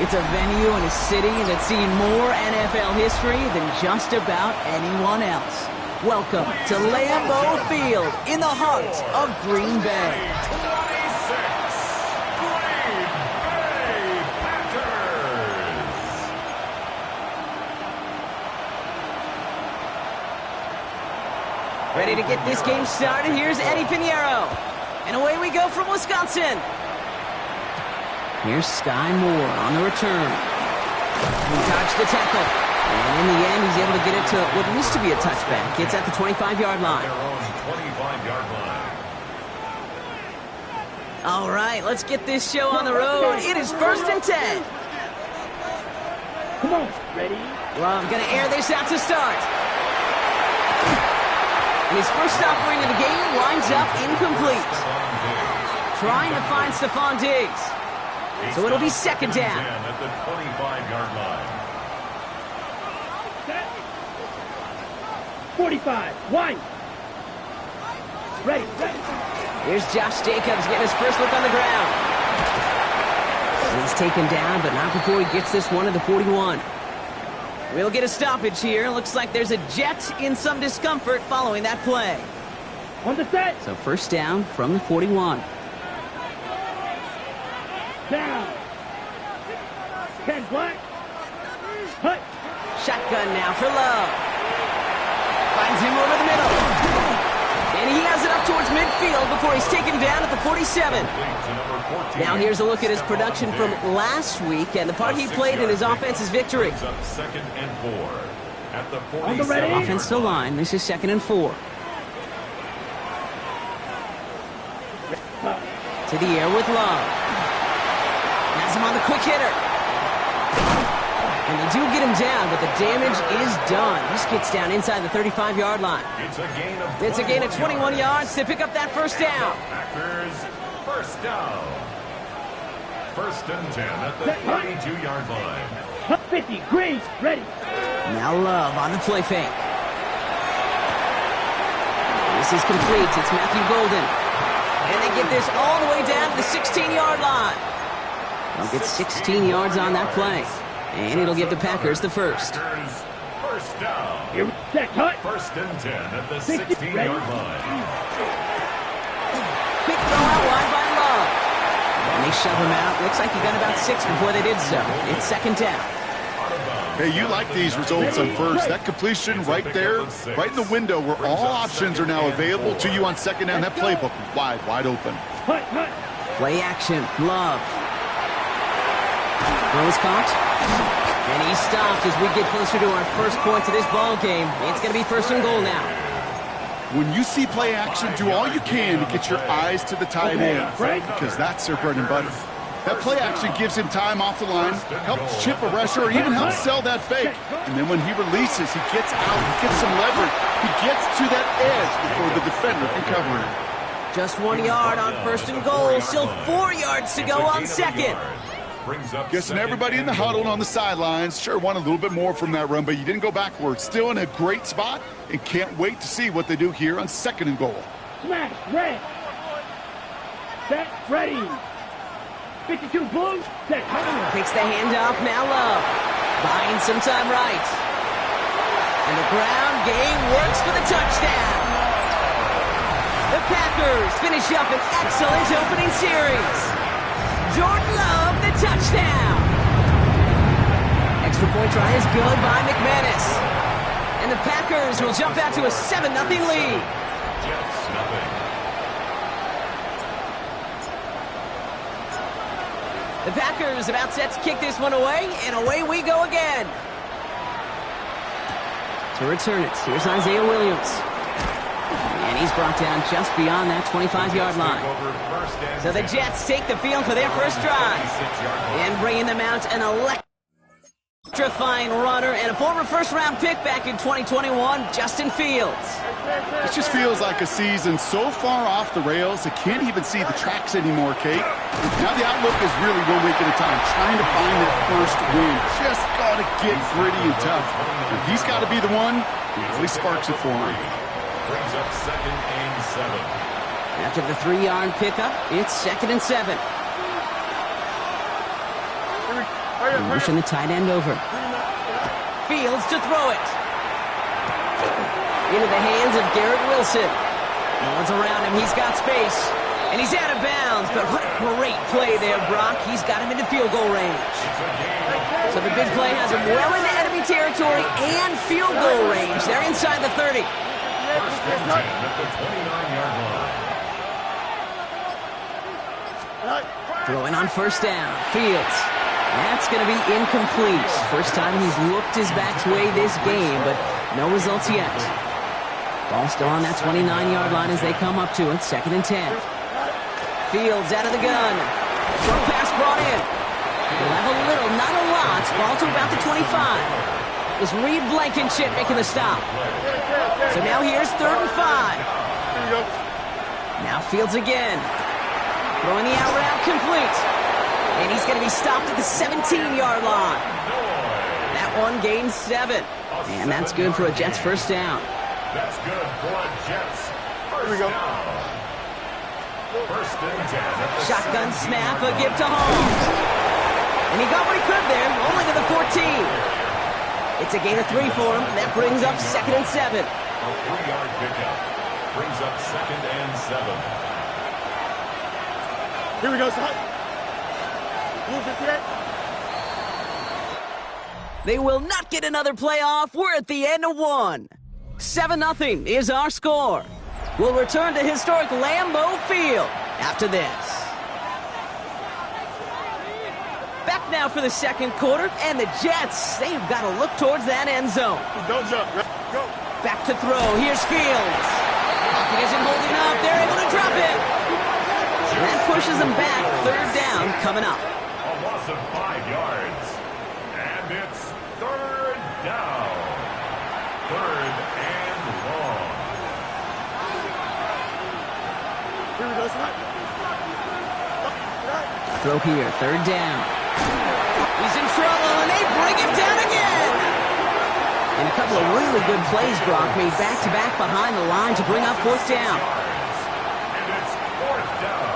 It's a venue and a city that's seen more NFL history than just about anyone else. Welcome to Lambeau Field in the heart of Green Bay. 26, Green Bay Packers. Ready to get this game started? Here's Eddie Pinheiro. And away we go from Wisconsin. Here's Sky Moore on the return. He dodged the tackle. And in the end, he's able to get it to what used to be a touchback. It's at the 25-yard line. Their own 25-yard line. All right, let's get this show on the road. It is 1st and 10. Come on, ready? Love going to air this out to start. And his first offering of the game winds up incomplete. Trying to find Stephon Diggs. So it'll be 2nd down. At the 25-yard line. 45, wide. Ready. Here's Josh Jacobs getting his first look on the ground. And he's taken down, but not before he gets this one to the 41. We'll get a stoppage here. Looks like there's a Jet in some discomfort following that play. On the set. So 1st down from the 41. Down. 10 black. Hut. Shotgun now for Love. Finds him over the middle. And he has it up towards midfield before he's taken down at the 47. Now here's a look at his production from last week and the part he played in his offense's victory. 2nd and 4. At the On the ready. 47. Offense to line. This is 2nd and 4. To the air with Love. Has him on the quick hitter. And they do get him down, but the damage is done. This gets down inside the 35-yard line. It's a gain of 21 yards to pick up that 1st down. Packers, 1st down. 1st and 10 at the 32-yard line. 50, Green, ready. Now Love on the play fake. This is complete. It's Matthew Golden. And they get this all the way down to the 16-yard line. They'll get 16 yards on that play. And it'll give the Packers the first. Packers, 1st down. Here, set, hut. 1st and 10 at the 16-yard line. Quick throw out wide by Love. And they shove him out. Looks like he got about 6 before they did so. It's 2nd down. Hey, you like these results on 1st. That completion right there, right in the window where all options are now available to you on 2nd down. That playbook wide open. Hut. Play action. Love. Throw is caught. And he stopped as we get closer to our first point to this ball game. It's going to be 1st and goal now. When you see play action, do all you can to get your eyes to the tight end, because that's their bread and butter. That play action gives him time off the line, helps chip a rusher, or even helps sell that fake. And then when he releases, he gets out, he gets some leverage. He gets to that edge before the defender can cover him. Just 1 yard on 1st and goal. Still 4 yards to go on 2nd. Guessing everybody in the huddle and on the sidelines sure want a little bit more from that run, but you didn't go backwards. Still in a great spot and can't wait to see what they do here on 2nd and goal. Smash, red. Set, ready. 52 blue, set, hut. Takes the handoff, now Love. Buying some time right. And the ground game works for the touchdown. The Packers finish up an excellent opening series. Jordan Love, the touchdown. Extra point try is good by McManus. And the Packers will jump out to a 7-0 lead. Jets, nothing. The Packers about set to kick this one away, and away we go again. To return it, here's Isaiah Williams. And he's brought down just beyond that 25-yard line. So the Jets take the field for their first drive. And bringing them out an electrifying runner and a former first-round pick back in 2021, Justin Fields. It just feels like a season so far off the rails, it can't even see the tracks anymore, Kate. Now the outlook is really 1 week at a time, trying to find that first win. Just got to get gritty and tough. And he's got to be the one who really sparks it for him. Brings up 2nd and 7. After the 3-yard pickup, it's 2nd and 7. Motion the tight end over. Fields to throw it. Into the hands of Garrett Wilson. No one's around him. He's got space. And he's out of bounds. But what a great play there, Brock. He's got him into field goal range. So the big play has him well into enemy territory and field goal range. They're inside the 30. First and 10 at the 29-yard line. Throwing on first down. Fields. That's going to be incomplete. First time he's looked his back's way this game, but no results yet. Ball still on that 29-yard line as they come up to it. 2nd and 10. Fields out of the gun. Short pass brought in. He'll have a little, not a lot. Ball to about the 25. It was Reed Blankenship making the stop. So now here's 3rd and 5. Now Fields again. Throwing the out route complete. And he's going to be stopped at the 17-yard line. That one gains 7. And that's good for a Jets first down. That's good for a Jets first down. First and 10. Shotgun snap, a give to Holmes. And he got what he could there, only to the 14. It's a gain of 3 for him. That brings up 2nd and 7. A 3-yard pickup brings up 2nd and 7. Here we go, son. They will not get another playoff. We're at the end of 1. 7-0 is our score. We'll return to historic Lambeau Field after this. Back now for the 2nd quarter, and the Jets, they've got to look towards that end zone. Don't jump. Go. Back to throw. Here's Fields. Pocket isn't holding up. They're able to drop it. And that pushes them back. 3rd down coming up. A loss of 5 yards. And it's 3rd down. 3rd and long. Here we go, son. Throw here. 3rd down. He's in trouble, and they bring him down again. And a couple of really good plays, Brock, made back-to-back behind the line to bring up 4th down. And it's 4th down.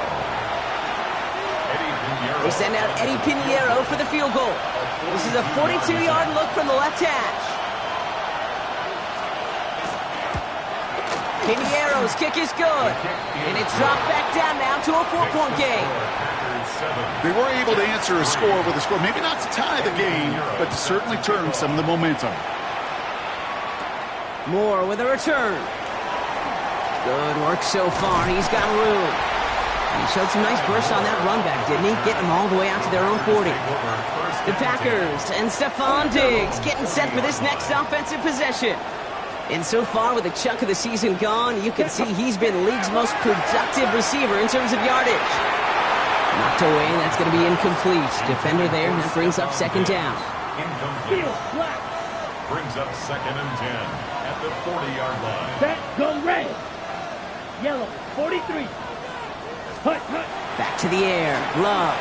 They send out Eddie Pinheiro for the field goal. This is a 42-yard look from the left hash. Pinheiro's kick is good. And it's dropped back down now to a 4-point game. They were able to answer a score with a score. Maybe not to tie the game, but to certainly turn some of the momentum. Moore with a return. Good work so far. He's got room. And he showed some nice bursts on that run back, didn't he? Getting them all the way out to their own 40. The Packers and Stephon Diggs getting set for this next offensive possession. And so far, with a chunk of the season gone, you can see he's been the league's most productive receiver in terms of yardage. Knocked away, that's going to be incomplete. Defender there, and that brings up 2nd down. Incomplete. Brings up 2nd and 10 at the 40-yard line. Set, go red. Yellow, 43. Hut. Back to the air. Love.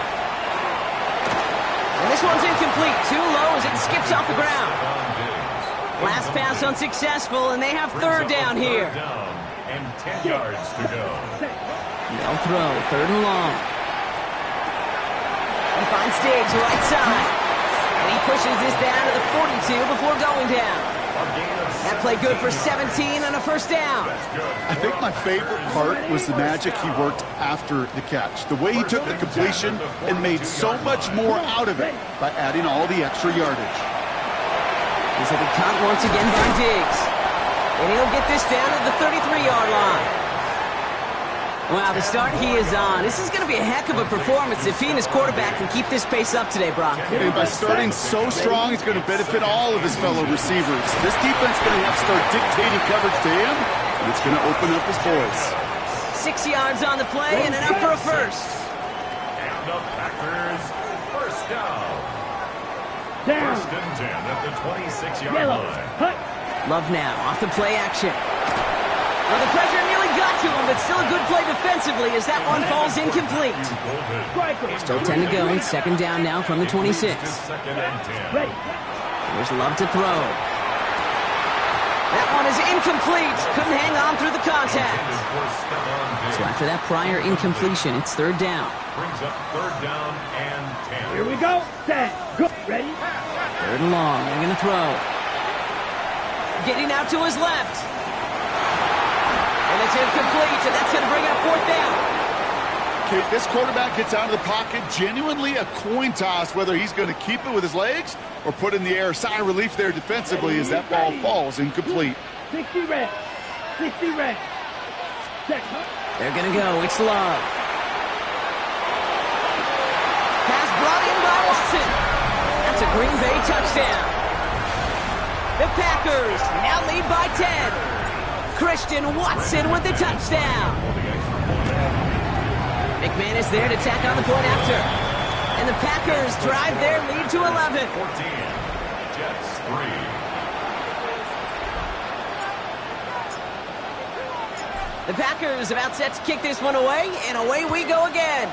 And this one's incomplete. Too low as it skips off the ground. Last pass unsuccessful, and they have 3rd down here. And 10 yards to go. They'll throw. 3rd and long. He finds Diggs right side. And he pushes this down to the 42 before going down. That play good for 17 and a first down. I think my favorite part was the magic he worked after the catch. The way he took the completion and made so much more out of it by adding all the extra yardage. This will be caught once again by Diggs. And he'll get this down to the 33-yard line. Wow, the start he is on. This is going to be a heck of a performance if he and his quarterback can keep this pace up today, Brock. And by starting so strong, he's going to benefit all of his fellow receivers. This defense is going to have to start dictating coverage to him, and it's going to open up his boys. 6 yards on the play and enough for a first. And the Packers first down. Down. First and 10 at the 26-yard Yellow. line. Hut. Love now off the play action. Well, the pressure nearly got to him, but still a good play defensively as that one falls incomplete. Still 10 to go, and 2nd down now from the 26. Second and 10. Ready. There's Love to throw. That one is incomplete. Couldn't hang on through the contact. So after that prior incompletion, it's 3rd down. Brings up 3rd down and 10. Here we go. Set. Go. Third and long. They're going to throw. Getting out to his left. And it's incomplete, and that's going to bring up fourth down. Okay, this quarterback gets out of the pocket, genuinely a coin toss whether he's going to keep it with his legs or put in the air. Sigh of relief there defensively as that ball falls incomplete. 60 red. 60 red. They're going to go. It's Love. Pass brought in by Watson. That's a Green Bay touchdown. The Packers now lead by 10. Christian Watson with the touchdown. McManus there to tack on the point after. And the Packers drive their lead to 11. 14. Jets 3. The Packers about set to kick this one away, and away we go again.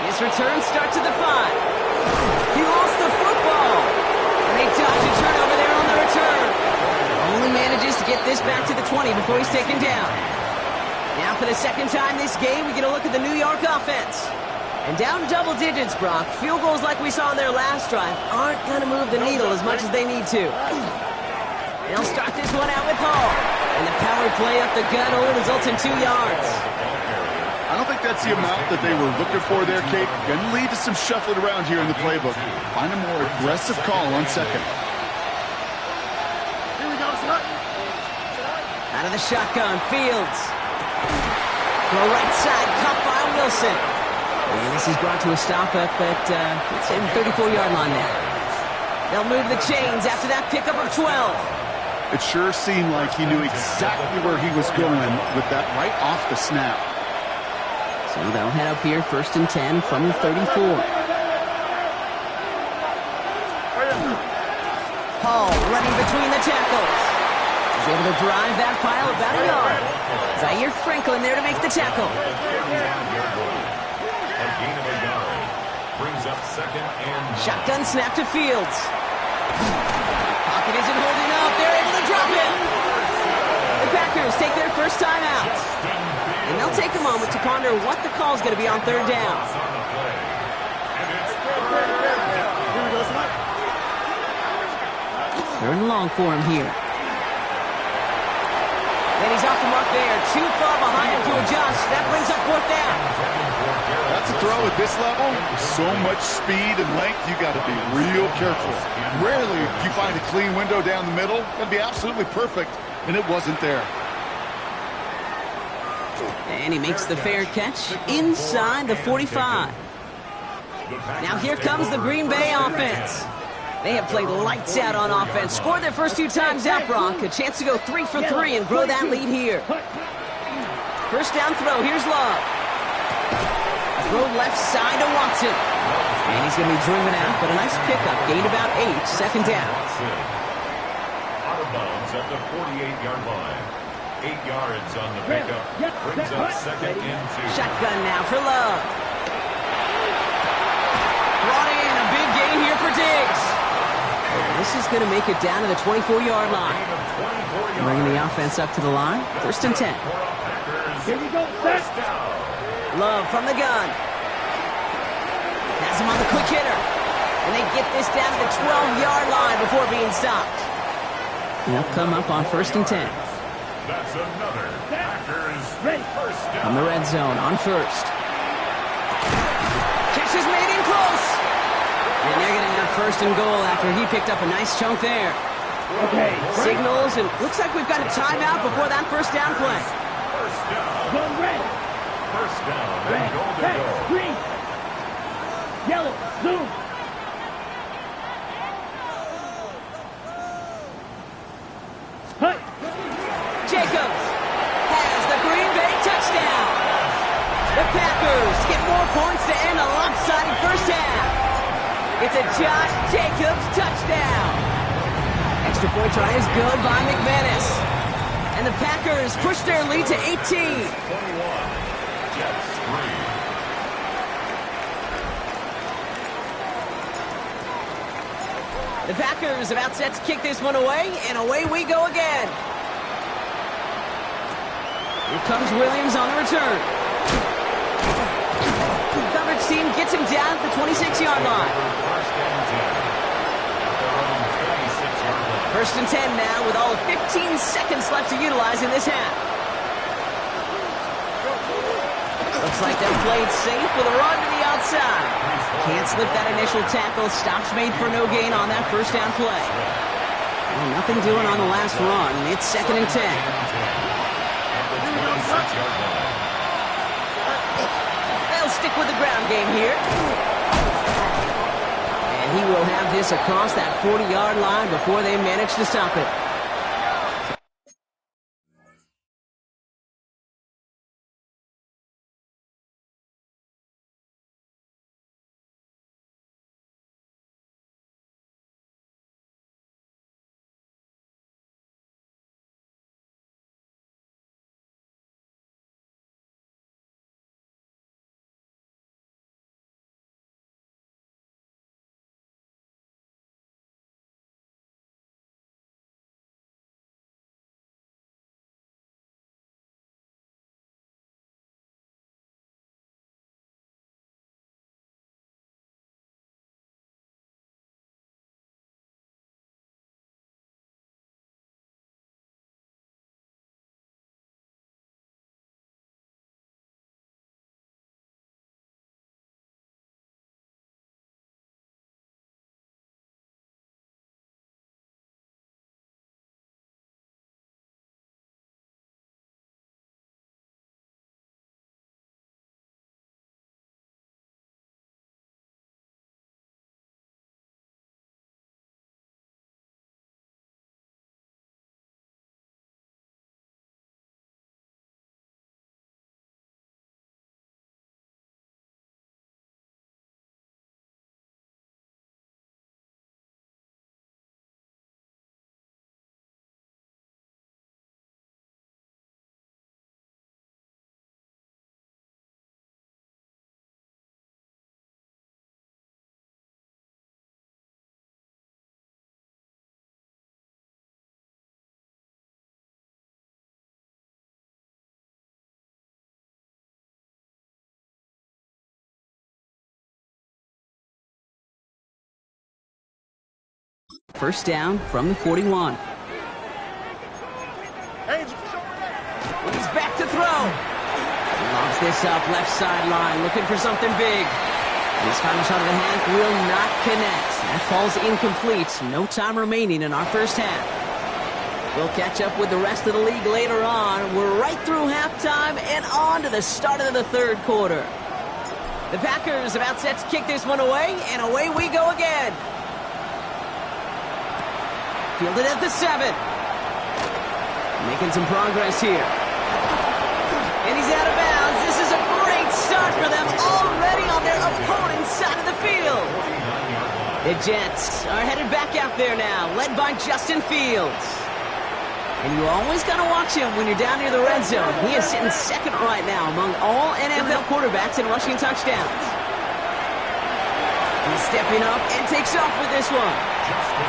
His return starts at the 5. He lost the football. And they dodge a turnover there on the return. Only manages to get this back to the 20 before he's taken down. Now for the second time this game, we get a look at the New York offense. And down double digits, Brock. Field goals like we saw in their last drive aren't going to move the needle as much as they need to. They'll start this one out with Hall. And the power play up the gut only results in 2 yards. I don't think that's the amount that they were looking for there, Kate. Going to lead to some shuffling around here in the playbook. Find a more aggressive call on second. Here we go, son. Out of the shotgun, Fields. Throw right side, caught by Wilson. And this is brought to a stop up at, let's say, the 34-yard line now. They'll move the chains after that pickup of 12. It sure seemed like he knew exactly where he was going with that right off the snap. So they'll head up here, 1st and 10 from the 34. Hall running between the tackles. He's able to drive that pile about a yard. Zaire Franklin there to make the tackle. A gain of a yard. Brings up 2nd and... Shotgun snap to Fields. Pocket isn't holding up. They're able to drop it. The Packers take their first time out. And they'll take a moment to ponder what the call is going to be on 3rd down. Here we go, son. 3rd and long for him here. And he's off the mark there. Too far behind him to adjust. That brings up 4th down. That's a throw at this level. With so much speed and length, you got to be real careful. Rarely do you find a clean window down the middle. That'd be absolutely perfect, and it wasn't there. And he makes the fair catch inside the 45. Now here comes the Green Bay offense. They have played lights out on offense. Scored their first 2 times out, Brock. A chance to go 3 for 3 and grow that lead here. First down throw. Here's Love. Throw left side to Watson. And he's going to be driven out, but a nice pickup. Gained about 8. 2nd down. Out of bounds at the 48-yard line. 8 yards on the pickup. Brings up 2nd and 2. Shotgun now for Love. Brought in a big gain here for Diggs. This is going to make it down to the 24-yard line. Bringing the offense up to the line. 1st and 10. Here we go, set. Love from the gun. Has him on the quick hitter. And they get this down to the 12-yard line before being stopped. They'll come up on 1st and 10. That's another Packers first down. On the red zone on 1st. Catch is made in close. And they're going to have 1st and goal after he picked up a nice chunk there. Okay. Signals, and looks like we've got a timeout before that 1st down play. First down. Go red. First down and Red. goal to Red. go. Green. Yellow. Zoom. Hut. Jacobs has the Green Bay touchdown. The Packers get more points to end a lopsided first half. It's a Josh Jacobs touchdown. Extra point try is good by McManus. And the Packers push their lead to 18. 21. Jets 3. The Packers about set to kick this one away, and away we go again. Here comes Williams on the return. Cover Jets team gets him down at the 26-yard line. First and 10 now with all of 15 seconds left to utilize in this half. Looks like they're played safe with a run to the outside. Can't slip that initial tackle. Stops made for no gain on that first down play. Well, nothing doing on the last run. It's second and 10. They'll stick with the ground game here. And he will have this across that 40-yard line before they manage to stop it. First down from the 41. He's back to throw. Lobs this up left sideline, looking for something big. His final shot of the half will not connect. That falls incomplete. No time remaining in our first half. We'll catch up with the rest of the league later on. We're right through halftime and on to the start of the third quarter. The Packers about set to kick this one away, and away we go again. Fielded at the 7. Making some progress here. And he's out of bounds. This is a great start for them already on their opponent's side of the field. The Jets are headed back out there now, led by Justin Fields. And you always got to watch him when you're down near the red zone. He is sitting second right now among all NFL quarterbacks in rushing touchdowns. He's stepping up and takes off with this one.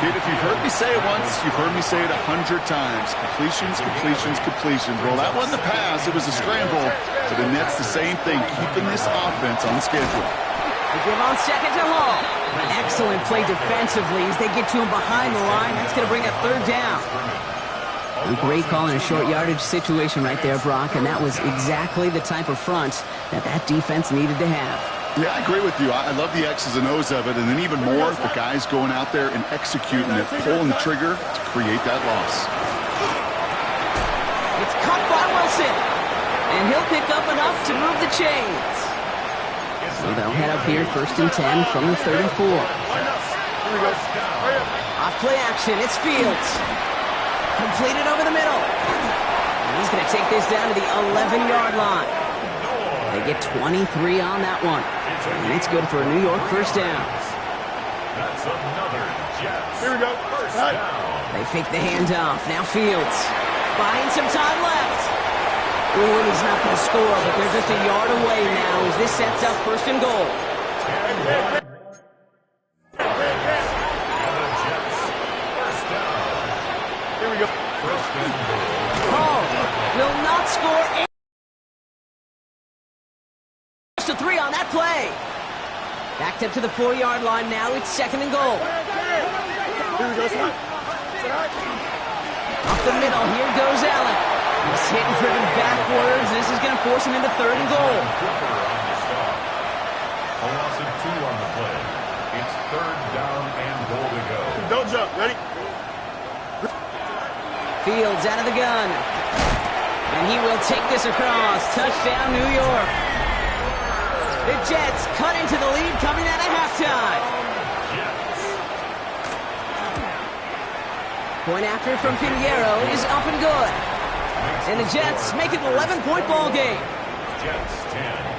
Kid, if you've heard me say it once, you've heard me say it 100 times. Completions, completions, completions. Well, that wasn't a pass. It was a scramble. But the Nets, the same thing, keeping this offense on schedule. They give on second to Hall. Excellent play defensively as they get to him behind the line. That's going to bring a third down. A great call in a short yardage situation right there, Brock, and that was exactly the type of front that defense needed to have. Yeah, I agree with you. I love the X's and O's of it, and then even more, the guys going out there and executing it, pulling the trigger to create that loss. It's caught by Wilson, and he'll pick up enough to move the chains. So they'll head up here, first and 10 from the 34. Off play action, it's Fields. Completed over the middle. And he's going to take this down to the 11-yard line. They get 23 on that one. And it's good for a New York first down. That's another Jets. Here we go. First down. They fake the handoff. Now Fields. Buying some time left. Ooh, and he's not going to score, but they're just a yard away now as this sets up first and goal. Here we go. Hall will not score. To 3 on that play. Backed up to the 4-yard line now. It's 2nd and goal. Up the middle. Here goes Allen. He's hit and driven backwards. This is going to force him into 3rd and goal. A loss of 2 on the play. It's 3rd down and goal to go. Don't jump. Ready? Fields out of the gun. And he will take this across. Touchdown, New York. The Jets cut into the lead coming out of halftime. Point after from Pinheiro is up and good. And the Jets make it an 11-point ball game. Jets 10.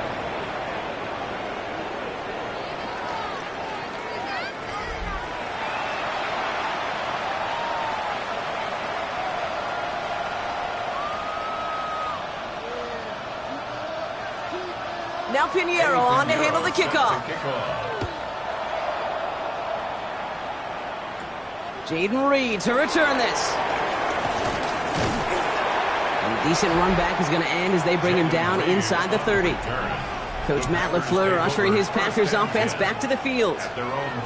Now Pinheiro on to handle the kickoff. Jaden Reed to return this. And a decent run back is going to end as they bring him down inside the 30. Coach Matt LaFleur ushering his Packers offense back to the field.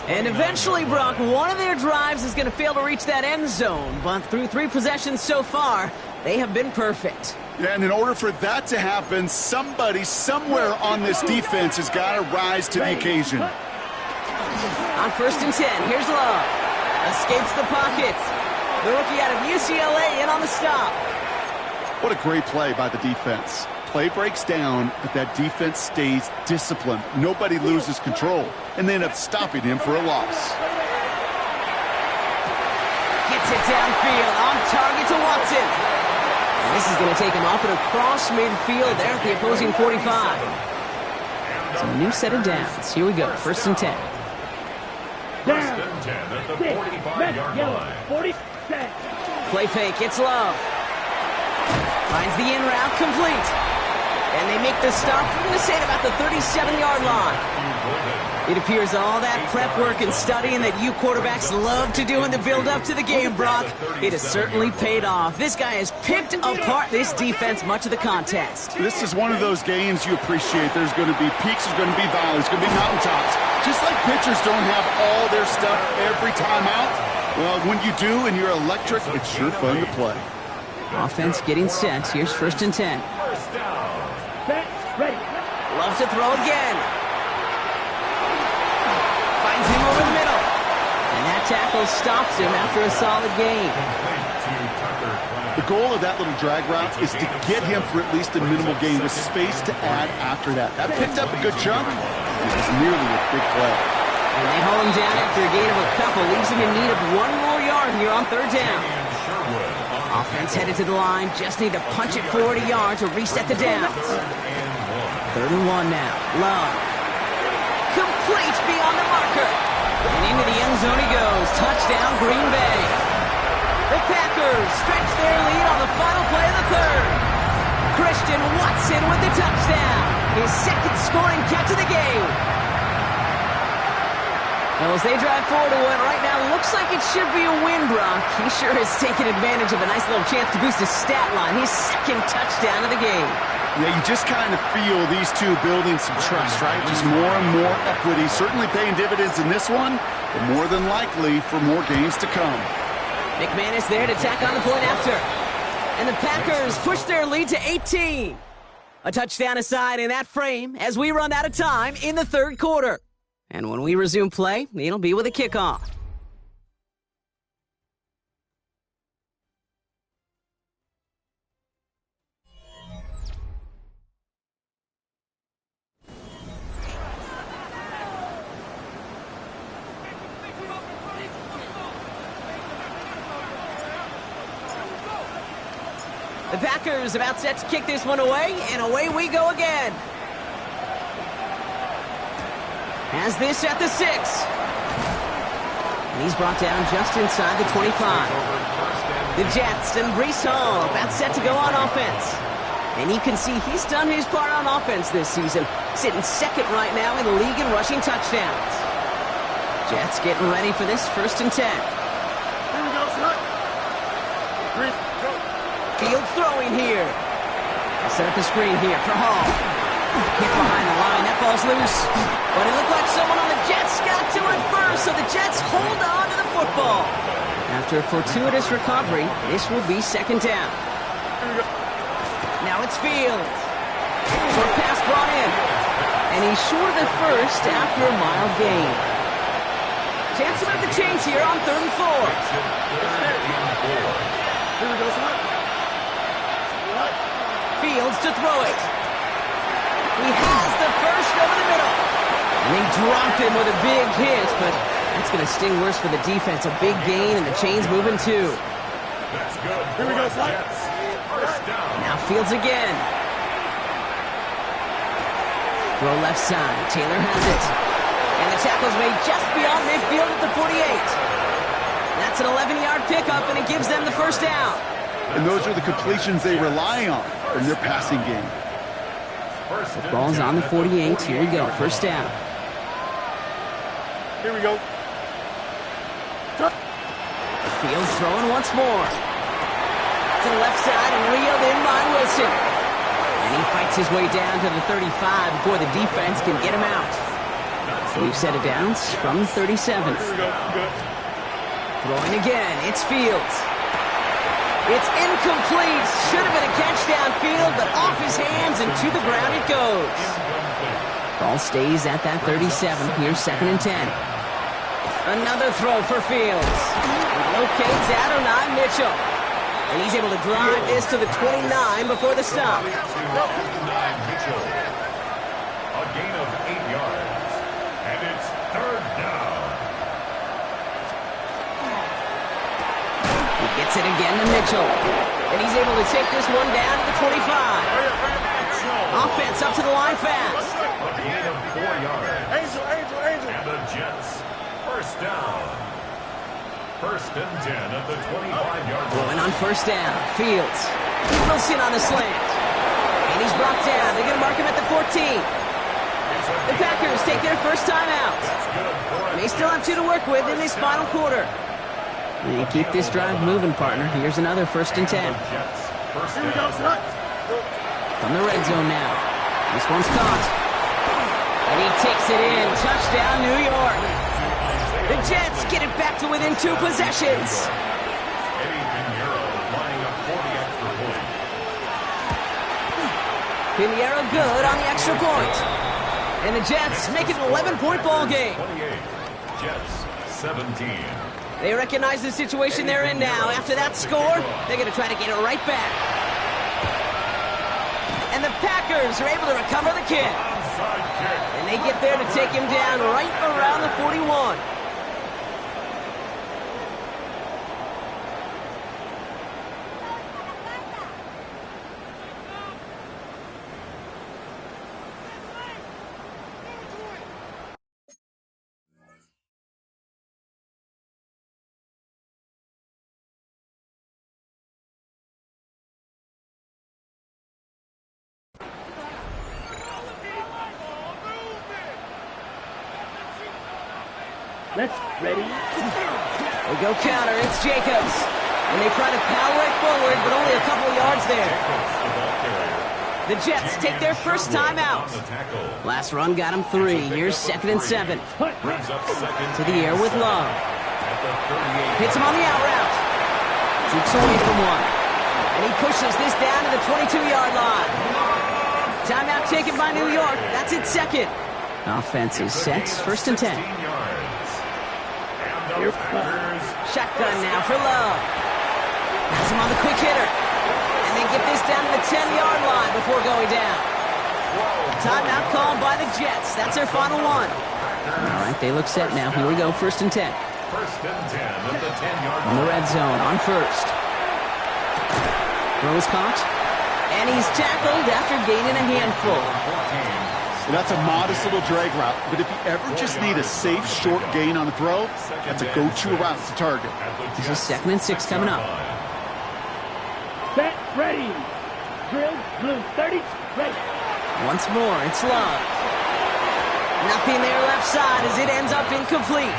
And eventually, Brock, one of their drives is going to fail to reach that end zone. But through 3 possessions so far, they have been perfect. Yeah, and in order for that to happen, somebody somewhere on this defense has got to rise to the occasion. On 1st and 10, here's Love. Escapes the pocket. The rookie out of UCLA in on the stop. What a great play by the defense. Play breaks down, but that defense stays disciplined. Nobody loses control, and they end up stopping him for a loss. Gets it downfield, on target to Watson. And this is going to take him up and across midfield there at the opposing 45. So a new set of downs. Here we go, 1st and 10. First and 10 at the 45-yard line. 40. Play fake, it's Love. Finds the in route complete. And they make the stop, we're going to say, at about the 37-yard line. It appears all that prep work and studying that you quarterbacks love to do in the build-up to the game, Brock, it has certainly paid off. This guy has picked apart this defense much of the contest. This is one of those games you appreciate. There's going to be peaks, there's going to be valleys, there's going to be mountaintops. Just like pitchers don't have all their stuff every time out, well, when you do and you're electric, it's sure fun to play. Offense getting set. Here's 1st and 10. First down. Set. Ready. Loves to throw again. Finds him over the middle. And that tackle stops him after a solid gain. The goal of that little drag route is to get him for at least a minimal gain with space to add after that. That picked up a good chunk. It was nearly a big play. And they haul him down after a gain of a couple. Leaves him in need of 1 more yard here on 3rd down. Offense headed to the line. Just need to punch it 40 yards to reset the downs. 3rd and 1 now. Love. Complete beyond the marker. And into the end zone he goes. Touchdown, Green Bay. The Packers stretch their lead on the final play of the 3rd. Christian Watson with the touchdown. His 2nd scoring catch of the game. Well, as they drive forward to what right now looks like it should be a win, Brock. He sure has taken advantage of a nice little chance to boost his stat line. His 2nd touchdown of the game. Yeah, you just kind of feel these two building some trust, right? Just more and more equity. Certainly paying dividends in this one, but more than likely for more games to come. McManus there to tack on the point after. And the Packers push their lead to 18. A touchdown aside in that frame as we run out of time in the 3rd quarter. And when we resume play, it'll be with a kickoff. The Packers about set to kick this one away, and away we go again. Has this at the 6. And he's brought down just inside the 25. The Jets and Breece Hall about set to go on offense. And you can see he's done his part on offense this season, sitting 2nd right now in the league in rushing touchdowns. Jets getting ready for this 1st and 10. Here we go, son. Field throwing here. I'll set up the screen here for Hall. Hit behind the line. That football's loose. But it looked like someone on the Jets got to it first, so the Jets hold on to the football. After a fortuitous recovery, this will be second down. Now it's Fields. Short pass brought in. And he's short of the first after a mild gain. Chance to make the change here on 3rd and 4. Here we go, son. Fields to throw it. He has the first over the middle. And they dropped him with a big hit, but that's going to sting worse for the defense. A big gain, and the chain's moving too. That's good. Here we go, son. First down. Now Fields again. Throw left side. Taylor has it. And the tackle's made just beyond midfield at the 48. That's an 11-yard pickup, and it gives them the first down. And those are the completions they rely on in their passing game. The ball's on the 48. Here we go. First down. Here we go. Fields throwing once more. To the left side and reeled in by Wilson. And he fights his way down to the 35 before the defense can get him out. We've set it down from 37. Here we go. Good. Throwing again. It's Fields. It's incomplete. Should have been a catch downfield, but off his hands and to the ground it goes. Ball stays at that 37. Here's 2nd and 10. Another throw for Fields. Locates Adonai Mitchell. And he's able to drive this to the 29 before the stop. Mitchell. A gain of 8 yards. And it's 3rd down. He gets it again to Mitchell. And he's able to take this one down to the 25. Offense up to the line fast. A gain of 4 yards. Angel. And the Jets. First down. 1st and 10 at the 25-yard line. Going on first down. Fields. Wilson on the slant. And he's brought down. They're going to mark him at the 14. The Packers take their first time out. They still have 2 to work with in this final quarter. You keep this drive moving, partner. Here's another 1st and 10. Jets. First Here we go, down. son. From the red zone now. This one's caught. And he takes it in. Touchdown, New York. The Jets get it back to within 2 possessions. Eddie Pinheiro lining up for the extra point. Pinheiro good on the extra point. And the Jets make it an 11-point ball game. 28. Jets 17. They recognize the situation they're in now. After that score, they're going to try to get it right back. And the Packers are able to recover the kick. Onside kick. And they get there to take him down right around the 41. Let's ready. They go counter. It's Jacobs. And they try to power it forward, but only a couple of yards there. The Jets take their first time out. Last run got him 3. Here's 2nd and 7. To the air with Love. Hits him on the out route. Shoots away from one. And he pushes this down to the 22-yard line. Timeout taken by New York. That's its 2nd. Offense is set. 1st and 10. Shotgun now for Love. Has him on the quick hitter. And they get this down to the 10-yard line before going down. Timeout called by the Jets. That's their final one. All right, they look set now. Here we go, 1st and 10. 1st and 10 at the 10-yard On the red zone, on first. Throw is caught. And he's tackled after gaining a handful. And that's a modest little drag route, but if you ever just need a safe, short gain on the throw, that's a go-to route to target. This is 2nd and 6 coming up. Set, ready. Drill, blue, 30, ready. Once more, it's Love. Nothing there left side as it ends up incomplete.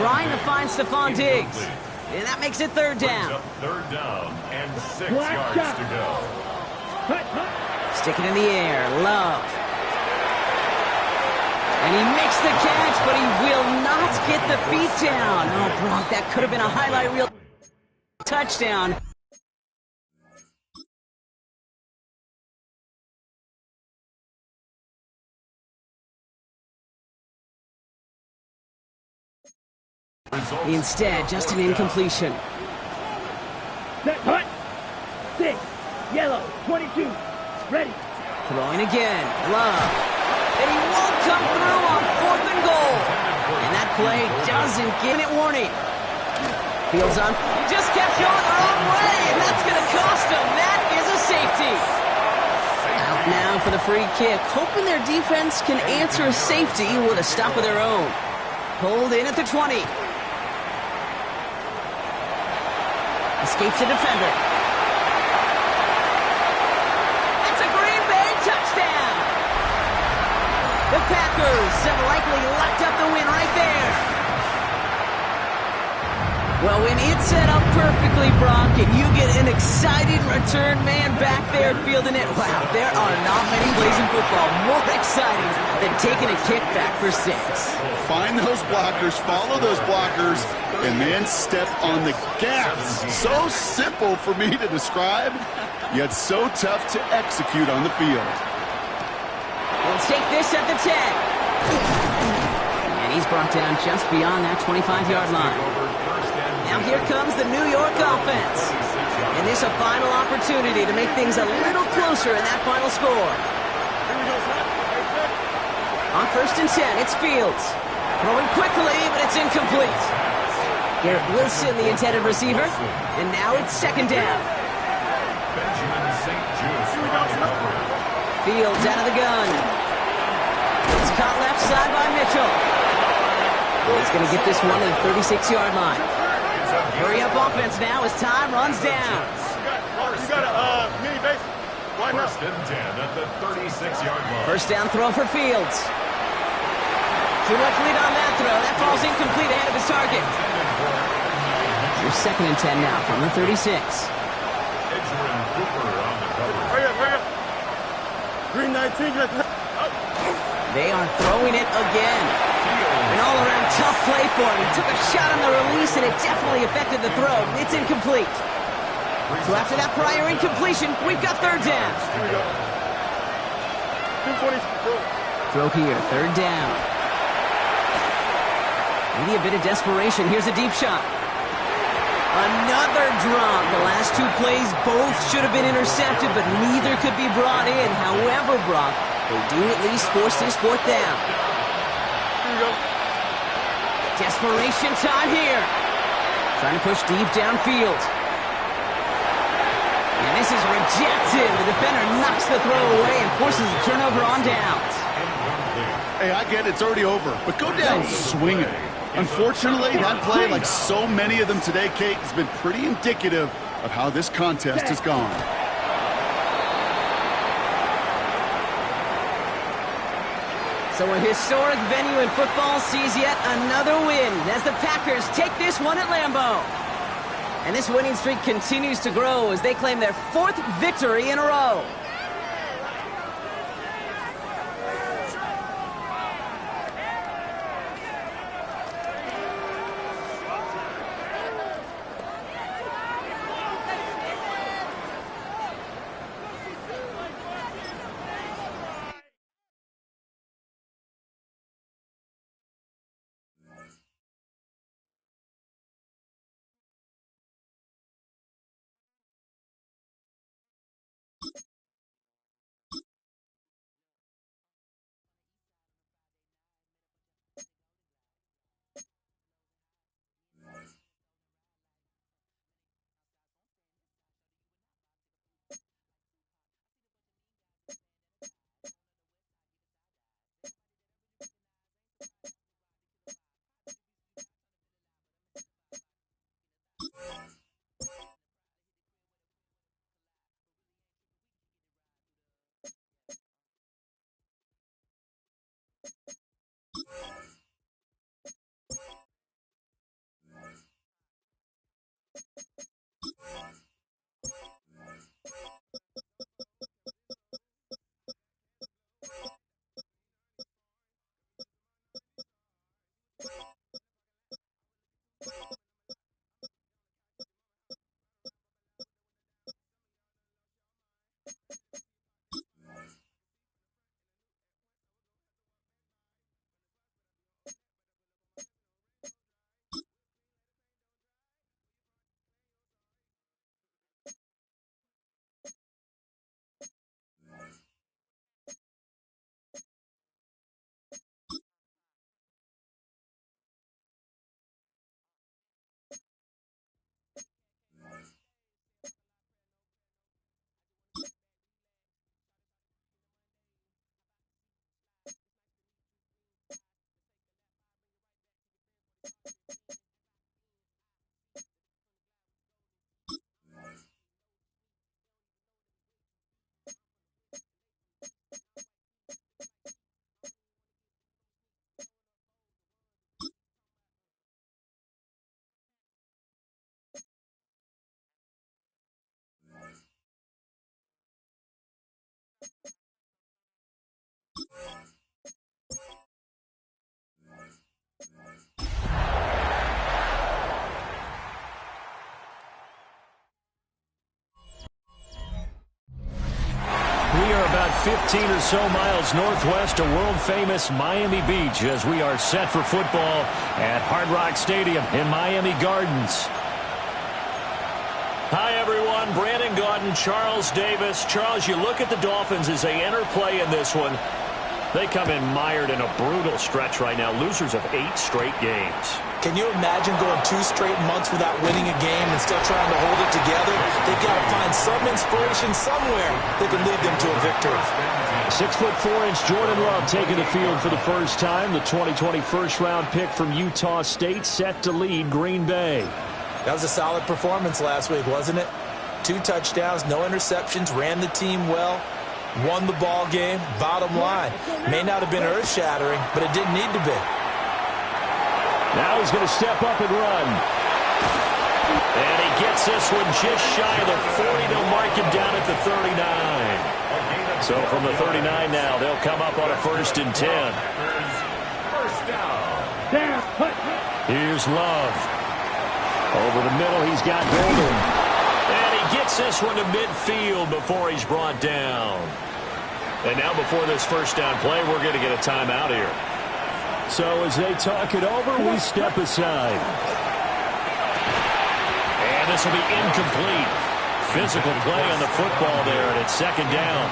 Trying to find Stephon Diggs. And that makes it 3rd down. 3rd down and 6 Black yards shot. to go. Cut. Stick it in the air. Love. And he makes the catch, but he will not get the feet down. Oh, Brock, that could have been a highlight reel touchdown. Instead, just an incompletion. Set, hut. 6, yellow, 22, ready. Throwing again, Love. And he won't come through on 4th and goal. And that play doesn't give it warning. Fields on. He just kept going the wrong way, and that's going to cost him. That is a safety. Out now for the free kick, hoping their defense can answer a safety with a stop of their own. Pulled in at the 20. Escapes a defender. It's a Green Bay touchdown. The Packers have likely locked up the win right there. Well, when it's set up perfectly, Brock, and you get an excited return man back there fielding it, wow, there are not many plays in football more exciting than taking a kick back for 6. Find those blockers, follow those blockers, and then step on the gas. So simple for me to describe, yet so tough to execute on the field. We'll take this at the 10. And he's brought down just beyond that 25-yard line. Now here comes the New York offense. And this a final opportunity to make things a little closer in that final score. On 1st and 10, it's Fields. Throwing quickly, but it's incomplete. Garrett Wilson, the intended receiver. And now it's 2nd down. Fields out of the gun. It's caught left side by Mitchell. He's going to get this one to the 36-yard line. Hurry up offense now as time runs down. You got a mini base. Why not? 1st and 10 at the 36-yard line. First down throw for Fields. Too much lead on that throw. That ball's incomplete ahead of his target. Your 2nd and 10 now from the 36. Edgerrin Cooper on the cover. Hurry up, hurry up. Green 19. They are throwing it again. An all-around tough play for him. He took a shot on the release, and it definitely affected the throw. It's incomplete. So after that prior incompletion, we've got 3rd down. Here we go. 220. Throw here, 3rd down. Maybe a bit of desperation. Here's a deep shot. Another drop. The last 2 plays both should have been intercepted, but neither could be brought in. However, Brock, they do at least force this 4th down. Here we go. Desperation time here. Trying to push deep downfield. And this is rejected. The defender knocks the throw away and forces a turnover on downs. Hey, I get it's already over, but go down swinging. Unfortunately, that play, like so many of them today, Kate, has been pretty indicative of how this contest has gone. So a historic venue in football sees yet another win as the Packers take this one at Lambeau. And this winning streak continues to grow as they claim their 4th victory in a row. 15 or so miles northwest of world-famous Miami Beach as we are set for football at Hard Rock Stadium in Miami Gardens. Hi, everyone. Brandon Gaudin, Charles Davis. Charles, you look at the Dolphins as they enter play in this one. They come in mired in a brutal stretch right now, losers of 8 straight games. Can you imagine going 2 straight months without winning a game and still trying to hold it together? They've got to find some inspiration somewhere that can lead them to a victory. 6'4" Jordan Love taking the field for the first time. The 2020 first-round pick from Utah State set to lead Green Bay. That was a solid performance last week, wasn't it? 2 touchdowns, no interceptions, ran the team well. Won the ball game, bottom line. May not have been earth-shattering, but it didn't need to be. Now he's going to step up and run. And he gets this one just shy of the 40. They'll mark him down at the 39. So from the 39 now, they'll come up on a 1st and 10. First down. Here's Love. Over the middle, he's got Golden. And he gets this one to midfield before he's brought down. And now before this first down play, we're going to get a timeout here. So as they talk it over, we step aside. And this will be incomplete. Physical play on the football there, and it's 2nd down.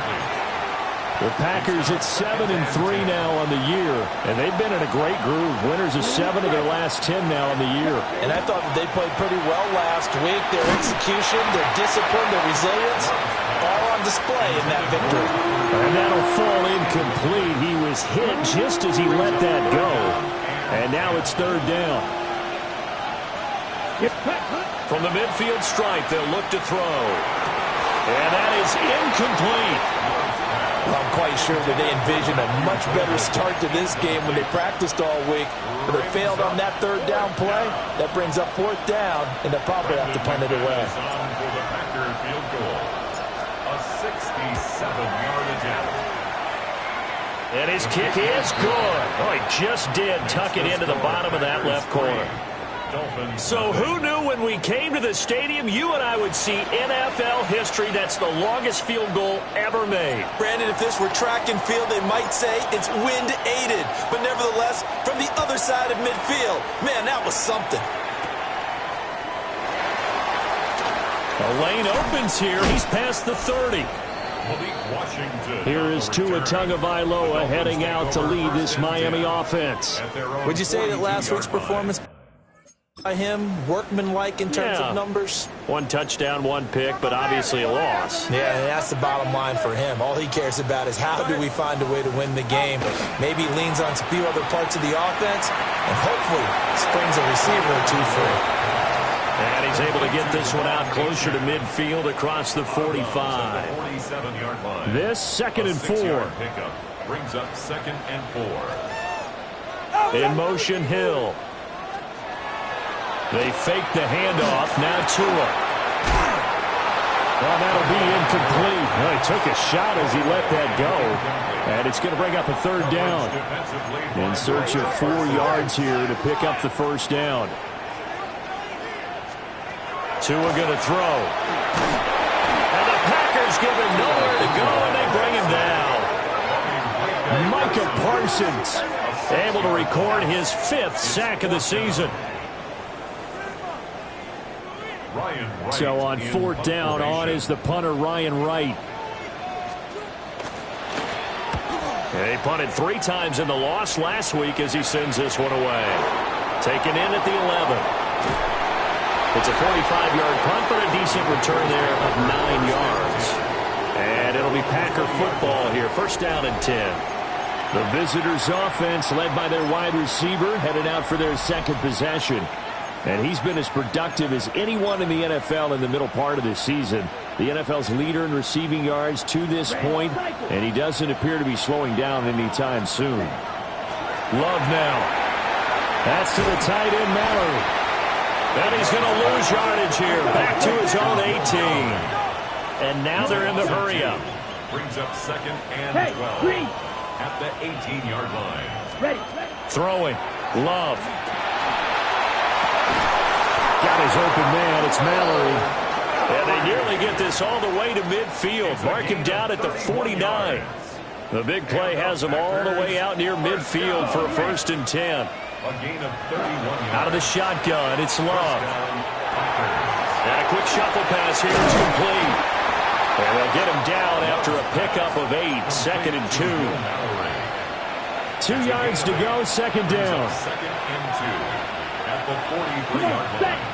The Packers at 7-3 now on the year, and they've been in a great groove. Winners of 7 of their last 10 now on the year. And I thought that they played pretty well last week. Their execution, their discipline, their resilience, all on display in that victory. And that'll fall incomplete. He was hit just as he let that go. And now it's 3rd down. From the midfield stripe, they'll look to throw. And that is incomplete. I'm quite sure that they envisioned a much better start to this game when they practiced all week. But they failed on that 3rd down play. That brings up 4th down, and they'll probably have to punt it away. For the Packer field goal. A 67-yard attempt. And his kick is good. Oh, he just did tuck it into the bottom of that left corner. So who knew when we came to the stadium, you and I would see NFL history. That's the longest field goal ever made. Brandon, if this were track and field, they might say it's wind-aided. But nevertheless, from the other side of midfield, man, that was something. The lane opens here. He's past the 30. Here is Tua Tagovailoa heading out to lead this Miami offense. Would you say that last week's performance by him, workmanlike in terms of numbers? 1 touchdown, 1 pick, but obviously a loss. Yeah, that's the bottom line for him. All he cares about is how do we find a way to win the game. Maybe leans on a few other parts of the offense and hopefully springs a receiver or 2 free. And he's able to get this one out closer to midfield across the 45. This 2nd and 4. Brings up 2nd and 4. In motion, Hill. They fake the handoff. Now Tua. Well, that'll be incomplete. Well, he took a shot as he let that go. And it's going to bring up a 3rd down. In search of 4 yards here to pick up the 1st down. Tua going to throw. And the Packers give him nowhere to go, and they bring him down. Micah Parsons able to record his 5th sack of the season. So on 4th down, on is the punter, Ryan Wright. He punted 3 times in the loss last week as he sends this one away. Taken in at the 11. It's a 45-yard punt, but a decent return there of 9 yards. And it'll be Packer football here. 1st down and 10. The visitors' offense, led by their wide receiver, headed out for their 2nd possession. And he's been as productive as anyone in the NFL in the middle part of this season. The NFL's leader in receiving yards to this point, and he doesn't appear to be slowing down anytime soon. Love now. That's to the tight end, Mallory. And he's going to lose yardage here. Back to his own 18. And now they're in the hurry-up. Brings up 2nd and 12 at the 18-yard line. Ready. Throwing. Love. Got his open man. It's Mallory. And they nearly get this all the way to midfield. Mark him down at the 49. The big play has him all the way out near midfield for a 1st and 10. Out of the shotgun, it's Love. And a quick shuffle pass here is complete. And they'll get him down after a pickup of 8, 2nd and 2. 2 yards to go, 2nd down. 2nd and 2 at the 43-yard line.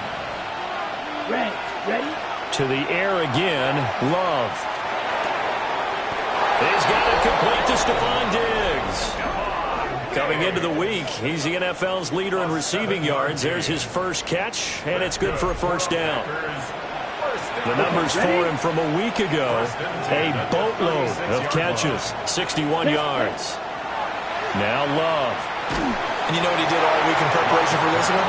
Ready? To the air again, Love. He's got it complete to Stephon Diggs. Coming into the week, he's the NFL's leader in receiving yards. There's his first catch, and it's good for a 1st down. The numbers for him from a week ago, a boatload of catches, 61 yards. Now Love. And you know what he did all week in preparation for this one?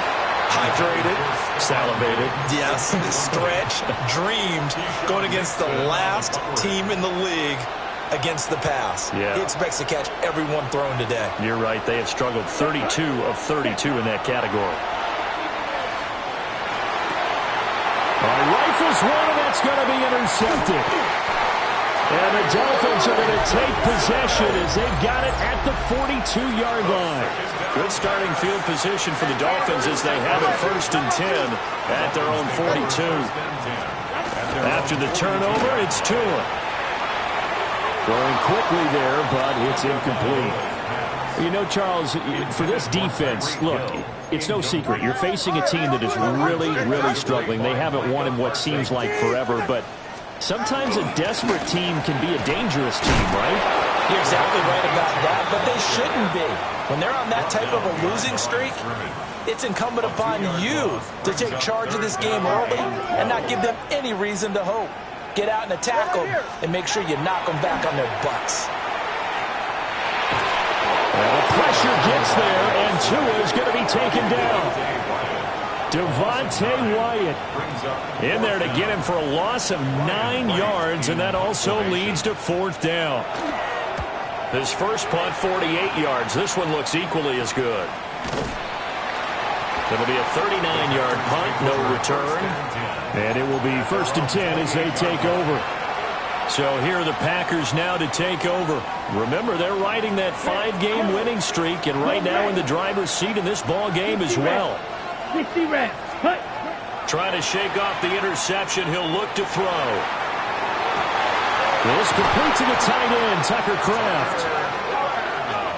Hydrated. Salivated. Yes. Stretched. Dreamed. Going against the last team in the league against the pass. Yeah. He expects to catch everyone thrown today. You're right. They have struggled 32 of 32 in that category. Rifles one, and that's going to be intercepted. And the Dolphins are going to take possession as they've got it at the 42-yard line. Good starting field position for the Dolphins as they have it 1st and 10 at their own 42. After the turnover, it's Tua. Throwing quickly there, but it's incomplete. You know, Charles, for this defense, look, it's no secret. You're facing a team that is really, really struggling. They haven't won in what seems like forever, but sometimes a desperate team can be a dangerous team, right? You're exactly right about that, but they shouldn't be. When they're on that type of a losing streak, it's incumbent upon you to take charge of this game early and not give them any reason to hope. Get out and attack them and make sure you knock them back on their butts. And the pressure gets there, and Tua is going to be taken down. Devontae Wyatt in there to get him for a loss of 9 yards, and that also leads to 4th down. His first punt, 48 yards. This one looks equally as good. It'll be a 39-yard punt, no return. And it will be 1st and 10 as they take over. So here are the Packers now to take over. Remember, they're riding that 5-game winning streak, and right now in the driver's seat in this ball game as well. 60 reps. Trying to shake off the interception. He'll look to throw. This complete to the tight end, Tucker Kraft.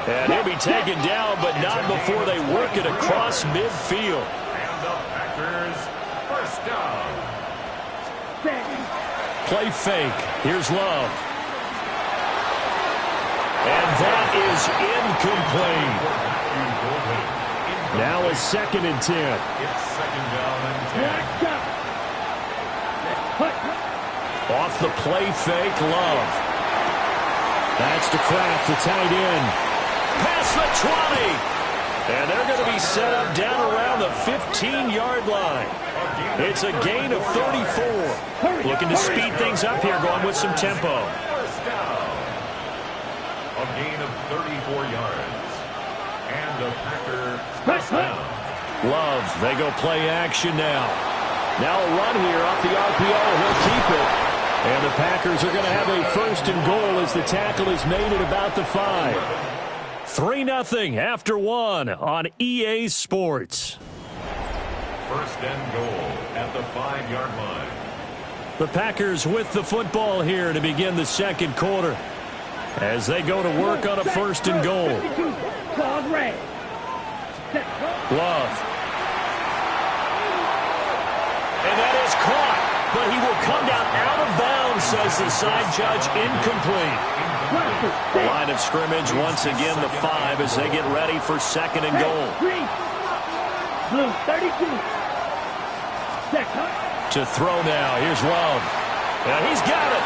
And he'll be taken down, but not before they work it across midfield. And the Packers, 1st down. Play fake. Here's Love. And that is incomplete. Now a 2nd and 10. It's 2nd down and 10. Off the play fake, Love. That's to Kraft, the tight end. Past the 20. And they're going to be set up down around the 15-yard line. It's a gain of 34. Looking to speed things up here, going with some tempo. 1st down. A gain of 34 yards. And the Packers, 1st down. Love, they go play action now. Now a run here off the RPO. He'll keep it. And the Packers are going to have a 1st and goal as the tackle is made at about the 5. 3-0 after 1 on EA Sports. 1st and goal at the 5-yard line. The Packers with the football here to begin the 2nd quarter as they go to work on a 1st and goal. Love. And that is caught, but he will come down out of bounds, says the side judge, incomplete. The line of scrimmage once again the 5 as they get ready for 2nd and goal. Blue 32. To throw now. Here's Love. And he's got it.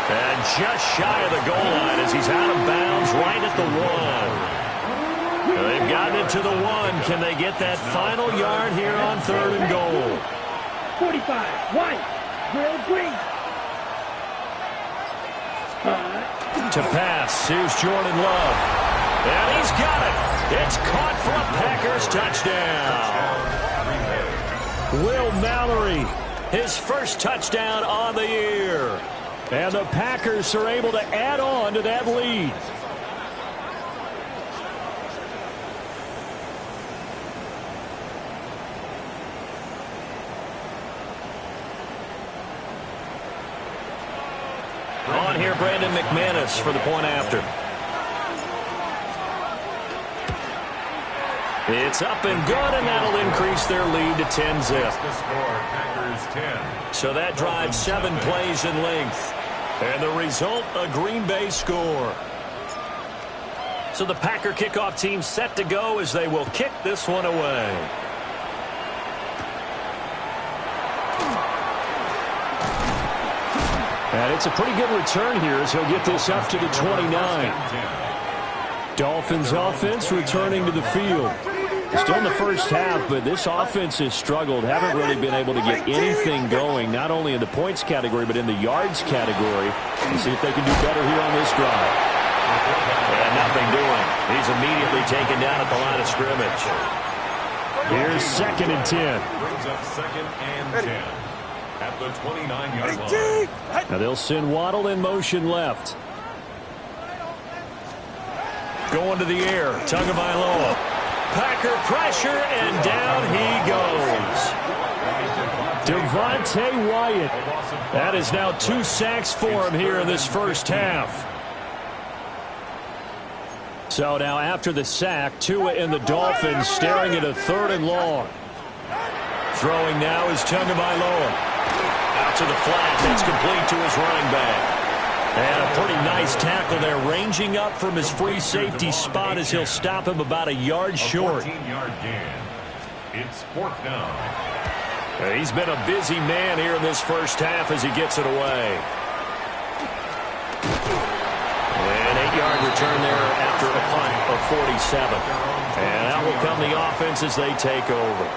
And just shy of the goal line as he's out of bounds right at the 1. They've gotten it to the 1. Can they get that final yard here on 3rd and goal? 45. White. Grill green. To pass. Here's Jordan Love. And he's got it. It's caught for a Packers touchdown. Will Mallory, his first touchdown on the year. And the Packers are able to add on to that lead. On here, Brandon McManus for the point after. It's up and good, and that'll increase their lead to 10-zip. The score, Packers 10. So that drives 7 plays in length. And the result, a Green Bay score. So the Packer kickoff team set to go as they will kick this one away. And it's a pretty good return here as he'll get this up to the 29. Dolphins offense returning to the field. Still in the first half, but this offense has struggled. Haven't really been able to get anything going, not only in the points category, but in the yards category. We'll see if they can do better here on this drive. And nothing doing. He's immediately taken down at the line of scrimmage. Here's 2nd and 10. Brings up 2nd and 10 at the 29-yard line. Now they'll send Waddle in motion left. Going to the air. Tagovailoa. Packer pressure, and down he goes. Devontae Wyatt. That is now 2 sacks for him here in this first half. So now after the sack, Tua and the Dolphins staring at a 3rd and long. Throwing now is Tagovailoa. Out to the flat. That's complete to his running back. And a pretty nice tackle there, ranging up from his free safety spot as he'll stop him about a yard short. 14-yard gain. It's 4th down. He's been a busy man here in this first half as he gets it away. An 8-yard return there after a punt of 47. And out will come the offense as they take over.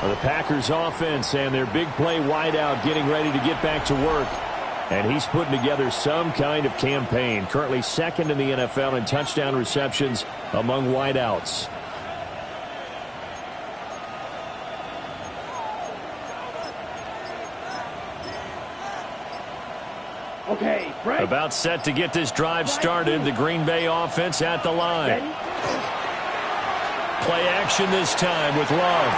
Well, the Packers offense and their big play wideout getting ready to get back to work. And he's putting together some kind of campaign. Currently 2nd in the NFL in touchdown receptions among wideouts. Okay, Frank. About set to get this drive started. The Green Bay offense at the line. Play action this time with Love.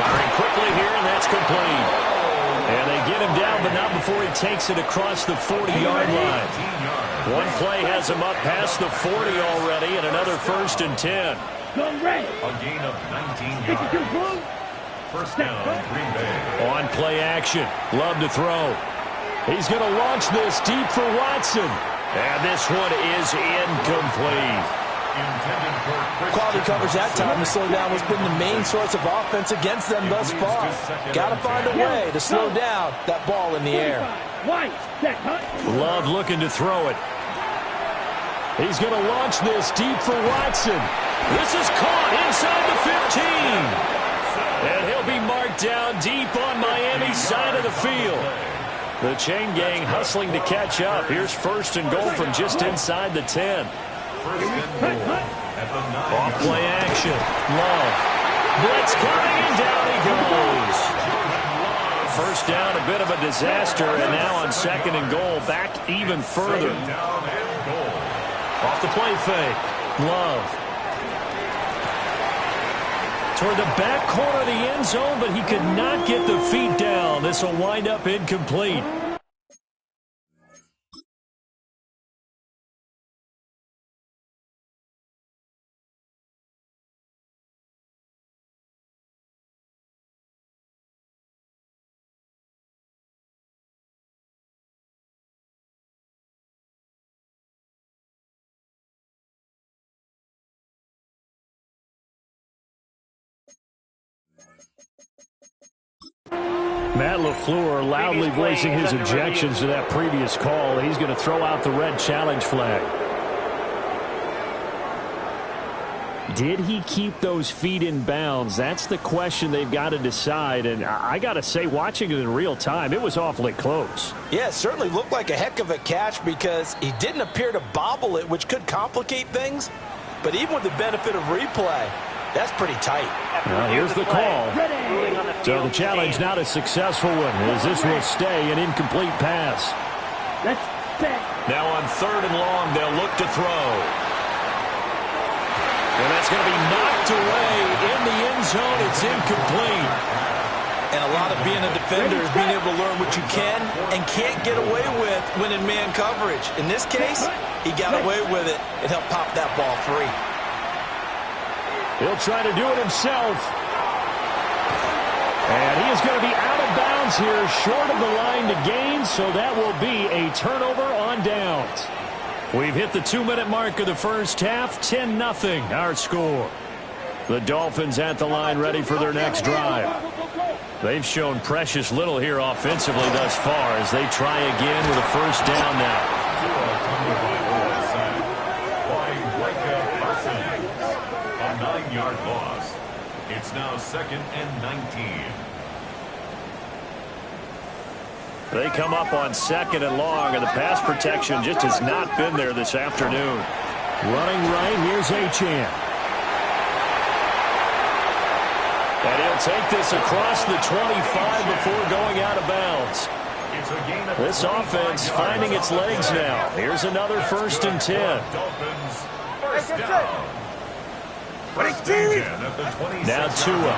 Firing quickly here, and that's complete. And they get him down, but not before he takes it across the 40-yard line. One play has him up past the 40 already, and another 1st and 10. Go red. A gain of 19 yards. First down, Green Bay. On play action. Love to throw. He's going to launch this deep for Watson. And this one is incomplete. Quality coverage that time to slow down has been the main source of offense against them thus far. Got to find a way to slow down that ball in the air. Love looking to throw it. He's going to launch this deep for Watson. This is caught inside the 15. And he'll be marked down deep on Miami's side of the field. The chain gang hustling to catch up. Here's 1st and goal from just inside the 10. Off play action. Love. Blitz coming, and down he goes. First down, a bit of a disaster, and now on 2nd and goal, back even further. Off the play fake. Love. Toward the back corner of the end zone, but he could not get the feet down. This will wind up incomplete. Matt LaFleur loudly voicing his objections to that previous call. He's going to throw out the red challenge flag. Did he keep those feet in bounds? That's the question they've got to decide. And I got to say, watching it in real time, it was awfully close. Yeah, it certainly looked like a heck of a catch because he didn't appear to bobble it, which could complicate things. But even with the benefit of replay, that's pretty tight. Now here's the call. So the challenge not a successful one, as this will stay an incomplete pass. Let's set. Now on 3rd and long, they'll look to throw. And that's going to be knocked away in the end zone. It's incomplete. And a lot of being a defender is being able to learn what you can and can't get away with when in man coverage. In this case, he got away with it and helped pop that ball free. He'll try to do it himself. And he is going to be out of bounds here, short of the line to gain, so that will be a turnover on downs. We've hit the 2-minute mark of the first half, 10-0 our score. The Dolphins at the line ready for their next drive. They've shown precious little here offensively thus far as they try again with a first down now. A 9-yard loss. It's now 2nd and 19. They come up on 2nd and long, and the pass protection just has not been there this afternoon. Running right, here's Achane. And he'll take this across the 25 before going out of bounds. This offense finding its legs now. Here's another 1st and 10. Now Tua.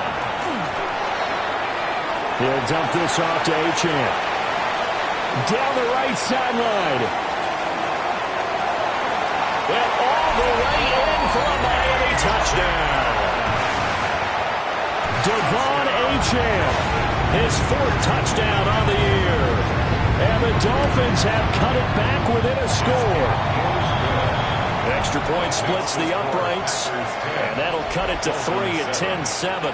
He'll dump this off to Achane. Down the right sideline. And all the way in for a Miami touchdown. Devon Achane, his 4th touchdown on the year. And the Dolphins have cut it back within a score. Extra point splits the uprights, and that'll cut it to 3 at 10-7.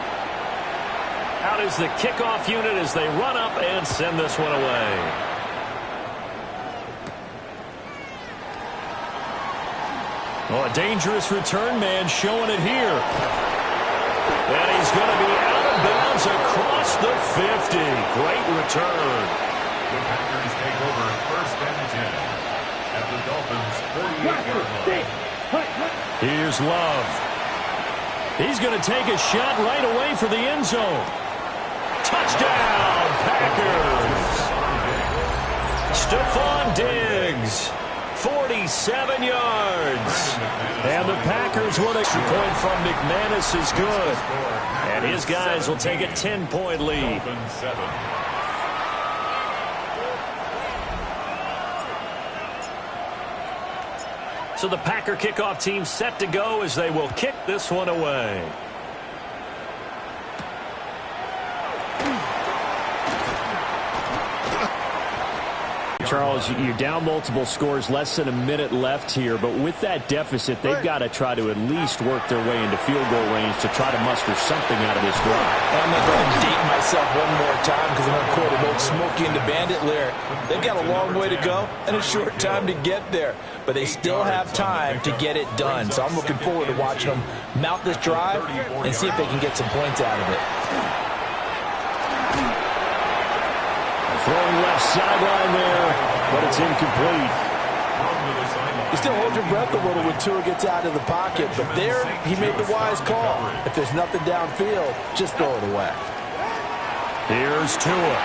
Out is the kickoff unit as they run up and send this one away. Oh, a dangerous return man showing it here. And he's going to be out of bounds across the 50. Great return. The Packers take over 1st and 10 at the Dolphins' 48-yard line. Here's Love. He's going to take a shot right away for the end zone. Touchdown, Packers. Stephon Diggs. 47 yards. And the Packers will extra point from McManus is good. And his guys will take a 10-point lead. So the Packer kickoff team set to go as they will kick this one away. Charles, you're down multiple scores, less than a minute left here, but with that deficit, they've got to try to at least work their way into field goal range to try to muster something out of this drive. I'm going to go ahead and date myself one more time because I'm going to quote an old Smokey and the Bandit lyric. They've got a long way to go and a short time to get there, but they still have time to get it done. So I'm looking forward to watching them mount this drive and see if they can get some points out of it. Throwing left sideline there, but it's incomplete. You still hold your breath a little when Tua gets out of the pocket, but there he made the wise call. If there's nothing downfield, just throw it away. Here's Tua.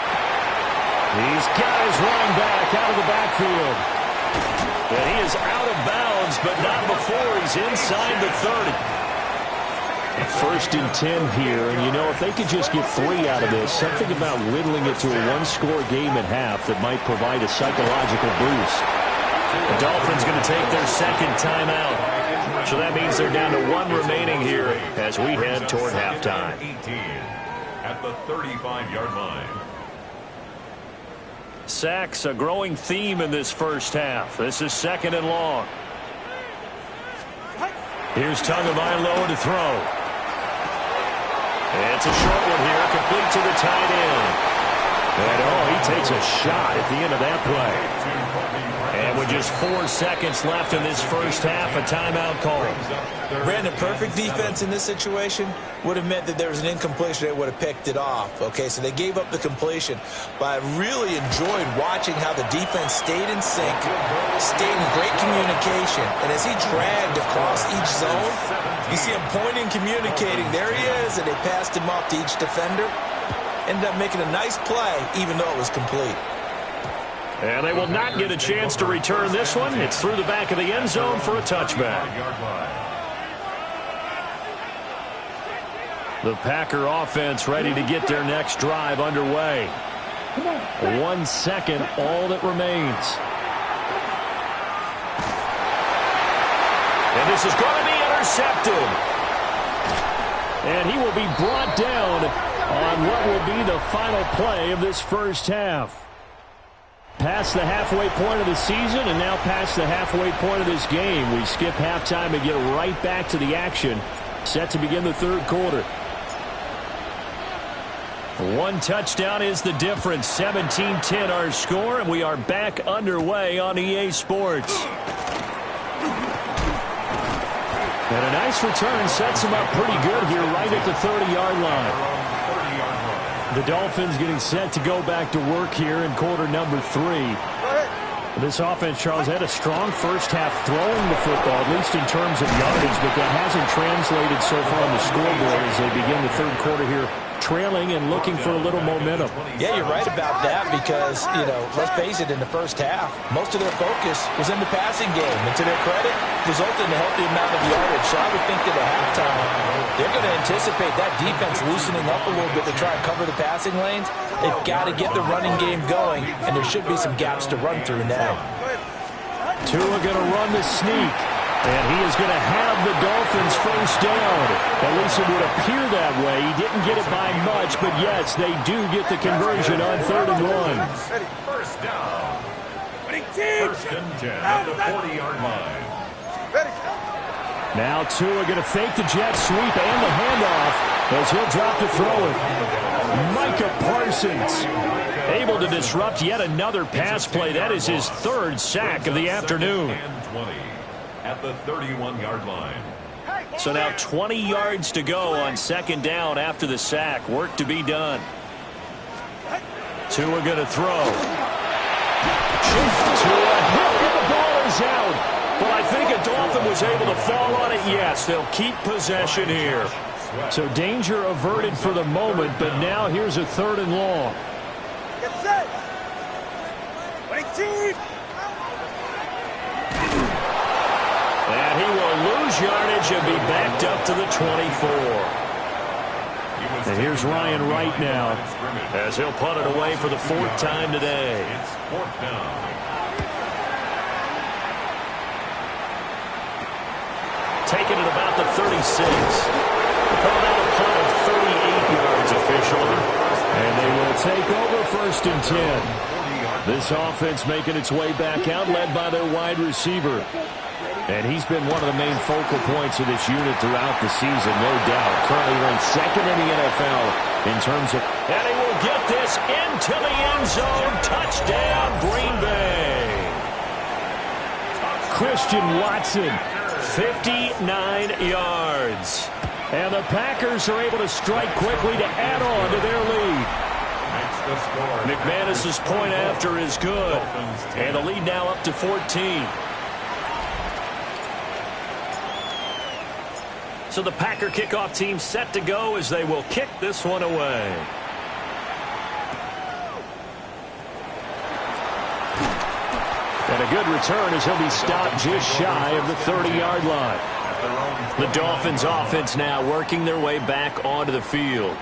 These guys running back out of the backfield. And he is out of bounds, but not before he's inside the 30. 1st and 10 here, and you know, if they could just get 3 out of this, something about whittling it to a 1-score game at half that might provide a psychological boost. The Dolphins going to take their 2nd timeout. So that means they're down to 1 remaining here as we head toward halftime. 18 at the 35-yard line. Sacks, a growing theme in this first half. This is 2nd and long. Here's Tagovailoa to throw. It's a short one here, complete to the tight end. And, he takes a shot at the end of that play. And with just 4 seconds left in this first half, a timeout call. Brandon, perfect defense in this situation would have meant that there was an incompletion. They would have picked it off. Okay, so they gave up the completion. But I really enjoyed watching how the defense stayed in sync, stayed in great communication. And as he dragged across each zone, you see him pointing, communicating. There he is, and they passed him off to each defender. Ended up making a nice play, even though it was complete. And they will not get a chance to return this one. It's through the back of the end zone for a touchback. The Packer offense ready to get their next drive underway. 1 second, all that remains. And this is going to be intercepted. And he will be brought down on what will be the final play of this first half. Past the halfway point of the season and now past the halfway point of this game. We skip halftime and get right back to the action. Set to begin the third quarter. One touchdown is the difference. 17-10 our score, and we are back underway on EA Sports. And a nice return sets him up pretty good here right at the 30-yard line. The Dolphins getting set to go back to work here in quarter number 3. This offense, Charles, had a strong first half throwing the football, at least in terms of yardage, but that hasn't translated so far on the scoreboard as they begin the third quarter here, trailing and looking for a little momentum. Yeah, you're right about that because, let's face it, in the first half, most of their focus was in the passing game. And to their credit, resulted in a healthy amount of yardage. So I would think that at halftime, they're going to anticipate that defense loosening up a little bit to try and cover the passing lanes. They've got to get the running game going, and there should be some gaps to run through now. Tua going to run the sneak. And he is going to have the Dolphins first down. At least it would appear that way. He didn't get it by much, but yes, they do get the conversion on 3rd and 1. First down. First and 10 at the 40-yard line. Now Tua going to fake the jet sweep and the handoff as he'll drop to throw it. Micah Parsons able to disrupt yet another pass play. That is his 3rd sack of the afternoon. At the 31-yard line. So now 20 yards to go on 2nd down after the sack. Work to be done. Tua going to throw. Tua hit and the ball is out. Well, I think a Dolphin was able to fall on it. Yes, they'll keep possession here. So danger averted for the moment, but now here's a 3rd and long. Get set. And he will lose yardage and be backed up to the 24. And here's Ryan Wright now as he'll punt it away for the 4th time today. It's 4th down. Taken at about the 36. Called out a punt of 38 yards officially. And they will take over 1st and 10. This offense making its way back out, led by their wide receiver. And he's been one of the main focal points of this unit throughout the season, no doubt. Currently ranked 2nd in the NFL in terms of... And he will get this into the end zone. Touchdown, Green Bay. Christian Watson, 59 yards. And the Packers are able to strike quickly to add on to their lead. McManus's point after is good. And the lead now up to 14. So the Packer kickoff team set to go as they will kick this one away. And a good return as he'll be stopped just shy of the 30-yard line. The Dolphins offense now working their way back onto the field.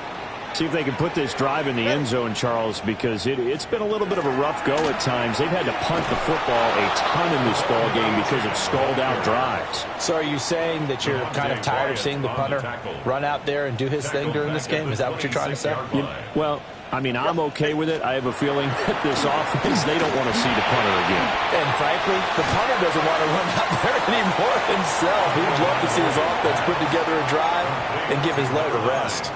See if they can put this drive in the end zone, Charles, because it's been a little bit of a rough go at times. They've had to punt the football a ton in this ball game because of stalled-out drives. So are you saying that you're kind of tired of seeing the punter run out there and do his thing during this game? Is that what you're trying to say? Well, I mean, I'm okay with it. I have a feeling that this offense, they don't want to see the punter again. And frankly, the punter doesn't want to run out there anymore himself. He'd love to see his offense put together a drive and give his leg a rest.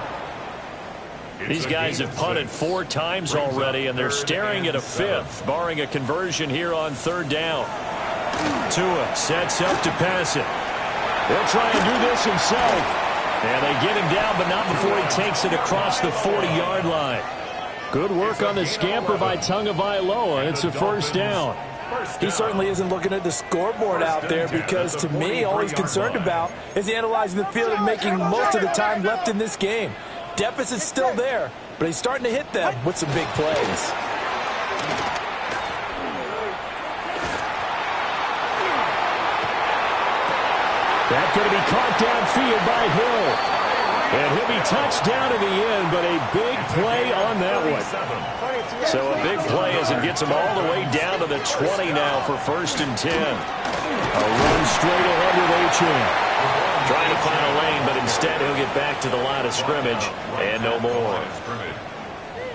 These guys have punted 4 times already, and they're staring at a 5th, barring a conversion here on 3rd down. Tua sets up to pass it. He'll try and do this himself. And they get him down, but not before he takes it across the 40-yard line. Good work on the scamper by Tagovailoa. It's a 1st down. He certainly isn't looking at the scoreboard out there because, to me, all he's concerned about is analyzing the field and making most of the time left in this game. Deficit's still there, but he's starting to hit them with some big plays. That's going to be caught downfield by Hill. And he'll be touched down in the end, but a big play on that one. So a big play as it gets him all the way down to the 20 now for 1st and 10. A run straight ahead with Achane. Trying to find a lane, but instead he'll get back to the line of scrimmage and no more.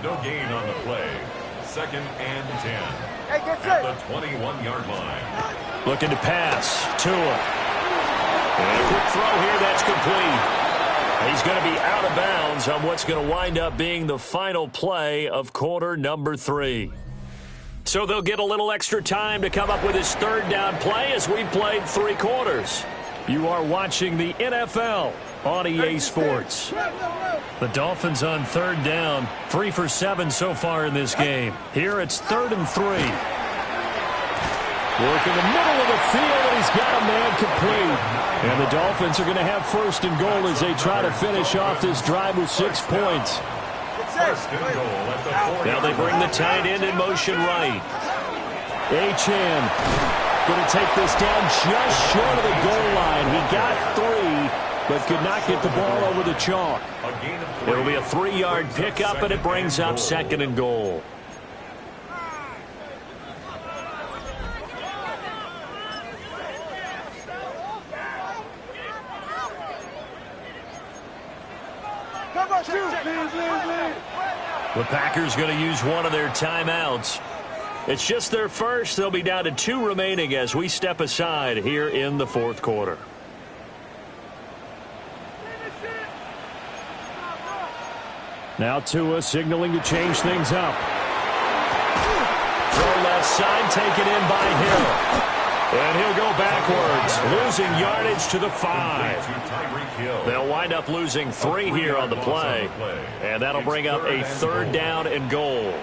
No gain on the play. 2nd and 10. Hey, get at the 21-yard line. Looking to pass. Tua. And a quick throw here. That's complete. He's going to be out of bounds on what's going to wind up being the final play of quarter number 3. So they'll get a little extra time to come up with his 3rd down play as we've played 3 quarters. You are watching the NFL on EA Sports. The Dolphins on 3rd down, 3 for 7 so far in this game. Here it's 3rd and 3. Work in the middle of the field, and he's got a man complete. And the Dolphins are going to have 1st and goal as they try to finish off this drive with 6 points. 1st and goal at the 40. Now they bring the tight end in motion right. Achane going to take this down just short of the goal line. He got 3, but could not get the ball over the chalk. It'll be a 3-yard pickup, and it brings up 2nd and goal. The Packers going to use one of their timeouts. It's just their first. They'll be down to 2 remaining as we step aside here in the 4th quarter. Now Tua signaling to change things up. Throw left side, taken in by Hill. And he'll go backwards, losing yardage to the 5. They'll wind up losing 3 here on the play. And that'll bring up a 3rd down and goal.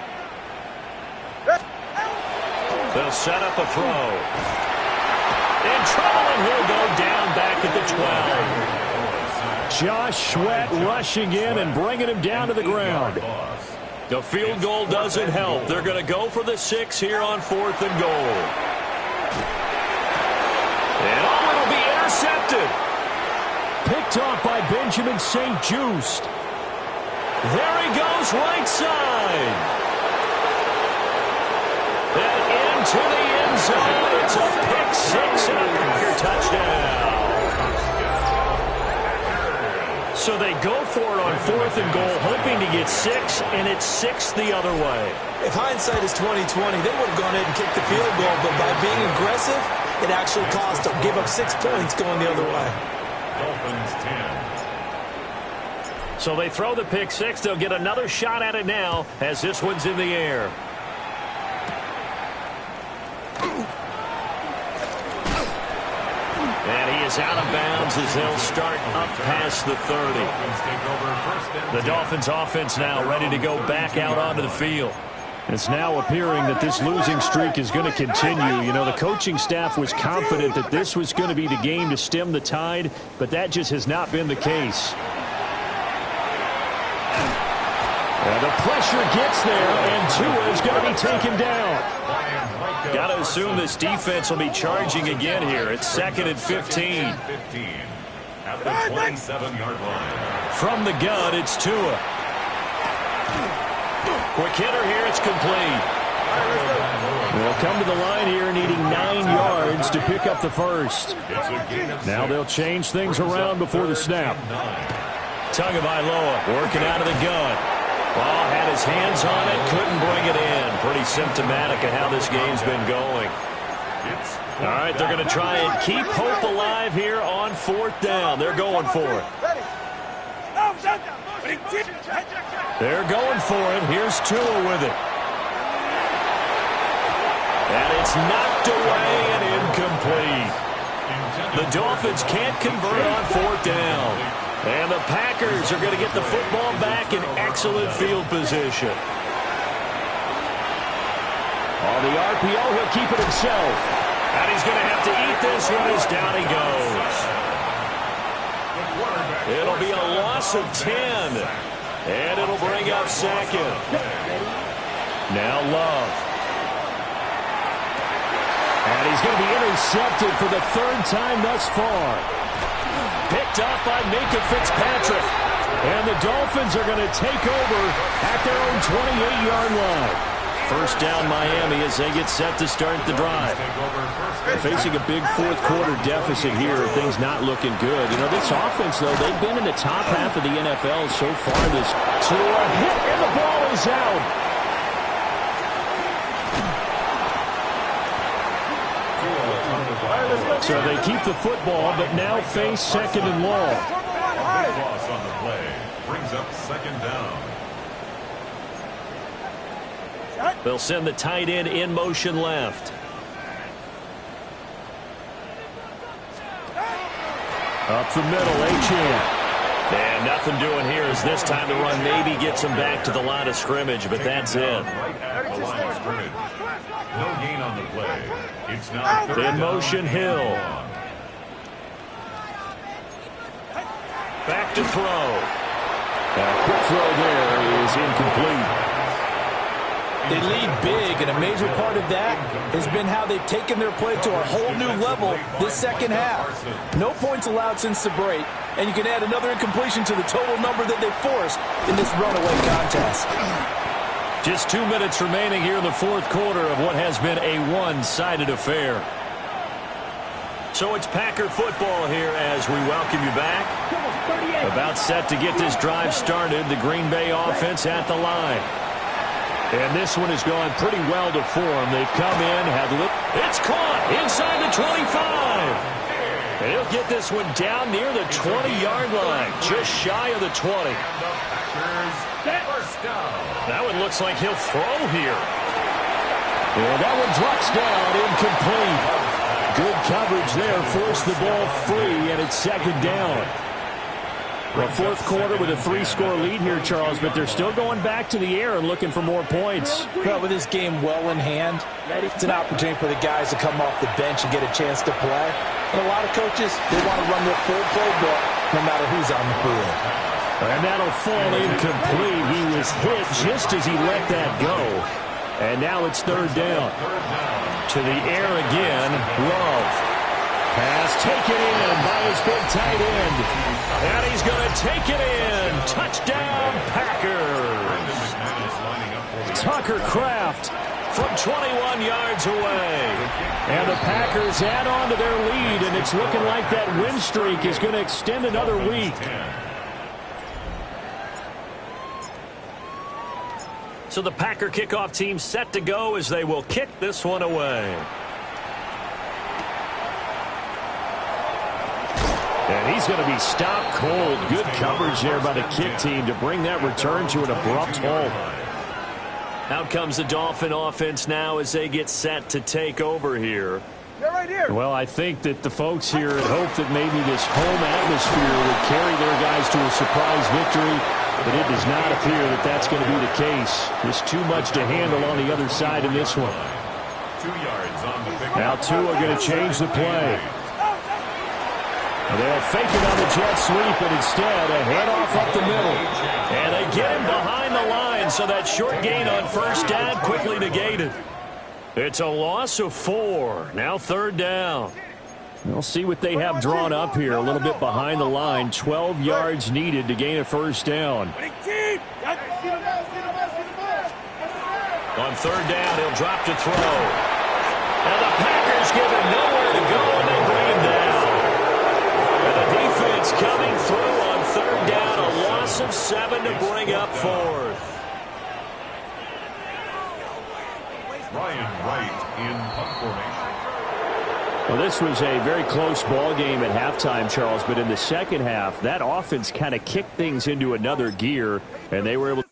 They'll set up a throw. In trouble, and he'll go down back at the 12. Josh Sweat rushing in and bringing him down to the ground. The field goal doesn't help. They're going to go for the 6 here on 4th and goal. And it'll be intercepted. Picked off by Benjamin St-Juste. There he goes, right side. And into the end zone. It's a pick 6 and a Packer touchdown. So they go for it on 4th and goal, hoping to get 6, and it's 6 the other way. If hindsight is 20/20, they would have gone ahead and kicked the field goal, but by being aggressive, it actually cost them. Give up 6 points going the other way. Dolphins 10. So they throw the pick 6. They'll get another shot at it now as this one's in the air. And he is out of bounds as they'll start up past the 30. The Dolphins offense now ready to go back out onto the field. It's now appearing that this losing streak is going to continue. You know, the coaching staff was confident that this was going to be the game to stem the tide, but that just has not been the case. And the pressure gets there, and Tua is going to be taken down. Got to assume this defense will be charging again here. It's 2nd and 15. At the 27-yard line. From the gun, it's Tua. Quick hitter here, it's complete. They'll come to the line here needing 9 yards to pick up the 1st. Now they'll change things around before the snap. Tagovailoa working out of the gun. Ball had his hands on it, couldn't bring it in. Pretty symptomatic of how this game's been going. All right, they're going to try and keep hope alive here on 4th down. They're going for it. They're going for it. Here's Tua with it. And it's knocked away and incomplete. The Dolphins can't convert on 4th down. And the Packers are going to get the football back in excellent field position. On the RPO, he'll keep it himself. And he's going to have to eat this one as down he goes. It'll be a loss of 10. And it'll bring up 2nd. Now Love. And he's going to be intercepted for the 3rd time thus far. Picked up by Minka Fitzpatrick. And the Dolphins are going to take over at their own 28-yard line. First down Miami as they get set to start the drive. Facing a big fourth-quarter deficit here, things not looking good. You know, this offense, though, they've been in the top half of the NFL so far this. So a hit, and the ball is out. So they keep the football, but now face second and long. Big loss on the play. Brings up second down. They'll send the tight end in motion left. Up the middle, Achane. And nothing doing here as this time the run maybe gets him back to the line of scrimmage, but that's it. Right at the line of scrimmage. No gain on the play. It's now third in motion, Hill. Back to throw. A quick throw there is incomplete. They lead big, and a major part of that has been how they've taken their play to a whole new level this second half. No points allowed since the break, and you can add another incompletion to the total number that they forced in this runaway contest. Just 2 minutes remaining here in the fourth quarter of what has been a one-sided affair. So it's Packer football here as we welcome you back. About set to get this drive started, the Green Bay offense at the line. And this one has gone pretty well to form. They've come in, it's caught inside the 25. And he'll get this one down near the 20-yard line, just shy of the 20. That one looks like he'll throw here. And that one drops down, incomplete. Good coverage there, forced the ball free, and it's second down. Well, fourth quarter with a 3-score lead here, Charles, but they're still going back to the air and looking for more points. Well, with this game well in hand, it's an opportunity for the guys to come off the bench and get a chance to play. And a lot of coaches, they want to run their full playbook no matter who's on the field. And that'll fall incomplete. He was hit just as he let that go. And now it's third down. To the air again, Love. Pass taken in by his big tight end. And he's going to take it in. Touchdown, Packers. Tucker Kraft from 21 yards away. And the Packers add on to their lead, and it's looking like that win streak is going to extend another week. So the Packer kickoff team set to go as they will kick this one away. And he's going to be stopped cold. Good coverage there by the kick team to bring that return to an abrupt halt. Out comes the Dolphin offense now as they get set to take over here. Well, I think that the folks here had hoped that maybe this home atmosphere would carry their guys to a surprise victory, but it does not appear that that's going to be the case. There's too much to handle on the other side in this one. 2 yards on the pick. Now Tua going to change the play. They'll fake it on the jet sweep, and instead a handoff up the middle. And they get him behind the line, so that short gain on first down quickly negated. It's a loss of 4. Now third down. We'll see what they have drawn up here. A little bit behind the line. 12 yards needed to gain a first down. On third down, he'll drop to throw. And the Packers give him nowhere to go, and they bring him down. And the defense coming through on third down. A loss of 7 to bring up fourth. Ryan Wright in punt formation. Well, this was a very close ball game at halftime, Charles, but in the second half, that offense kind of kicked things into another gear, and they were able to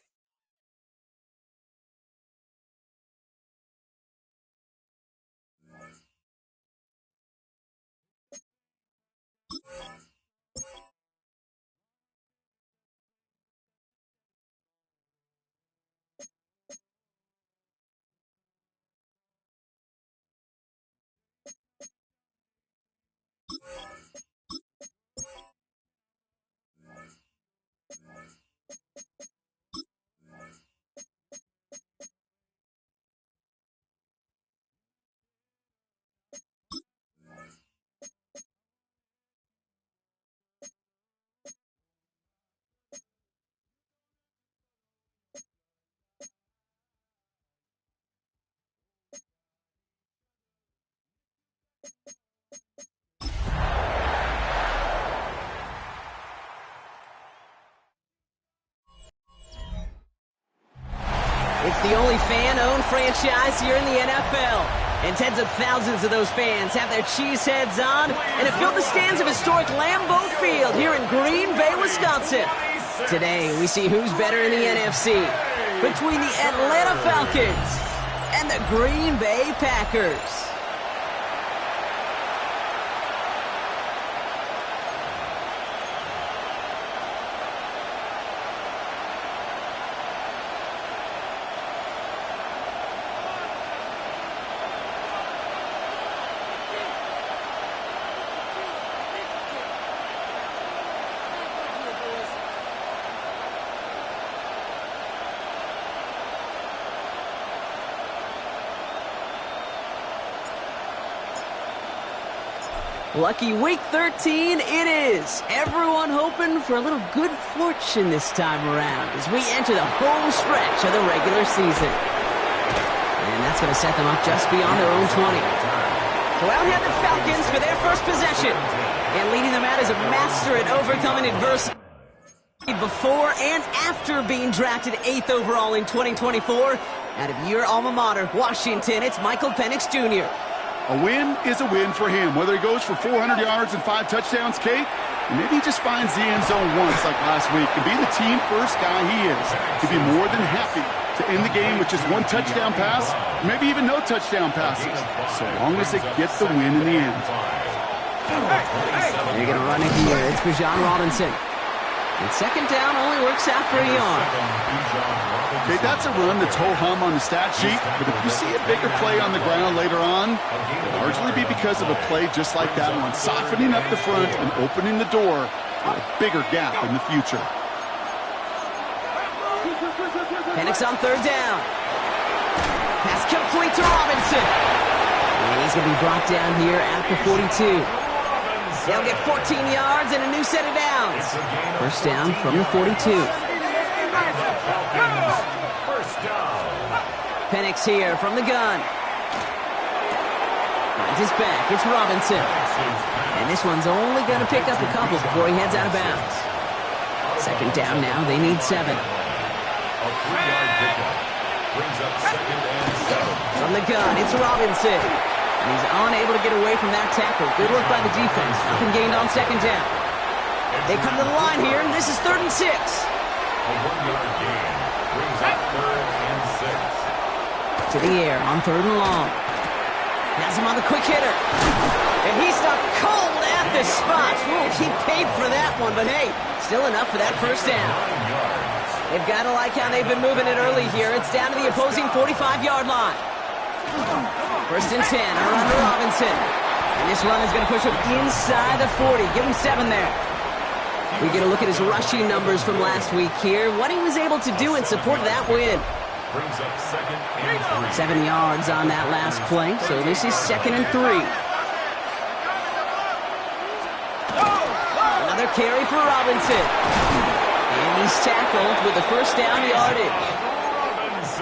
It's the only fan-owned franchise here in the NFL. And tens of thousands of those fans have their cheese heads on and have filled the stands of historic Lambeau Field here in Green Bay, Wisconsin. Today, we see who's better in the NFC between the Atlanta Falcons and the Green Bay Packers. Lucky week 13 it is. Everyone hoping for a little good fortune this time around as we enter the home stretch of the regular season. And that's going to set them up just beyond their own 20. So out head the Falcons for their first possession. And leading them out is a master at overcoming adversity before and after being drafted 8th overall in 2024. Out of your alma mater, Washington, it's Michael Penix Jr. A win is a win for him, whether he goes for 400 yards and 5 touchdowns, Kate, or maybe he just finds the end zone once like last week. And being the team first guy he is, he'd be more than happy to end the game with just 1 touchdown pass, or maybe even no touchdown passes, so long as they get the win in the end. They're going to run it here. It's Bijan Robinson. And second down only works out for a yard. Okay, that's a run that's ho-hum on the stat sheet, but if you see a bigger play on the ground later on, it'll largely be because of a play just like that one, softening up the front and opening the door for a bigger gap in the future. Penix on third down. Pass complete to Robinson. And he's going to be brought down here at the 42. They'll get 14 yards and a new set of downs. First down from the 42. Penix here from the gun. Finds his back. It's Robinson. And this one's only going to pick up a couple before he heads out of bounds. Second down now. They need 7. From the gun, it's Robinson. And he's unable to get away from that tackle. Good work by the defense. Nothing gained on second down. They come to the line here, and this is 3rd and 6. A 1-yard gain brings up 3rd and 6. To the air on 3rd and long. Has him on the quick hitter. And he stopped cold at the spot. Ooh, he paid for that one, but hey, still enough for that first down. They've got to like how they've been moving it early here. It's down to the opposing 45-yard line. 1st and 10, around to Robinson. And this run is going to push him inside the 40. Give him 7 there. We get a look at his rushing numbers from last week here. What he was able to do in support of that win. Brings up 2nd and 3. 7 yards on that last play. So this is 2nd and 3. Another carry for Robinson. And he's tackled with the first down yardage.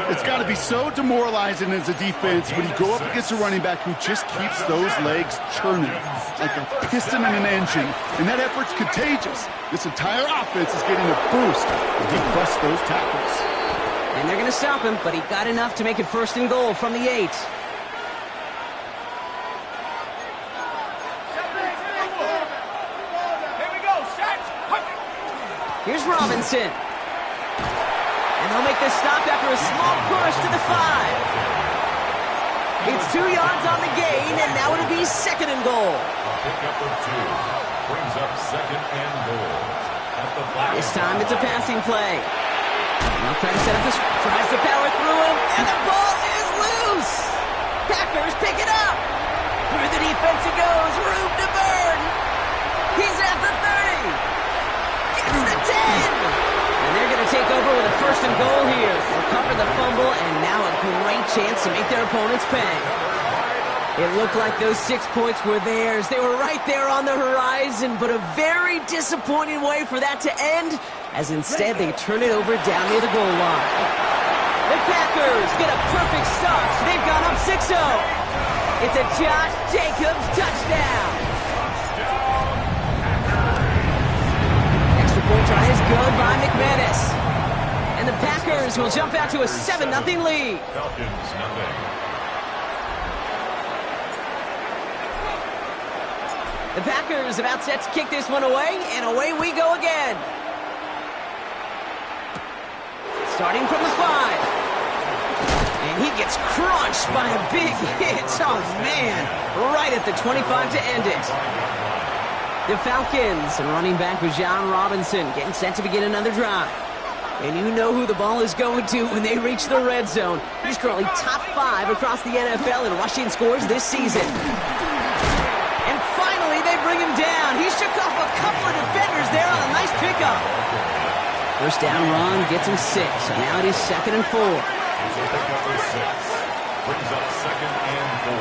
It's got to be so demoralizing as a defense when you go up against a running back who just keeps those legs churning like a piston in an engine. And that effort's contagious. This entire offense is getting a boost when he busts those tackles. And they're going to stop him, but he got enough to make it 1st and goal from the 8. Here's Robinson. And they'll make this stop after a small push to the 5. It's 2 yards on the gain, and now it'll be 2nd and goal. A pickup of 2 brings up 2nd and goal. At the 5. This time it's a passing play. And they'll try to set up this, tries to power through him, and the ball is loose. Packers pick it up. Through the defense it goes, room to burn. He's at the 30. Gets the 10. And they're going to take over with a 1st and goal here. They'll cover the fumble, and now a great chance to make their opponents pay. It looked like those 6 points were theirs. They were right there on the horizon, but a very disappointing way for that to end, as instead they turn it over down near the goal line. The Packers get a perfect start. They've gone up 6-0. It's a Josh Jacobs touchdown. Extra point try is good by McManus. And the Packers Packers will jump out to a 7-0 lead. Falcons, nothing. The Packers about set to kick this one away, and away we go again. Starting from the 5. And he gets crunched by a big hit. Oh, man. Right at the 25 to end it. The Falcons and running back Bijan Robinson getting set to begin another drive. And you know who the ball is going to when they reach the red zone. He's currently top 5 across the NFL in rushing scores this season. And finally, they bring him down. He shook off a couple of defenders there on a nice pickup. First down run gets him 6, so now it is 2nd and 4. Brings up 2nd and 4.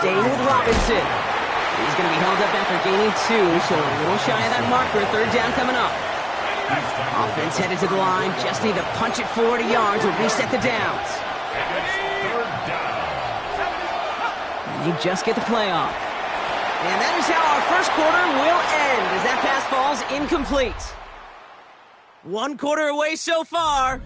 Staying with Robinson. He's going to be held up after gaining 2, so a little shy of that marker. 3rd down coming up. Offense headed to the line. Just need to punch it 40 yards or reset the downs. And they just get the play off. And that is how our first quarter will end as that pass falls incomplete. 1 quarter away so far.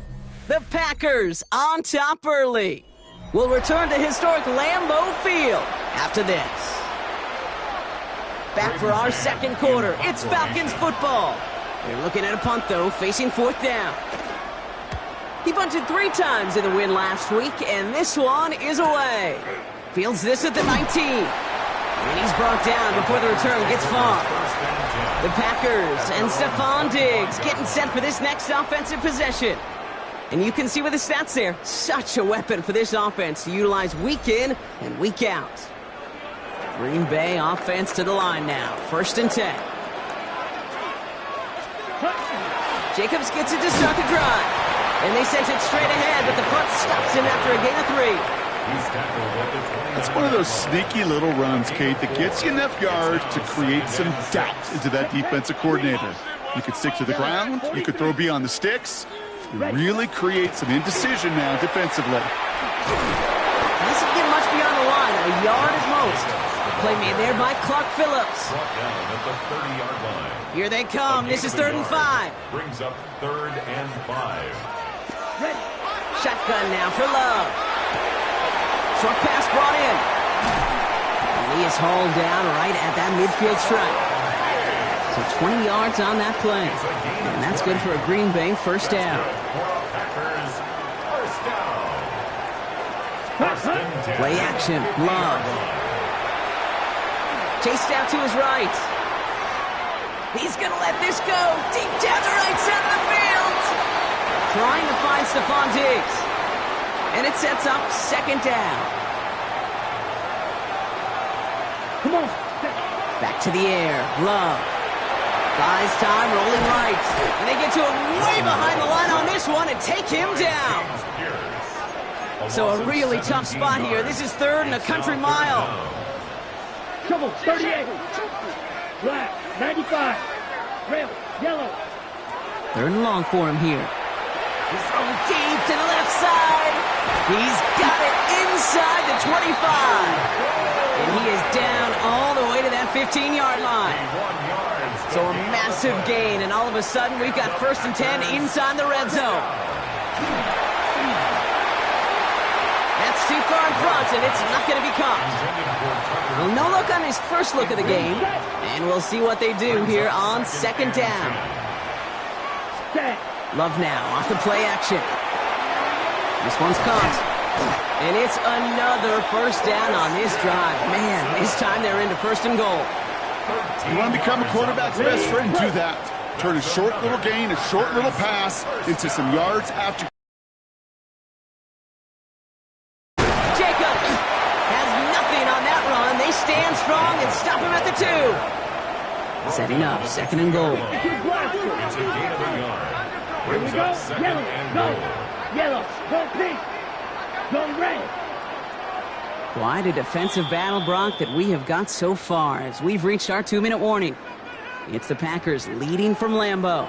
The Packers on top early. We'll return to historic Lambeau Field after this. Back for our second quarter. It's Falcons football. They're looking at a punt, though, facing 4th down. He bunted 3 times in the win last week, and this one is away. Fields this at the 19. And he's brought down before the return gets far. The Packers and Stephon Diggs getting set for this next offensive possession. And you can see with the stats there, such a weapon for this offense to utilize week in and week out. Green Bay offense to the line now. 1st and 10. Jacobs gets it to start the drive. And they sent it straight ahead, but the front stops him after a gain of 3. It's one of those sneaky little runs, Kate, that gets you enough yards to create some doubt into that defensive coordinator. You could stick to the ground. You could throw beyond the sticks. You really create some indecision now defensively. Doesn't get much beyond the line, a yard at most. Play made there by Clark Phillips. Brought down at the 30-yard line. Here they come. This is 3rd and 5. Brings up 3rd and 5. Shotgun now for Love. Short pass brought in. And he is hauled down right at that midfield stripe. So 20 yards on that play. And that's good for a Green Bay 1st down. Play action. Love. Chased out to his right. He's going to let this go. Deep down the right side of the field. Trying to find Stephon Diggs. And it sets up 2nd down. Come on. Back to the air. Love. Buys time, rolling right. And they get to him way behind the line on this one and take him down. So a really tough spot here. This is 3rd and a country mile. Trouble, 38. Black, 95. Red, yellow. 3rd and long for him here. He's throwing deep to the left side. He's got it inside the 25. And he is down all the way to that 15-yard line. So a massive gain, and all of a sudden we've got 1st and 10 inside the red zone. That's too far in front, and it's not going to be caught. Well, no look on his first look of the game, and we'll see what they do here on 2nd down. Love now off the play action. This one's caught. And it's another 1st down on this drive. Man, this time they're into 1st and goal. You want to become a quarterback's best friend? Do that. Turn a short little gain, a short little pass into some yards after. Jacobs has nothing on that run. They stand strong and stop him at the 2. Setting up 2nd and goal. It's a gain of a yard. Here we go. Yellow, go. Yellow, go pink. Go red. Quite a defensive battle, Brock, that we have got so far as we've reached our 2-minute warning. It's the Packers leading from Lambeau.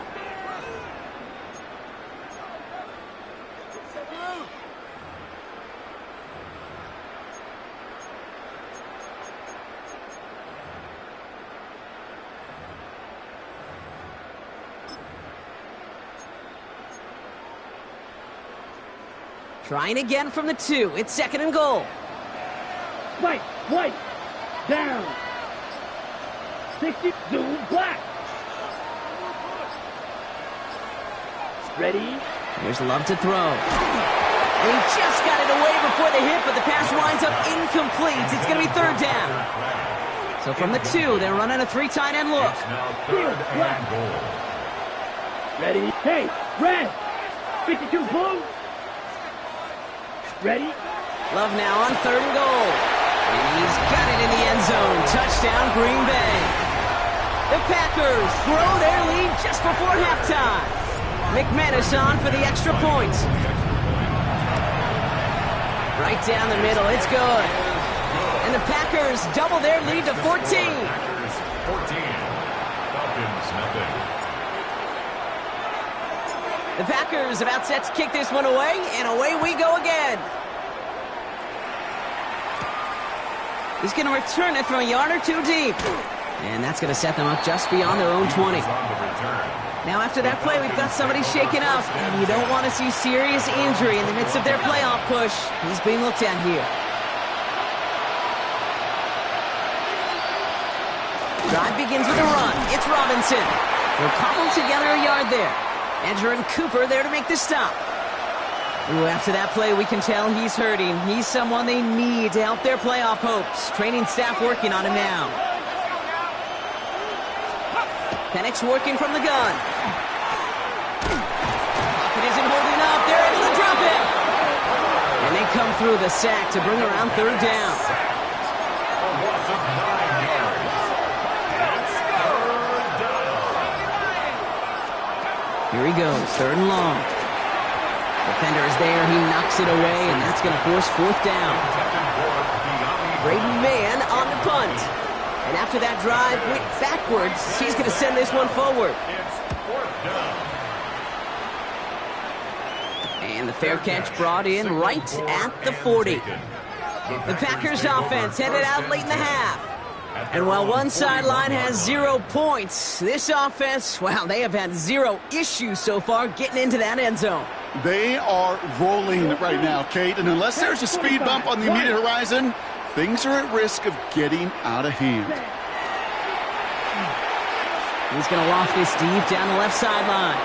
Trying again from the 2. It's 2nd and goal. White, down. 60, zoom, black. Ready? Here's Love to throw. And he just got it away before the hit, but the pass winds up incomplete. It's going to be 3rd down. So from the 2, they're running a 3 tight end look. Field, black. Ready? Hey, red. 52 blue. Ready? Love now on 3rd and goal. And he's got it in the end zone. Touchdown, Green Bay. The Packers grow their lead just before halftime. McManus on for the extra point. Right down the middle, it's good. And the Packers double their lead to 14. 14. Falcons, nothing. The Packers about set to kick this one away, and away we go again. He's going to return it from a yard or 2 deep. And that's going to set them up just beyond their own 20. Now after that play, we've got somebody shaken up, and you don't want to see serious injury in the midst of their playoff push. He's being looked at here. Drive begins with a run. It's Robinson. They'll cobble together a yard there. Edger and Cooper there to make the stop. Ooh, after that play, we can tell he's hurting. He's someone they need to help their playoff hopes. Training staff working on him now. Penix working from the gun. Pocket isn't holding up. They're able to drop it. And they come through the sack to bring around 3rd down. Here he goes, 3rd and long. Defender is there, he knocks it away, and that's going to force 4th down. Braden Mann on the punt. And after that drive went backwards, he's going to send this one forward. And the fair catch brought in right at the 40. The Packers offense headed out late in the half. And while one sideline has 0 points, this offense, well, they have had 0 issues so far getting into that end zone. They are rolling right now, Kate, and unless there's a speed bump on the immediate horizon, things are at risk of getting out of hand. He's going to waft this deep down the left sideline.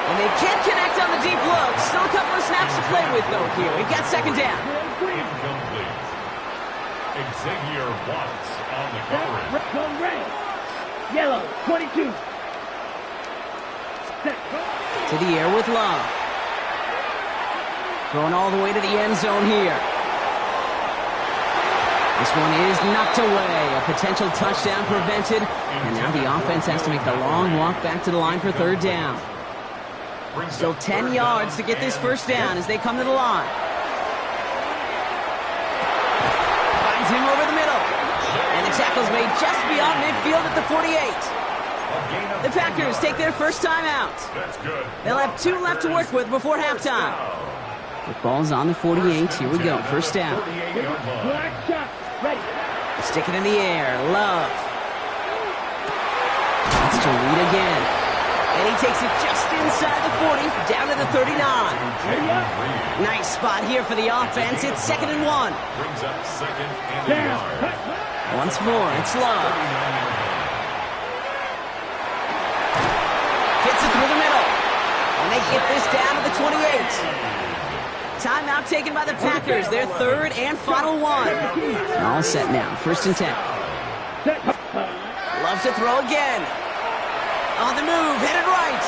And they can't connect on the deep look. Still a couple of snaps to play with, though, here. We've got 2nd down. Incomplete. Xavier Watts on the coverage. Red. Yellow, 22. To the air with Love. Going all the way to the end zone here. This one is knocked away. A potential touchdown prevented. And now the offense has to make the long walk back to the line for 3rd down. Still 10 yards to get this 1st down as they come to the line. Finds him over the middle. And the tackle's made just beyond midfield at the 48. The Packers take their first time out. They'll have 2 left to work with before halftime. Football's on the 48. Here we go. 1st down. Stick it in the air. Love. That's to Reed again. And he takes it just inside the 40, down to the 39. Nice spot here for the offense. It's 2nd and 1. Brings up 2nd and a yard. Once more, it's Love. Fits it through the middle. And they get this down to the 28. Timeout taken by the Packers. Their 3rd and final one. All set now. 1st and 10. Loves to throw again. On the move, headed right.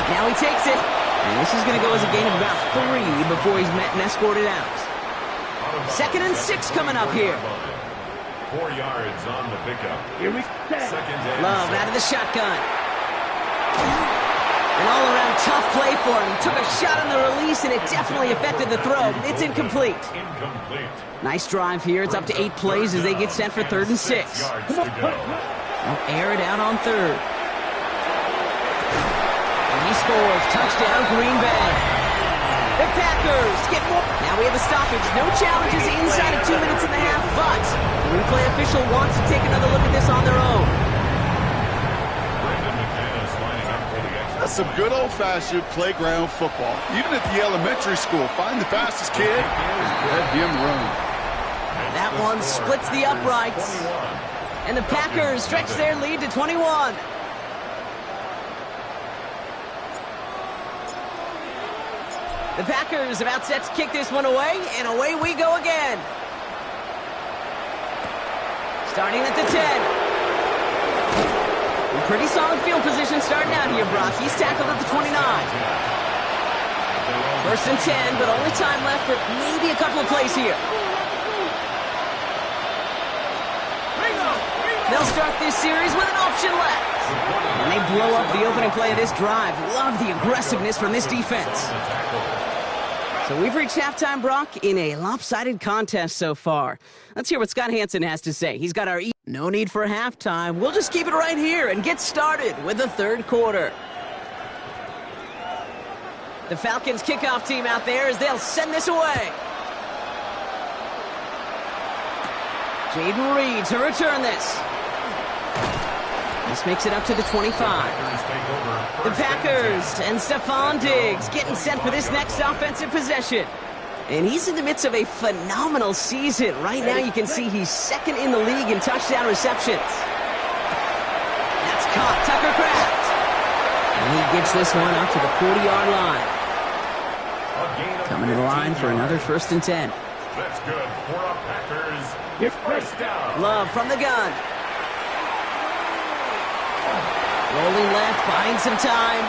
Now he takes it. And this is going to go as a gain of about 3 before he's met and escorted out. 2nd and 6 coming up here. 4 yards on the pickup. Here we go. Love out of the shotgun. An all-around tough play for him. He took a shot on the release, and it definitely affected the throw. It's incomplete. Nice drive here. It's up to 8 plays as they get set for 3rd and 6. They'll air it out on 3rd. And he scores. Touchdown, Green Bay. The Packers get more. Now we have a stoppage. No challenges inside of 2 minutes and a half, but the replay official wants to take another look at this on their own. That's some good old-fashioned playground football. Even at the elementary school, find the fastest kid and let him run. That one splits the uprights. And the Packers stretch their lead to 21. The Packers about set to kick this one away, and away we go again. Starting at the 10. Pretty solid field position starting out here, Brock. He's tackled at the 29. First and 10, but only time left for maybe a couple of plays here. They'll start this series with an option left. And they blow up the opening play of this drive. Love the aggressiveness from this defense. So we've reached halftime, Brock, in a lopsided contest so far. Let's hear what Scott Hansen has to say. He's got our no need for halftime. We'll just keep it right here and get started with the third quarter. The Falcons kickoff team out there as they'll send this away. Jaden Reed to return this. This makes it up to the 25. The Packers and Stephon Diggs getting set for this next offensive possession. And he's in the midst of a phenomenal season. Right now you can see he's second in the league in touchdown receptions. That's caught, Tucker Kraft. And he gets this one up to the 40-yard line. Coming to the line for another 1st and 10. That's good for a Packers. First down. Love from the gun. Rolling left, buying some time.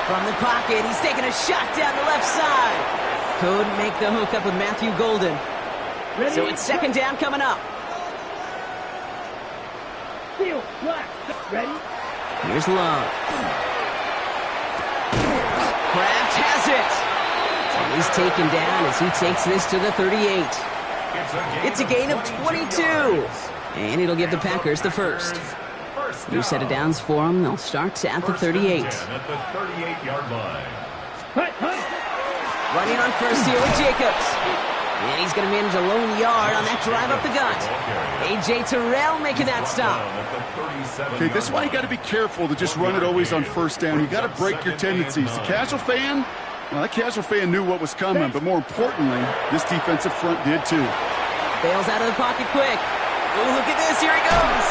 From the pocket, he's taking a shot down the left side. Couldn't make the hookup with Matthew Golden. So it's 2nd down coming up. Ready? Here's Love. Kraft has it. And he's taken down as he takes this to the 38. It's a gain of 22. And it'll give the Packers the first. New set of downs for them. They'll start at the 38. At the 38-yard line. Running on first here with Jacobs. And he's going to manage a lone yard on that drive up the gut. A.J. Terrell making that stop. Okay, this is why you got to be careful to just run it always on first down. You got to break your tendencies. The casual fan, well, that casual fan knew what was coming, but more importantly, this defensive front did too. Bails out of the pocket quick. Oh, look at this. Here he goes.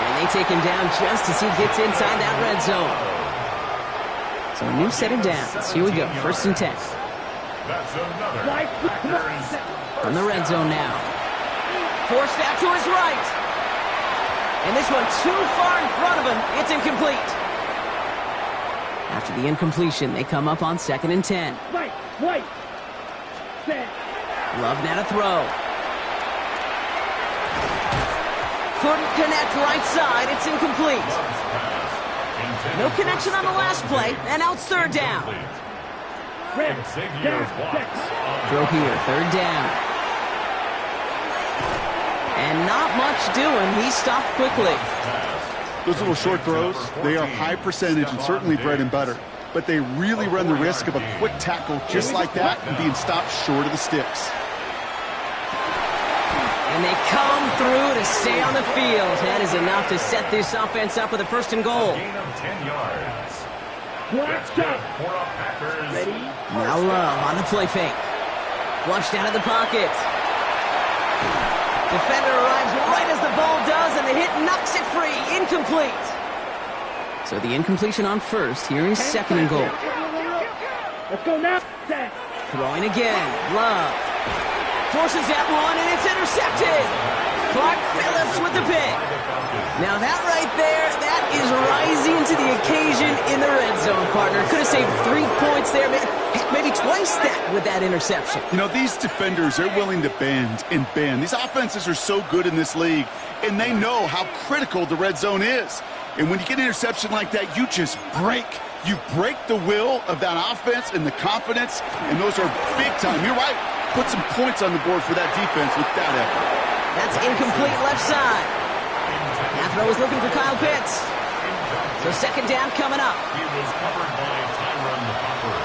And they take him down just as he gets inside that red zone. So a new set of downs. Here we go. 1st and 10. That's another Packers. From the red zone now. Forced out to his right. And this one too far in front of him. It's incomplete. After the incompletion, they come up on 2nd and 10. Wait. Love now to throw. Couldn't connect right side. It's incomplete. No connection on the last play, and now it's 3rd down. Throw here, 3rd down. And not much doing. He stopped quickly. Those little short throws, they are high percentage and certainly bread and butter. But they really run the risk of a quick tackle just like that and being stopped short of the sticks. And they come through to stay on the field. That is enough to set this offense up with a 1st and goal. Gain of 10 yards. That's good for a Packers. Now Love on the play fake. Flushed out of the pocket. Defender arrives right as the ball does, and the hit knocks it free. Incomplete. So the incompletion on first. Here is 2nd and goal. Let's go now. Throwing again. Love. Forces that one, and it's intercepted. Clark Phillips with the pick. Now that right there, that is rising to the occasion in the red zone, partner. Could have saved 3 points there, maybe twice that with that interception. You know, these defenders, they're willing to bend and bend. These offenses are so good in this league, and they know how critical the red zone is. And when you get an interception like that, you just break. You break the will of that offense and the confidence, and those are big time. You're right. Put some points on the board for that defense with that effort. That's incomplete left side. That throw was looking for Kyle Pitts. So 2nd down coming up. He was covered by Tyron Hopper.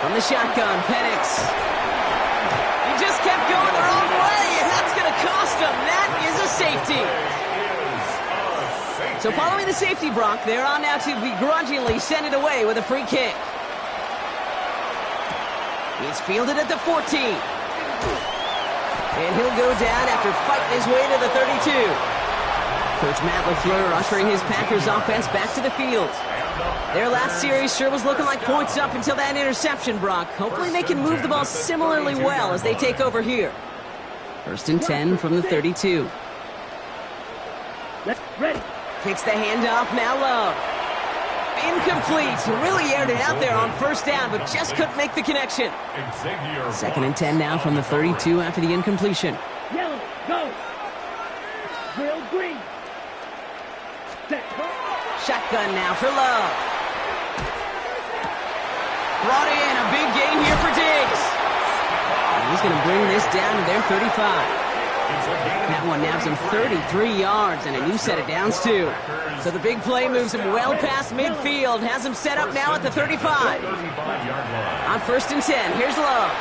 From the shotgun, Penix. He just kept going the wrong way, and that's going to cost him. That is a safety. So following the safety, Brock, they're on now to begrudgingly send it away with a free kick. He's fielded at the 14. And he'll go down after fighting his way to the 32. Coach Matt LaFleur ushering his Packers offense back to the field. Their last series sure was looking like points up until that interception, Brock. Hopefully they can move the ball similarly well as they take over here. 1st and 10 from the 32. Ready. Kicks the handoff, now Love. Incomplete. Really aired it out there on 1st down, but just couldn't make the connection. 2nd and 10 now from the 32 after the incompletion. Yellow, go. Real green. Set. Shotgun now for Love. Brought in, a big gain here for Diggs. And he's going to bring this down to their 35. That one nabs him 33 yards and a new set of downs, too. So the big play moves him well past midfield, has him set up now at the 35. On 1st and 10, here's Love.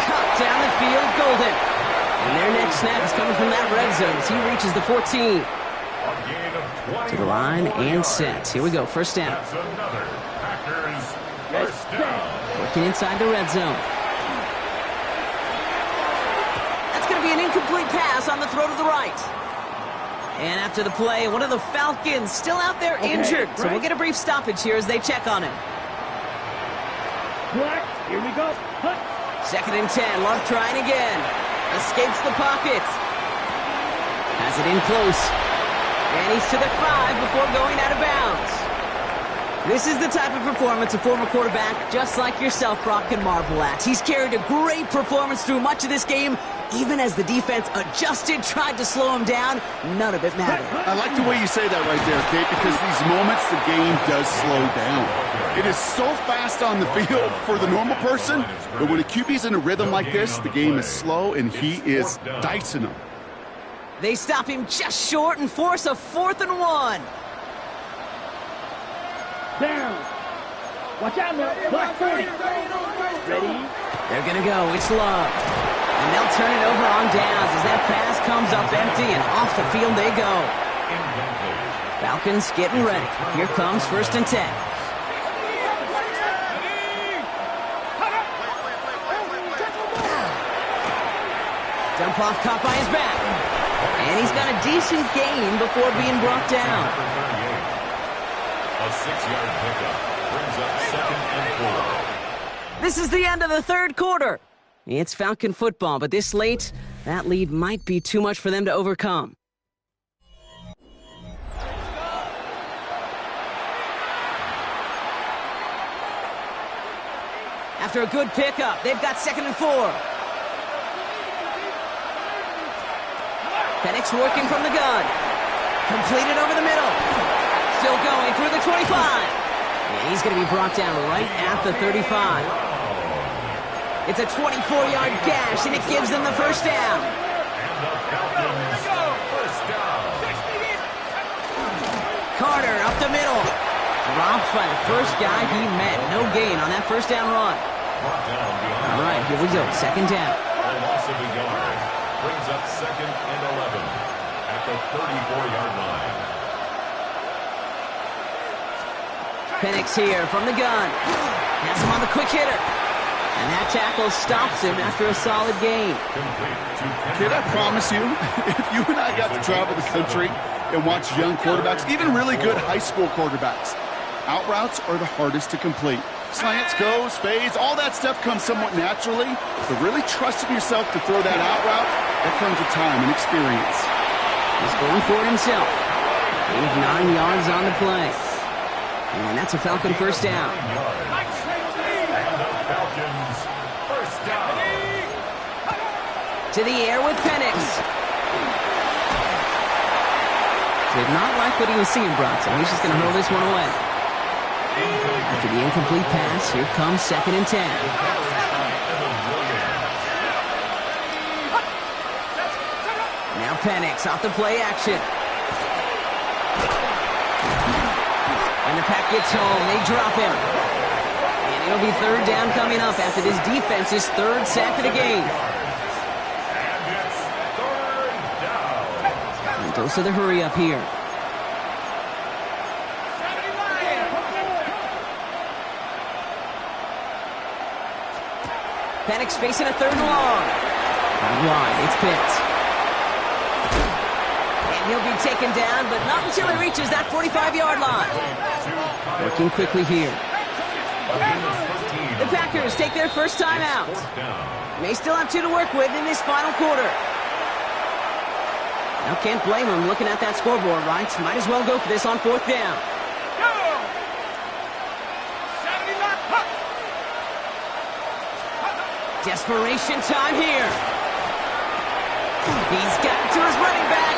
Cut down the field, Golden. And their next snap is coming from that red zone as he reaches the 14. To the line and set. Here we go, 1st down. Working inside the red zone. That's going to be an incomplete pass on the throw to the right. And after the play, one of the Falcons still out there injured. So we'll get a brief stoppage here as they check on him. Black, here we go. Hut. 2nd and 10, Love trying again. Escapes the pocket. Has it in close. And he's to the 5 before going out of bounds. This is the type of performance a former quarterback just like yourself, Brock, can marvel at. He's carried a great performance through much of this game. Even as the defense adjusted, tried to slow him down, none of it mattered. I like the way you say that right there, Kate, because these moments the game does slow down. It is so fast on the field for the normal person, but when a QB's in a rhythm like this, the game is slow and he is dicing them. They stop him just short and force a 4th and 1. Down. Watch out now. Black 40. Ready. They're going to go. It's Love. And they'll turn it over on downs as that pass comes up empty and off the field they go. Falcons getting ready. Here comes 1st and 10. Dump off caught by his back. And he's got a decent gain before being brought down. A 6-yard pickup brings up 2nd and 4. This is the end of the 3rd quarter. It's Falcon football, but this late, that lead might be too much for them to overcome. After a good pickup, they've got 2nd and 4. Penix working from the gun. Completed over the middle. Still going through the 25. And he's going to be brought down right at the 35. It's a 24-yard gash, and it gives them the 1st down. And the Falcons, 1st down. Carter up the middle. Dropped by the first guy he met. No gain on that 1st down run. All right, here we go. 2nd down. A loss of a yard brings up 2nd and 11 at the 34-yard line. Penix here from the gun. Has him on the quick hitter. And that tackle stops him after a solid gain. Kid, I promise you, if you and I got to travel the country and watch young quarterbacks, even really good high school quarterbacks, out routes are the hardest to complete. Slants, goes, fades, all that stuff comes somewhat naturally, but really trusting yourself to throw that out route, that comes with time and experience. He's going for it himself. Gain of 9 yards on the play. And that's a Falcon 1st down. To the air with Penix. Did not like what he was seeing, Brock, so he's just going to hurl this one away. After the incomplete pass, here comes 2nd and 10. Now Penix off the play action. And the pack gets home. They drop him. And it'll be 3rd down coming up after this defense's 3rd sack of the game. Goes to the hurry up here. Penix facing a 3rd and long. Out wide, it's Pitts. And he'll be taken down, but not until he reaches that 45-yard line. Working quickly here. The Packers take their first time out. May still have 2 to work with in this final quarter. Now can't blame him looking at that scoreboard, right? Might as well go for this on 4th down. Desperation time here. He's got it to his running back.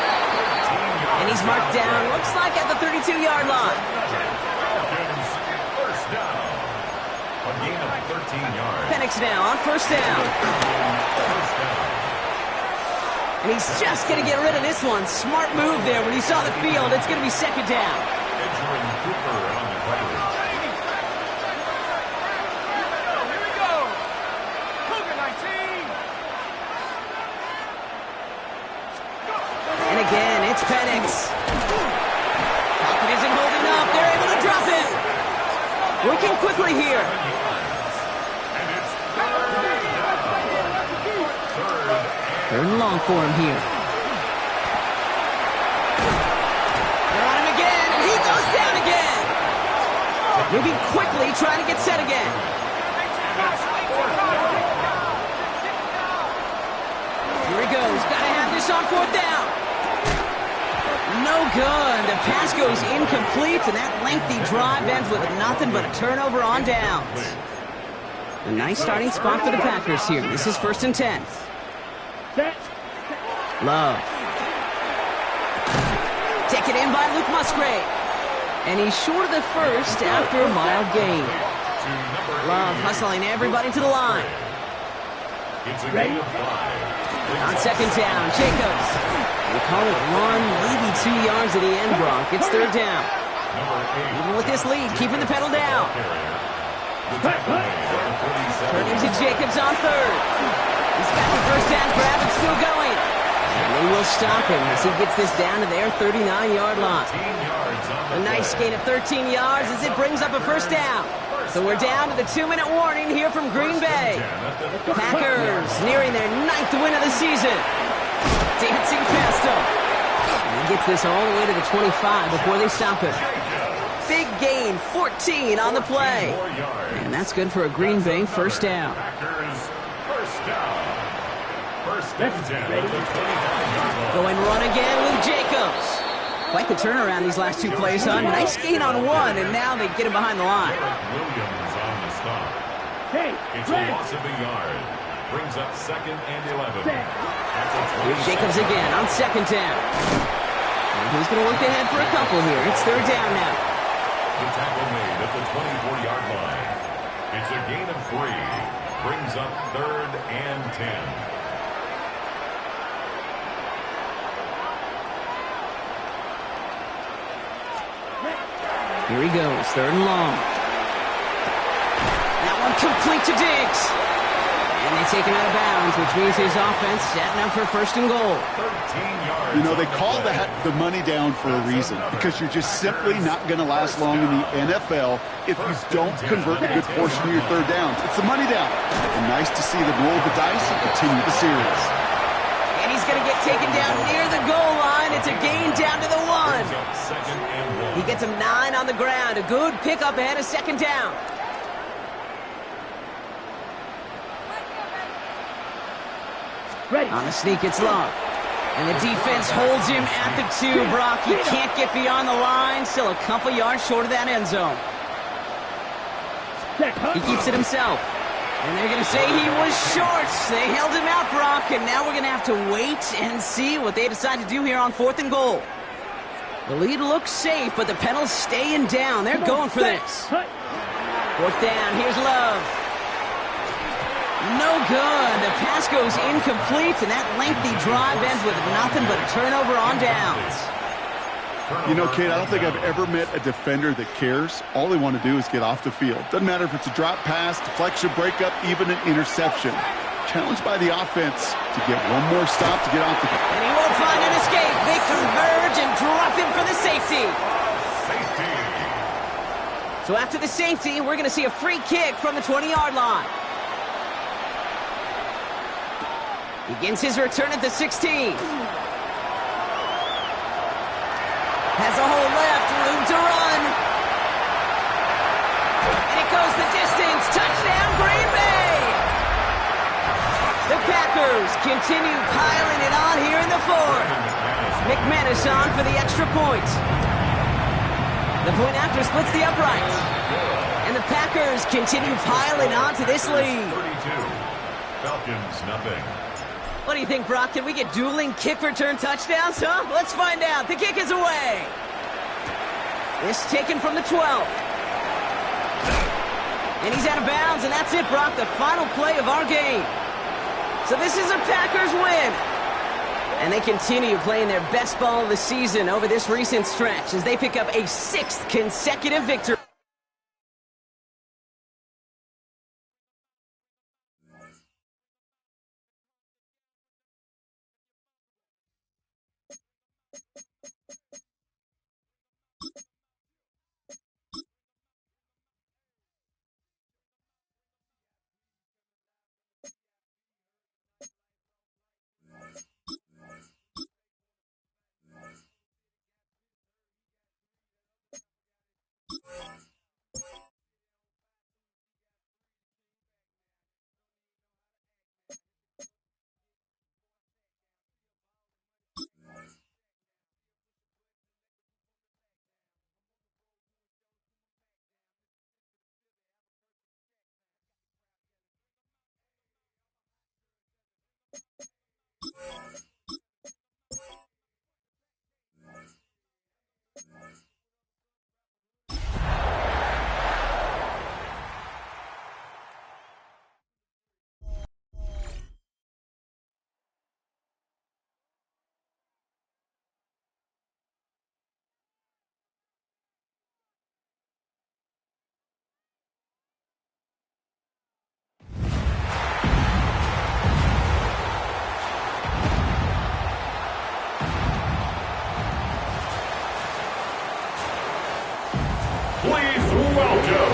And he's marked down, looks like at the 32-yard line. First down. A gain of 13 yards. Penix now on 1st down. And he's just going to get rid of this one. Smart move there when he saw the field. It's going to be 2nd down. Edgerrin Cooper on the coverage. And again, it's Penix. Pocket isn't holding up. They're able to drop it. Working quickly here. Third and long for him here. They're on him again, and he goes down again. Moving quickly, trying to get set again. Here he goes. Got to have this on 4th down. No good. The pass goes incomplete, and that lengthy drive ends with nothing but a turnover on downs. A nice starting spot for the Packers here. This is 1st and 10. Love. Taken in by Luke Musgrave. And he's short of the first after a mild gain. Love hustling everybody to the line. Ready? On 2nd down, Jacobs. We call it 1, maybe 2 yards at the end, Brock. It's 3rd down. Even with this lead, keeping the pedal down. Turning to Jacobs on 3rd. He's got the first down grab. It's still going. And they will stop him as he gets this down to their 39-yard line. A nice gain of 13 yards as it brings up a 1st down. So we're down to the 2-minute warning here from Green Bay. Packers nearing their 9th win of the season. Dancing past him. And he gets this all the way to the 25 before they stop him. Big gain, 14 on the play. And that's good for a Green Bay 1st down. Going run again with Jacobs. Quite the turnaround these last 2 plays, huh? Nice gain on 1, and now they get him behind the line. Williams on the stop. It's a loss of a yard. Brings up 2nd and 11. Here's Jacobs again on 2nd down. And he's going to work ahead for a couple here. It's 3rd down now. The tackle made at the 24-yard line. It's a gain of 3. Brings up 3rd and 10. Here he goes, 3rd and long. That one complete to Diggs. And they take him out of bounds, which means his offense setting up for 1st and goal. 13 yards. You know, they call that the money down for a reason, because you're just simply not going to last long in the NFL if you don't convert a good portion of your 3rd downs. It's the money down. And nice to see them roll the dice and continue the series. And he's going to get taken down near the goal line. It's a gain down to the 1. He gets him 9 on the ground. A good pickup ahead of 2nd down. Ready. On the sneak, it's Love. And the defense holds him at the 2, Brock. He can't get beyond the line. Still a couple yards short of that end zone. He keeps it himself. And they're going to say he was short. They held him out, Brock. And now we're going to have to wait and see what they decide to do here on 4th and goal. The lead looks safe, but the penalty's staying down. They're going for this. 4th down. Here's Love. No good. The pass goes incomplete, and that lengthy drive ends with nothing but a turnover on downs. You know, Kate, I don't think I've ever met a defender that cares. All they want to do is get off the field. Doesn't matter if it's a drop pass, deflection, breakup, even an interception. Challenged by the offense to get one more stop to get off the field. And he won't find an escape. They converge and drop him for the safety. Safety. So after the safety, we're going to see a free kick from the 20-yard line. Begins his return at the 16. Has a hole left, room to run. And it goes the distance. Touchdown, Green Bay! The Packers continue piling it on here in the fourth. McManus on for the extra point. The point after splits the uprights. And the Packers continue piling on to this lead. 32. Falcons, nothing. What do you think, Brock? Can we get dueling kick return touchdowns, huh? Let's find out. The kick is away. This taken from the 12. And he's out of bounds, and that's it, Brock. The final play of our game. So this is a Packers win. And they continue playing their best ball of the season over this recent stretch as they pick up a 6th consecutive victory. Please welcome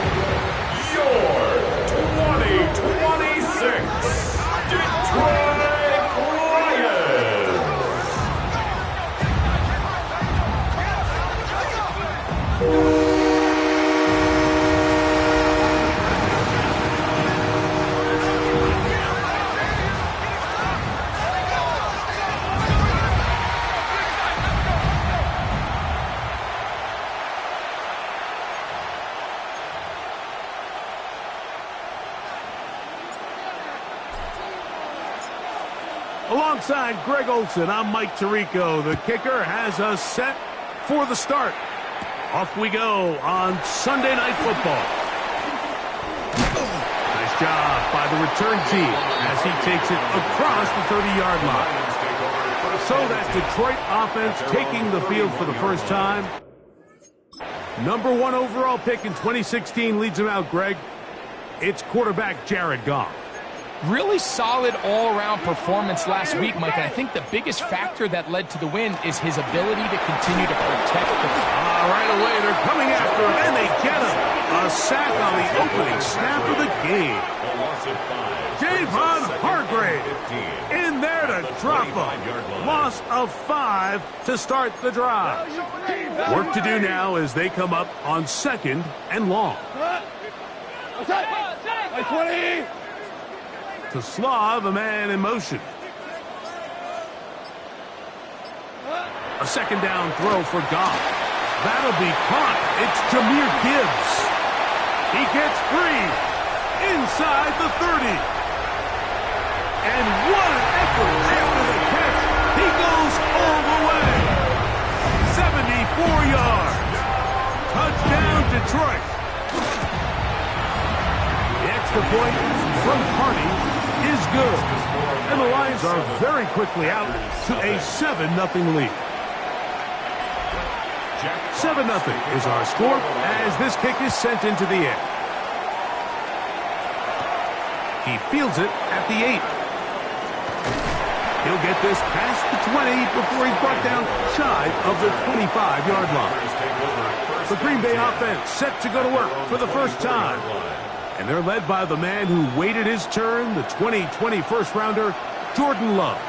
your 2026 Detroit Lions. Alongside Greg Olsen, I'm Mike Tirico. The kicker has us set for the start. Off we go on Sunday Night Football. Nice job by the return team as he takes it across the 30-yard line. So that Detroit offense taking the field for the first time. Number 1 overall pick in 2016 leads him out, Greg. It's quarterback Jared Goff. Really solid all-around performance last week, Mike, and I think the biggest factor that led to the win is his ability to continue to protect the... Right away, they're coming after him, and they get him. A sack on the opening snap of the game. Javon Hargrave in there to drop him. Loss of 5 to start the drive. Work to do now as they come up on 2nd and long. To Slav, a man in motion. A 2nd down throw for Goff. That'll be caught. It's Jahmyr Gibbs. He gets free inside the 30. And what an effort after the catch. He goes all the way. 74 yards. Touchdown, Detroit. The extra point from Carney is good. And the Lions are very quickly out to a 7-0 lead. 7-0 is our score as this kick is sent into the air. He fields it at the 8. He'll get this past the 20 before he's brought down shy of the 25-yard line. The Green Bay offense set to go to work for the first time. And they're led by the man who waited his turn, the 2020 first-rounder, Jordan Love.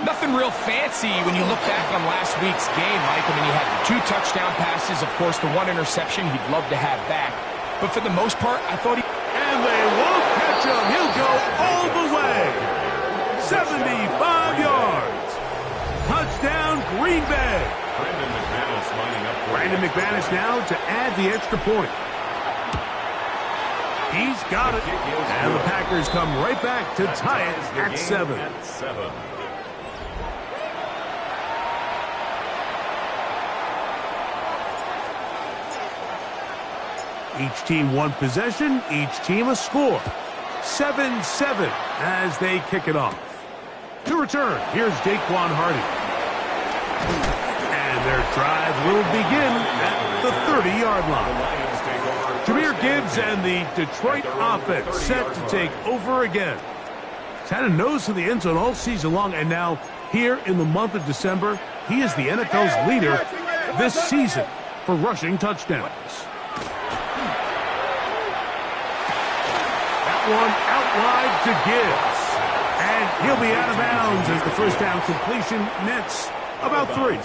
Nothing real fancy when you look back on last week's game, Mike. I mean, he had the 2 touchdown passes, of course, the 1 interception he'd love to have back. But for the most part, I thought he... And they won't catch him. He'll go all the way. 75 yards. Touchdown, Green Bay. Brandon McManus now to add the extra point. He's got it. And the Packers come right back to tie it at 7. Each team one possession, each team a score. 7-7 as they kick it off. To return, here's Daquan Hardy. And their drive will begin at the 30-yard line. Jahmyr Gibbs and the Detroit offense set to take over again. He's had a nose to the end zone all season long, and now here in the month of December, he is the NFL's leader this season for rushing touchdowns. That one out wide to Gibbs. And he'll be out of bounds as the first down completion nets about 3.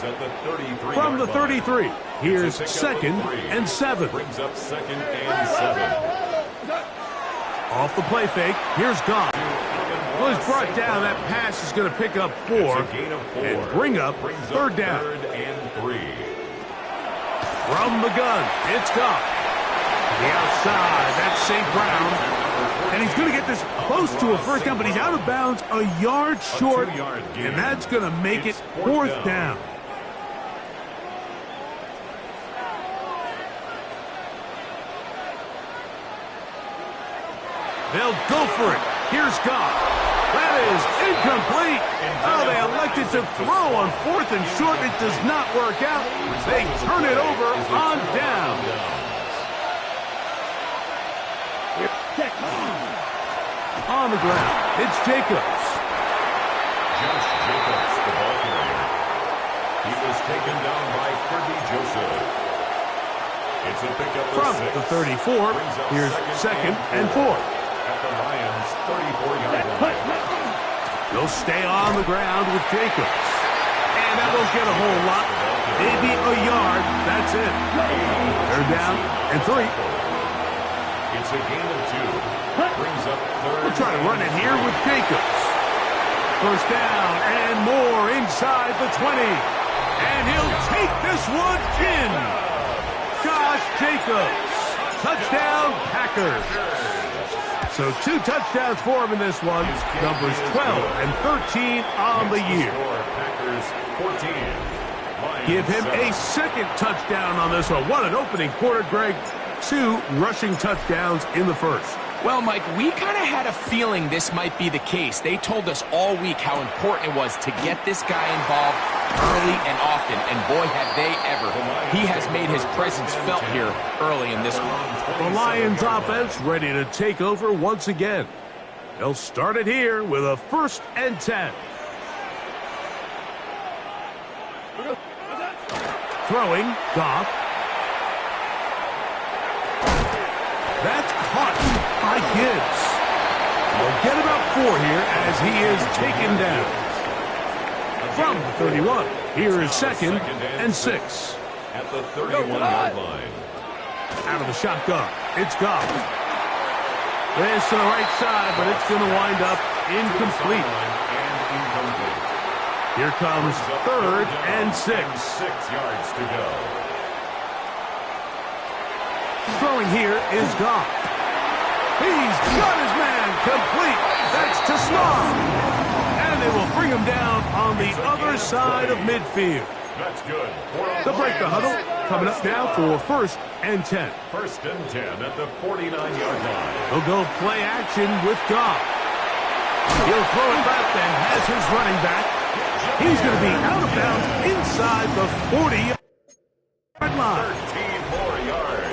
From the 33, here's 2nd and 7. Brings up 2nd and 7. Off the play fake, here's Goff. Well, he's brought down. That pass is going to pick up 4 and bring up 3rd down. 3rd and 3. From the gun, it's Goff. The outside, that's St. Brown. And he's going to get this close to a first down, but he's out of bounds a yard short, and that's going to make it 4th down. They'll go for it. Here's Goff. That is incomplete. Oh, they elected to throw on 4th and short. It does not work out. They turn it over on down. On the ground, it's Jacobs. Josh Jacobs, the ball carrier. He was taken down by Kirby Joseph. It's a pickup From the 34, here's 2nd and 4. At the Lions' 34-yard line. They'll stay on the ground with Jacobs. And that won't get a whole lot. Maybe a yard. That's it. They're down and 3. It's a gain of 2. Brings up 3rd. We'll try to run it here with Jacobs. First down and more inside the 20. And he'll take this one in. Josh Jacobs. Touchdown, Packers. So 2 touchdowns for him in this one. Numbers 12 and 13 on the year. Packers 14. Give him a 2nd touchdown on this one. What an opening quarter, Greg. 2 rushing touchdowns in the first. Well, Mike, we kind of had a feeling this might be the case. They told us all week how important it was to get this guy involved early and often, and boy, have they ever. He has made his presence felt here early in this one. The Lions offense ready to take over once again. They'll start it here with a 1st and 10. Throwing, Goff. That's caught by Gibbs. They'll get about 4 here as he is taken down. From the 31, here is 2nd and 6. At the 31-yard line. Out of the shotgun, it's Goff. This to the right side, but it's going to wind up incomplete. Here comes 3rd and 6. 6 yards to go. Throwing here is Goff. He's got his man complete. That's to Small. And they will bring him down on the other side of midfield. That's good. They'll break the huddle. Coming up now for 1st and 10. 1st and 10 at the 49-yard line. He'll go play action with Goff. He'll throw it left and has his running back. He's going to be out of bounds inside the 40-yard line. 13 more yards.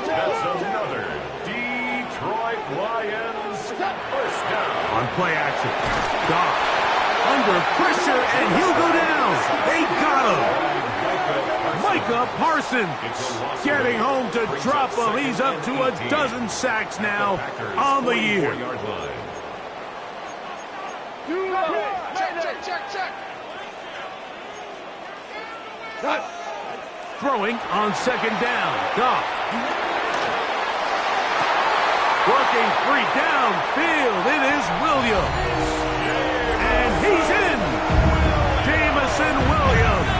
That's another Detroit Lions first down. On play action, Goff. under pressure, and he'll go down. They got him. Micah Parsons getting home to drop him. He's up to 12 sacks now on the year. Check. Throwing on second down. Goff. Working free downfield. It is Williams. And he's in. Jamison Williams.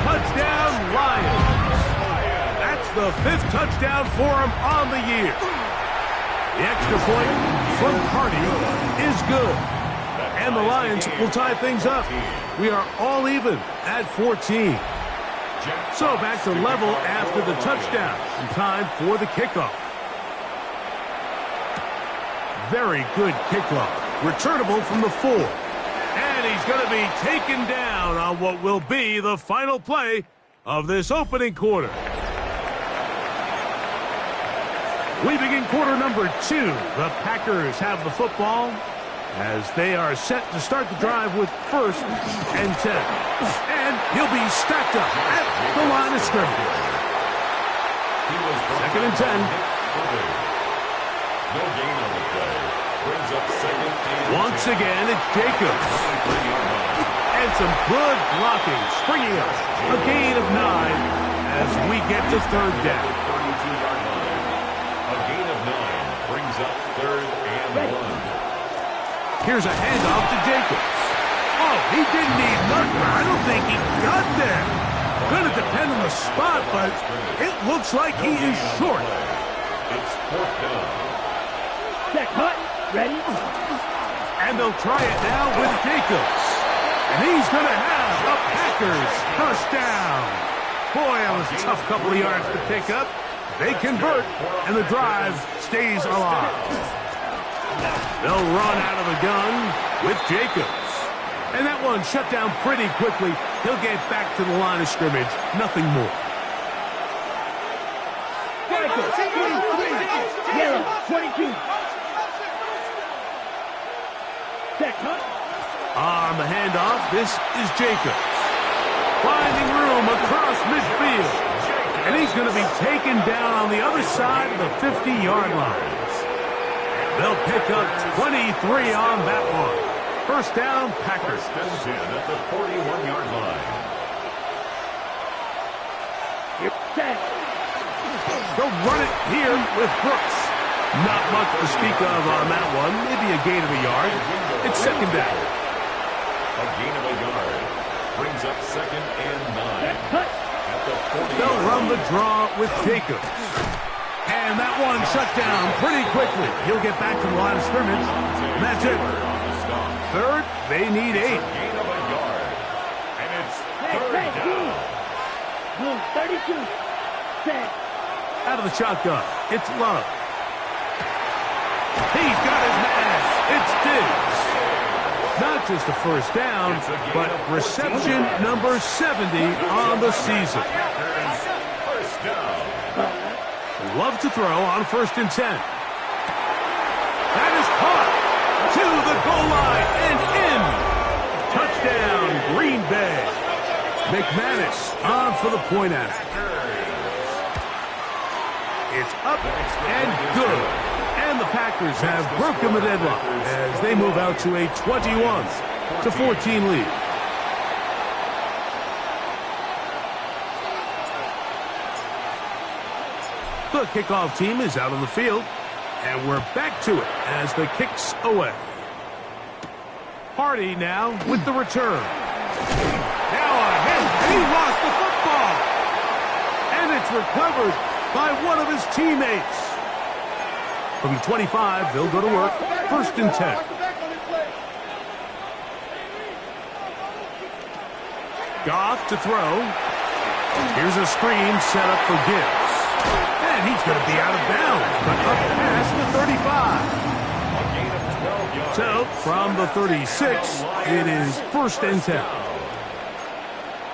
Touchdown, Lions. That's the 5th touchdown for him on the year. The extra point from Hardy is good. And the Lions will tie things up. We are all even at 14. So back to level after the touchdown. And time for the kickoff. Very good kickoff. Returnable from the 4. And he's going to be taken down on what will be the final play of this opening quarter. We begin quarter number 2. The Packers have the football as they are set to start the drive with 1st and 10. And he'll be stacked up at the line of scrimmage. 2nd and 10. No gain on the play. Brings up 2nd and 10. Once again, it's Jacobs. And some good blocking, springing up a gain of 9 as we get to 3rd down. A gain of 9 brings up 3rd and 1. Here's a handoff to Jacobs. Oh, he didn't need nothing. I don't think he got there. Going to depend on the spot, but it looks like he is short. It's 4th down. Check, cut. Ready? And they'll try it now with Jacobs. And he's going to have a Packers 1st down. Boy, that was a tough couple of yards to pick up. They convert, and the drive stays alive. They'll run out of the gun with Jacobs. And that one shut down pretty quickly. He'll get back to the line of scrimmage. Nothing more. Yellow, 22. Check, cut. On the handoff, this is Jacobs. Finding room across midfield. And he's going to be taken down on the other side of the 50-yard line. They'll pick up 23 on that one. 1st down, Packers. 1st and 10 at the 41-yard line. They'll run it here with Brooks. Not much to speak of on that one. Maybe a gain of a yard. It's 2nd down. A gain of a yard. Brings up 2nd and 9. At the 40. They'll run the draw with Jacobs. And that one shut down pretty quickly. He'll get back to the line of scrimmage. And that's it. 3rd, they need 8. Gain of a yard. And it's 3rd down. 32. Set. Out of the shotgun, it's Love. He's got his man. It's Diggs. Not just a 1st down, but reception number 70 on the season. 1st down. Love to throw on 1st and 10. That is caught to the goal line and in. Touchdown, Green Bay. McManus on for the point after. It's up and good. And the Packers have broken the deadlock as they move out to a 21-14 lead. The kickoff team is out on the field, and we're back to it as the kick's away. Hardy now with the return. Now ahead, and he lost the football. And it's recovered by one of his teammates. From the 25, they'll go to work. 1st and 10. Goff to throw. Here's a screen set up for Gibbs. And he's going to be out of bounds, but up past the 35. So, from the 36, it is 1st and 10.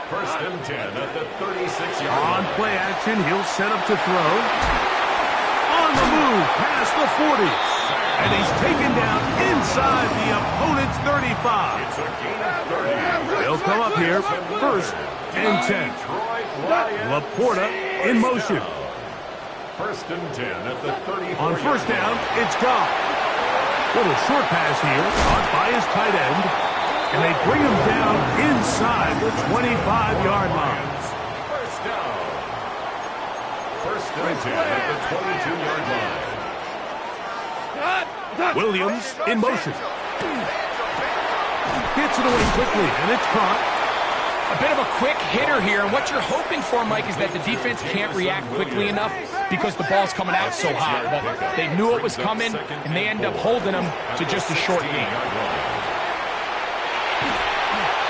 1st and 10 at the 36-yard line. On play action, he'll set up to throw. On the move, past the 40. And he's taken down inside the opponent's 35. It's a gain of 30. They'll come up here, first and 10. Laporta in motion. First and 10 at the 34. On first down, it's Goff. Little short pass here, caught by his tight end. And they bring him down inside the 25-yard line. First down. First and 10 at the 22-yard line. Williams in motion. Gets it away quickly, and it's caught. A bit of a quick hitter here, and what you're hoping for, Mike, is that the defense can't react quickly enough because the ball's coming out so hot. But they knew it was coming, and they end up holding them to just a short gain.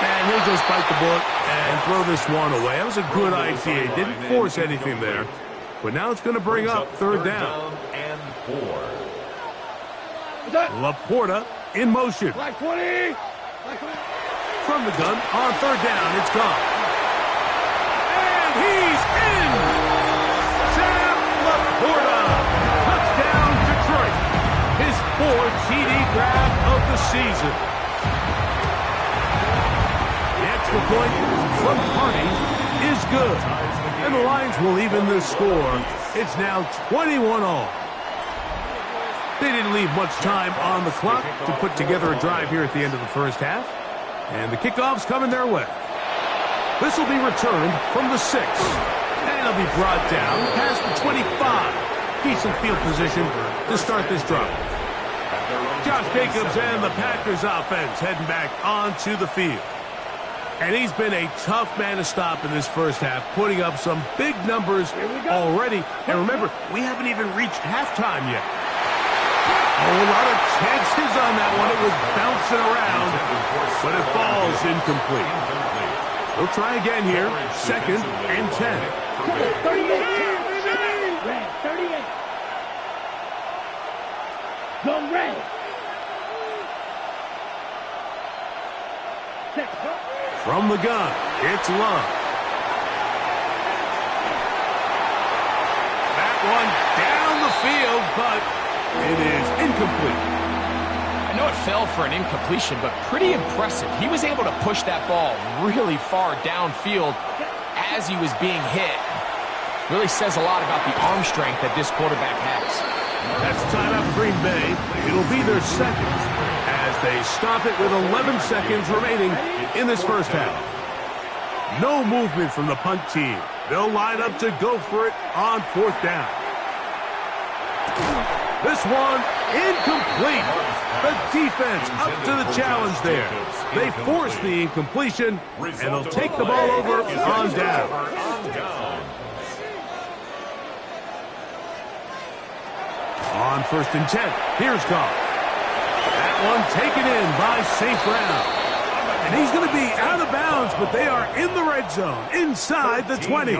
And he'll just bite the bullet and throw this one away. That was a good idea. He didn't force anything there. But now it's going to bring up third down. And 4. Laporta in motion. Black 20. From the gun, on third down, it's gone. And he's in! Sam Laporta! Touchdown, Detroit! His 4th TD grab of the season. The extra point from Hardy is good. And the Lions will even the score. It's now 21-all. They didn't leave much time on the clock to put together a drive here at the end of the first half. And the kickoff's coming their way. This will be returned from the 6. And it'll be brought down past the 25. Decent field position to start this drive. Josh Jacobs and the Packers offense heading back onto the field. And he's been a tough man to stop in this first half, putting up some big numbers already. And remember, we haven't even reached halftime yet. A lot of chances on that one. It was bouncing around, but it falls incomplete. We'll try again here. Second and 10. 38. Red, 38. Go red. From the gun, it's Love. That one down the field, but it is incomplete. I know it fell for an incompletion, but pretty impressive. He was able to push that ball really far downfield as he was being hit. Really says a lot about the arm strength that this quarterback has. That's timeout for Green Bay. It'll be their second as they stop it with 11 seconds remaining in this first half. No movement from the punt team. They'll line up to go for it on fourth down. This one incomplete. The defense up to the challenge there. They force the incompletion, and they'll take the ball over on down. On first and 10, here's Goff. That one taken in by St. Brown. And he's going to be out of bounds, but they are in the red zone, inside the 20.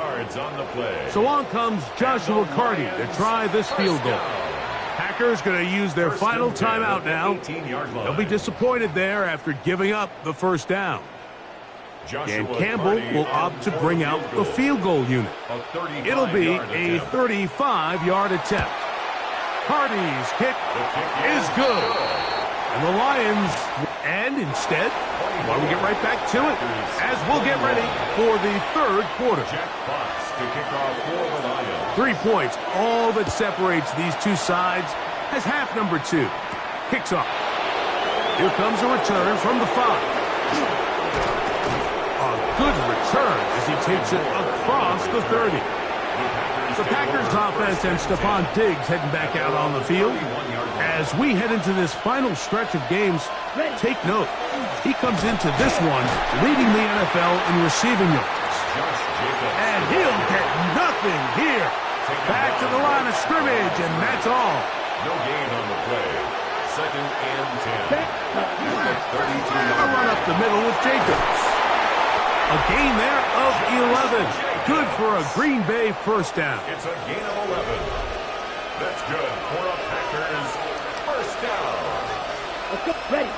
So on comes Joshua Carty to try this field goal. Packers going to use their final timeout now. They'll be disappointed there after giving up the first down. Dan Campbell will opt to bring out the field goal unit. It'll be a 35-yard attempt. Carty's kick is good. And the Lions, and instead, why don't we get right back to it as we'll get ready for the third quarter. 3 points, all that separates these two sides as half number 2 kicks off. Here comes a return from the 5. A good return as he takes it across the 30. The Packers offense and Stephon Diggs heading back out on the field. As we head into this final stretch of games, take note, he comes into this one leading the NFL in receiving yards. And he'll get nothing here. Back to the line of scrimmage, and that's all. No gain on the play. Second and 10. A run up the middle with Jacobs. A gain there of 11. Good for a Green Bay first down. It's a gain of 11. That's good for a Packers first down. Ready.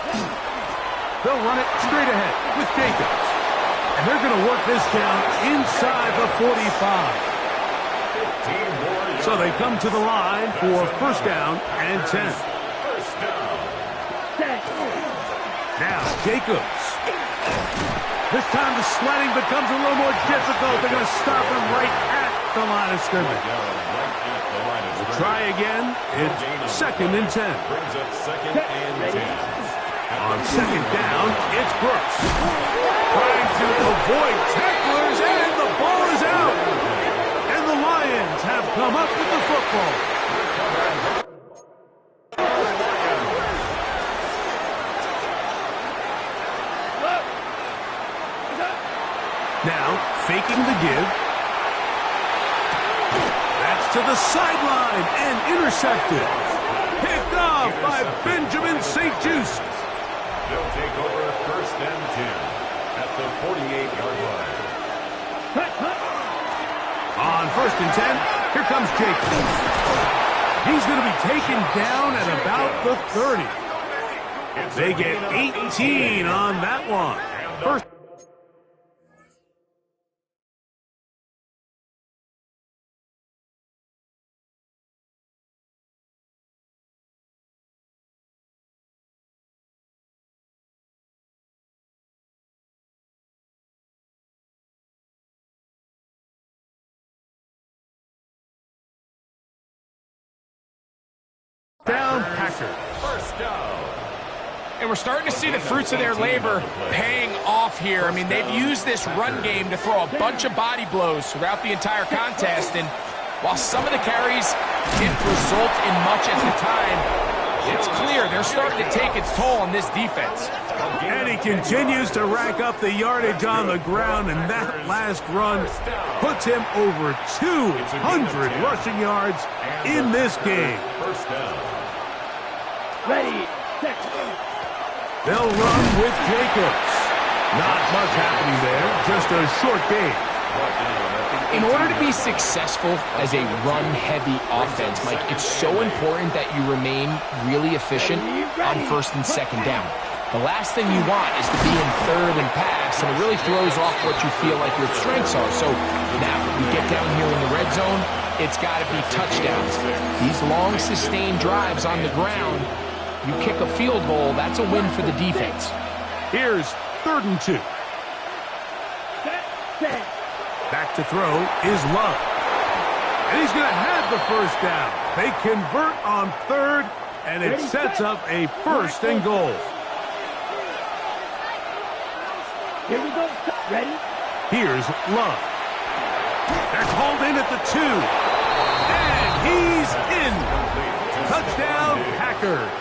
They'll run it straight ahead with Jacobs. And they're going to work this down inside the 45. So they come to the line for first down and 10. Now, Jacobs. This time the sledding becomes a little more difficult. They're going to stop him right at the line of scrimmage. We'll try again. It's 2nd and 10. Brings up 2nd and 10. On 2nd down, it's Brooks. Trying to avoid tacklers, and the ball is out. And the Lions have come up with the football. Now, faking the give. That's to the sideline and intercepted. Picked off by Benjamin St. Just. They'll take over 1st and 10 at the 48-yard line. On 1st and 10, here comes Jacobs. He's going to be taken down at about the 30. They get 18 on that one. First. Down, Packers. First down. And we're starting to see the fruits of their labor paying off here. I mean, they've used this run game to throw a bunch of body blows throughout the entire contest. And while some of the carries didn't result in much at the time, it's clear they're starting to take its toll on this defense. And he continues to rack up the yardage on the ground, and that last run puts him over 200 rushing yards in this game. First down. Ready, set. They'll run with Jacobs. Not much happening there, just a short game. In order to be successful as a run-heavy offense, Mike, it's so important that you remain really efficient on 1st and 2nd down. The last thing you want is to be in 3rd and pass, and it really throws off what you feel like your strengths are. So now we get down here in the red zone, it's got to be touchdowns. These long, sustained drives on the ground, you kick a field goal, that's a win for the defense. Here's 3rd and 2. Back to throw is Love. And he's going to have the first down. They convert on 3rd, and it sets up a 1st and goal. Here we go. Ready? Here's Love. They're called in at the 2. And he's in. Touchdown, Packers.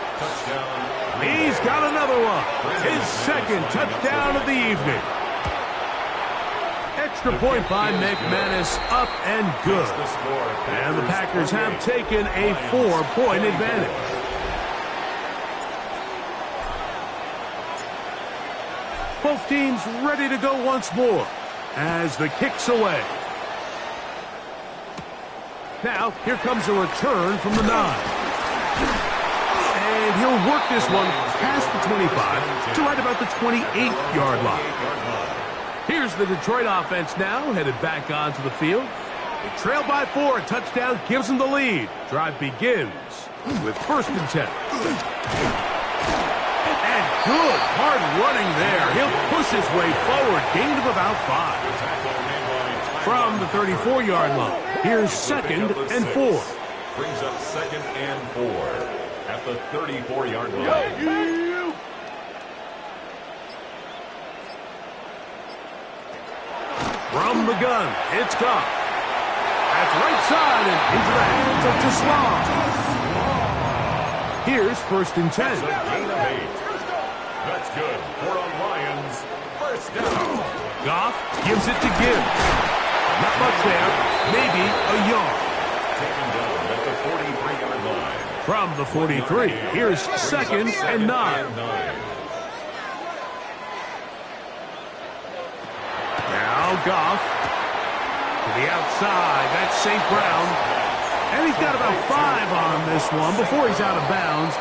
He's got another one. His 2nd touchdown of the evening. Extra point by McManus, up and good. And the Packers have taken a 4-point advantage. Both teams ready to go once more as the kick's away. Now, here comes a return from the 9. And he'll work this one past the 25 to right about the 28-yard line. Here's the Detroit offense now, headed back onto the field. They trail by 4. A touchdown gives them the lead. Drive begins with 1st and 10. And good hard running there. He'll push his way forward. Gain of about 5. From the 34-yard line, here's 2nd and 4. Brings up 2nd and 4 at the 34-yard line. From the gun, it's Goff. That's right side and into the hands of Teslam. Here's 1st and 10. That's a gain of 8. That's good for the Lions. First down. Goff gives it to Gibbs. Not much there. Maybe a yard. Taken down at the 43-yard line. From the 43, here's 2nd and 9. Now Goff to the outside. That's St. Brown. And he's got about 5 on this one before he's out of bounds.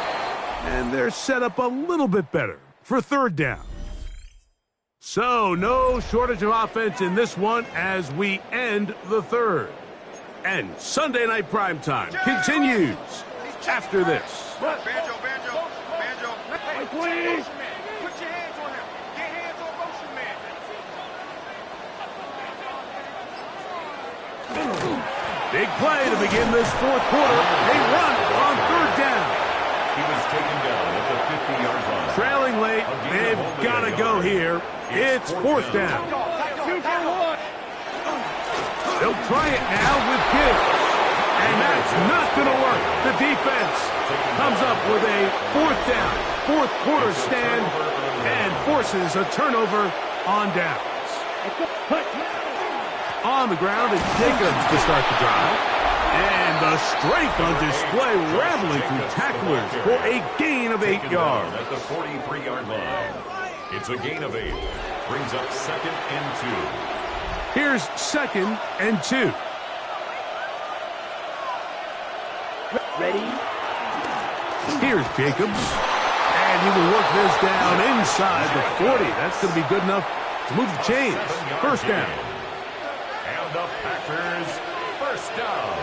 And they're set up a little bit better for 3rd down. So no shortage of offense in this one as we end the 3rd. And Sunday Night Primetime continues after this. Banjo. Big play to begin this fourth quarter. They run on third down. He was taken down at the 50-yard line. Trailing late, they've got to go here. It's fourth down. They'll try it now with Gibbs. And that's not going to work. The defense comes up with a fourth down, fourth quarter stand, and forces a turnover on downs. On the ground, it's Jacobs to start the drive. And the strength on display, rambling through tacklers for a gain of 8 yards. At the 43-yard line. It's a gain of 8. Brings up 2nd and 2. Here's 2nd and 2. Ready? Here's Jacobs. And he will work this down inside the 40. That's going to be good enough to move the chains. First down. And the Packers, first down.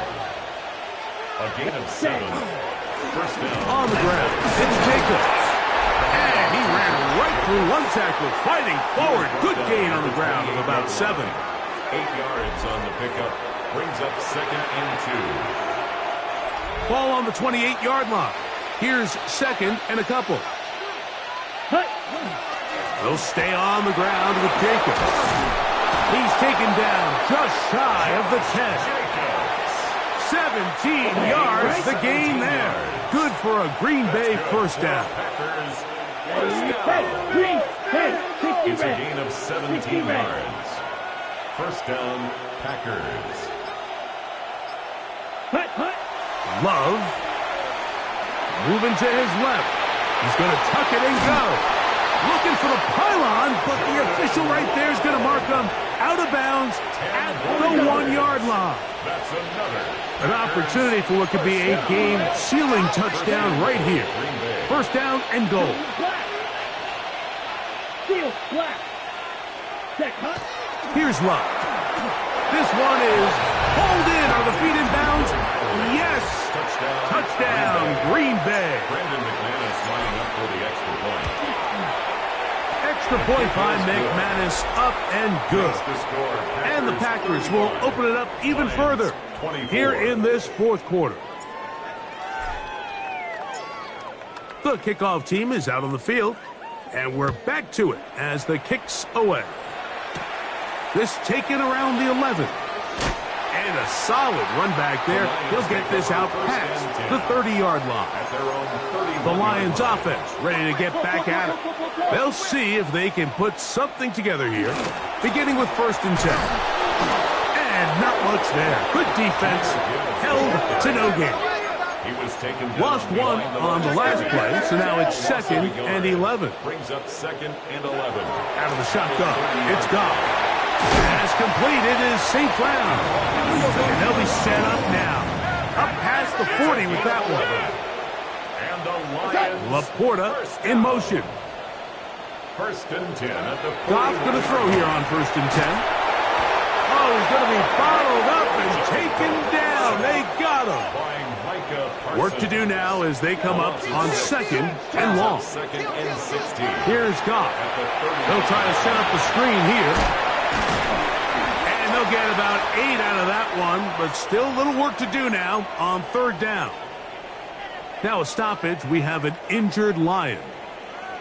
A gain of 7. First down. On the ground, it's Jacobs. And he ran right through one tackler, fighting forward. Good gain on the ground of about 7. 8 yards on the pickup. Brings up 2nd and 2. Ball on the 28-yard line. Here's 2nd and a couple. They'll stay on the ground with Jacobs. He's taken down just shy of the 10. 17 yards, the gain there. Good for a Green Bay first down. It's a gain of 17 yards. First down, Packers. Love. Moving to his left. He's going to tuck it and go. Looking for the pylon, but the official right there is going to mark him out of bounds at the 1-yard line. That's another. An opportunity for what could be a game-sealing touchdown right here. First down and goal. Here's Love. This one is pulled in. Are the feet in bounds? Yes. Touchdown, Green Bay. Brandon McManus lining up for the extra point. Extra point by McManus, up and good. And the Packers will open it up even further here in this fourth quarter. The kickoff team is out on the field, and we're back to it as the kick's away. This taken around the 11. And a solid run back there. He'll get this out past the 30-yard line. The Lions offense ready to get back at it. They'll see if they can put something together here, beginning with 1st and 10. And not much there. Good defense, held to no gain. Lost one on the last play, so now it's 2nd and 11. Brings up 2nd and 11. Out of the shotgun, it's Goff. Pass completed is St. Brown. And they'll be set up now. Up past the 40 with that one. And the Lions. Laporta in motion. 1st and 10 at the Goff going to throw here on 1st and 10. Oh, he's going to be bottled up and taken down. They got him. Work to do now as they come up on 2nd and long. 2nd and 16. Here's Goff. They'll try to set up the screen here. And they'll get about 8 out of that one, but still a little work to do now on 3rd down. Now a stoppage, we have an injured Lion.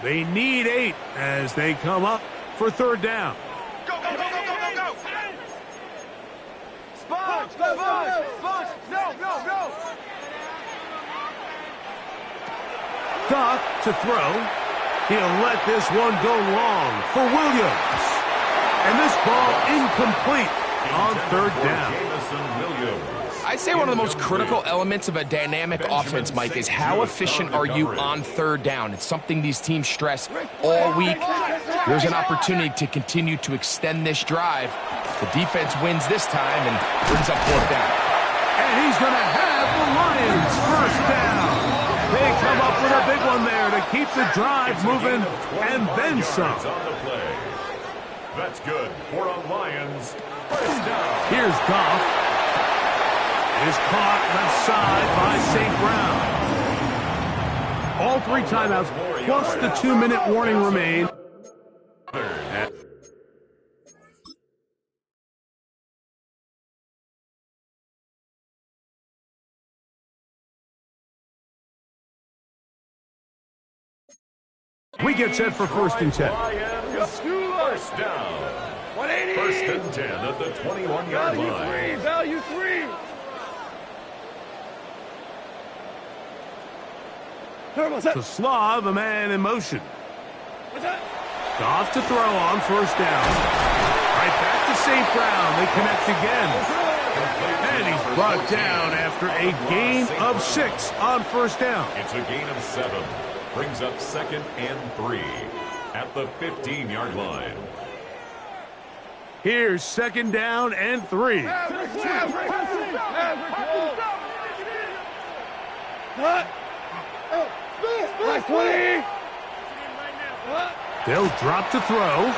They need 8 as they come up for 3rd down. Go, go, go, go, go, go, go! Sponge, sponge, sponge, no. Goff to throw. He'll let this one go long for Williams. And this ball incomplete on 3rd down. I'd say one of the most critical elements of a dynamic offense, Mike, is how efficient are you on 3rd down. It's something these teams stress all week. There's an opportunity to continue to extend this drive. The defense wins this time and brings up 4th down. And he's going to have the Lions first down. They come up with a big one there to keep the drive moving and then some. That's good for a Lions first down. Here's Goff. Is caught left side by St. Brown. All 3 timeouts plus the 2-minute warning remain. We get set for 1st and 10. First down. 180. 1st and 10 at the 21-yard line. Value 3. To Slav, a man in motion. Goff to throw on 1st down. Right back to St. Brown. They connect again. And he's brought down after a gain of 6 on 1st down. It's a gain of 7. Brings up 2nd and 3 at the 15-yard line. Here's 2nd down and 3. They'll drop to throw.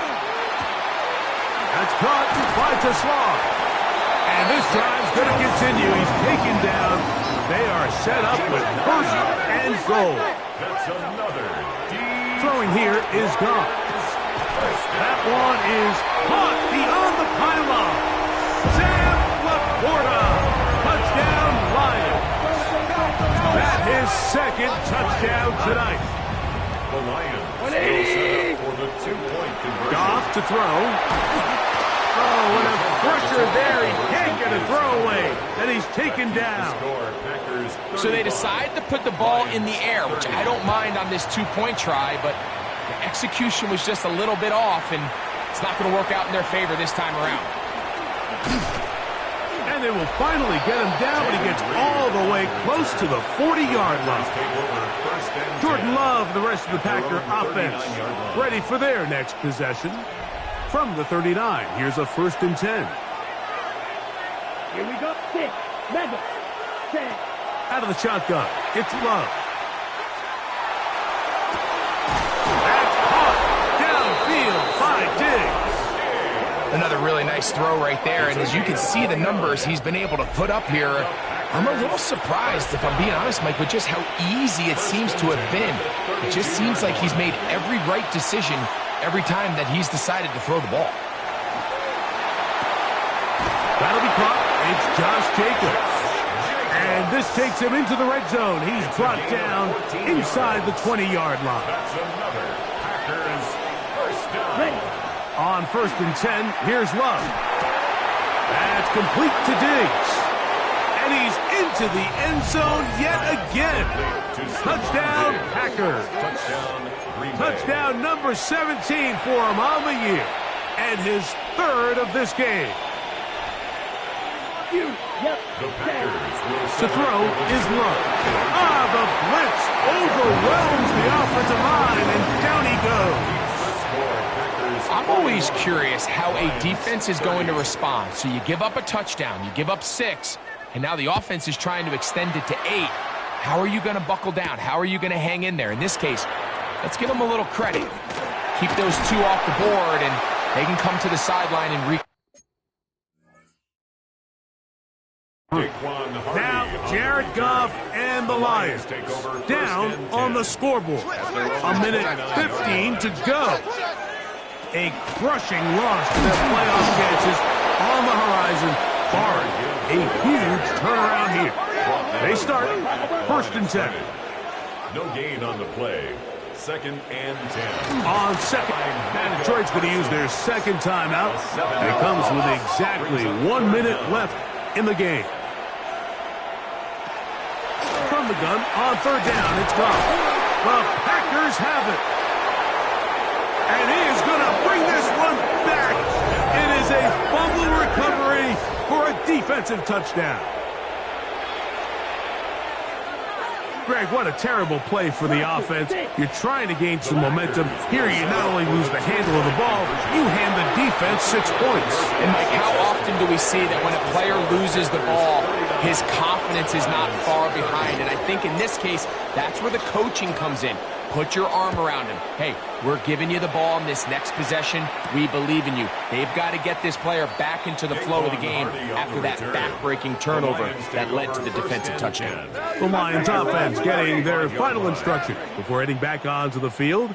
That's caught by Teslav. And this drive's going to continue. He's taken down. They are set up with 1st and goal. That's another deep. Throwing here is Goff. That one is caught beyond the pylon. Sam Laporta. Touchdown, Lions. That is 2nd touchdown tonight. The Lions still set up for the 2-point conversion. Goff to throw. Oh, what a pressure there. He can't get a throwaway. And he's taken down. So they decide to put the ball in the air, which I don't mind on this 2-point try, but the execution was just a little bit off, and it's not going to work out in their favor this time around. And they will finally get him down, but he gets all the way close to the 40-yard line. Jordan Love, the rest of the Packer offense, ready for their next possession. From the 39, here's a 1st and 10. Here we go. 6. Mega. 10. Out of the shotgun, it's Love. That's caught downfield by Diggs. Another really nice throw right there, and as you can see the numbers he's been able to put up here, I'm a little surprised, if I'm being honest, Mike, with just how easy it seems to have been. It just seems like he's made every right decision every time that he's decided to throw the ball. That'll be caught. It's Josh Jacobs. And this takes him into the red zone. He's brought down inside the 20-yard line. That's another Packers 1st down. On 1st and 10, here's Love. That's complete to Diggs. And he's into the end zone yet again. Touchdown, Packers. Touchdown number 17 for him on the year. And his 3rd of this game. To throw is Love. The blitz overwhelms the offensive line, and down he goes. I'm always curious how a defense is going to respond. So you give up a touchdown, you give up 6, and now the offense is trying to extend it to 8. How are you going to buckle down? How are you going to hang in there? In this case, let's give them a little credit. Keep those 2 off the board, and they can come to the sideline and Now, Jared Goff and the Lions down on the scoreboard. A minute 15 to go. A crushing loss to their playoff chances on the horizon, barring a huge turnaround here. They start 1st and 10. No gain on the play. 2nd and 10. On 2nd, and Detroit's going to use their 2nd timeout. And it comes with exactly 1 minute left in the game. From the gun, on 3rd down, it's Goff. The Packers have it. And he is going to bring this one back. It is a fumble recovery for a defensive touchdown. Greg, what a terrible play for the offense. You're trying to gain some momentum. Here you not only lose the handle of the ball, you hand the defense 6 points. And Mike, how often do we see that when a player loses the ball, his confidence is not far behind? And I think in this case, that's where the coaching comes in. Put your arm around him. Hey, we're giving you the ball in this next possession. We believe in you. They've got to get this player back into the flow of the game after that back-breaking turnover that led to the defensive touchdown. The Lions offense getting their final instructions before heading back onto the field.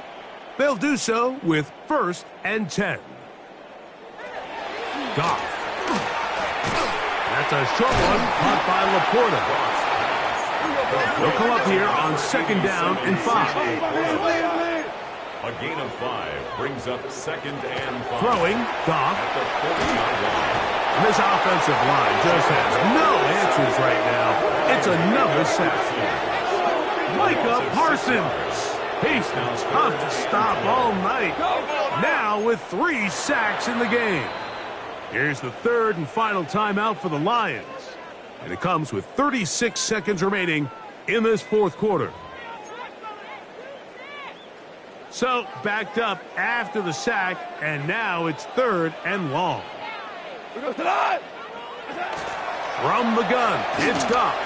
They'll do so with 1st and 10. Goff. That's a short one caught by Laporta. They'll come up here on 2nd down and 5. A gain of 5 brings up 2nd and 5. Throwing, Goff. At the 40-yard line. This offensive line just has no answers right now. It's another sack. Micah Parsons. He's tough to stop all night. Now with 3 sacks in the game. Here's the 3rd and final timeout for the Lions. And it comes with 36 seconds remaining in this 4th quarter. So, backed up after the sack, and now it's 3rd and long. From the gun, it's Goff.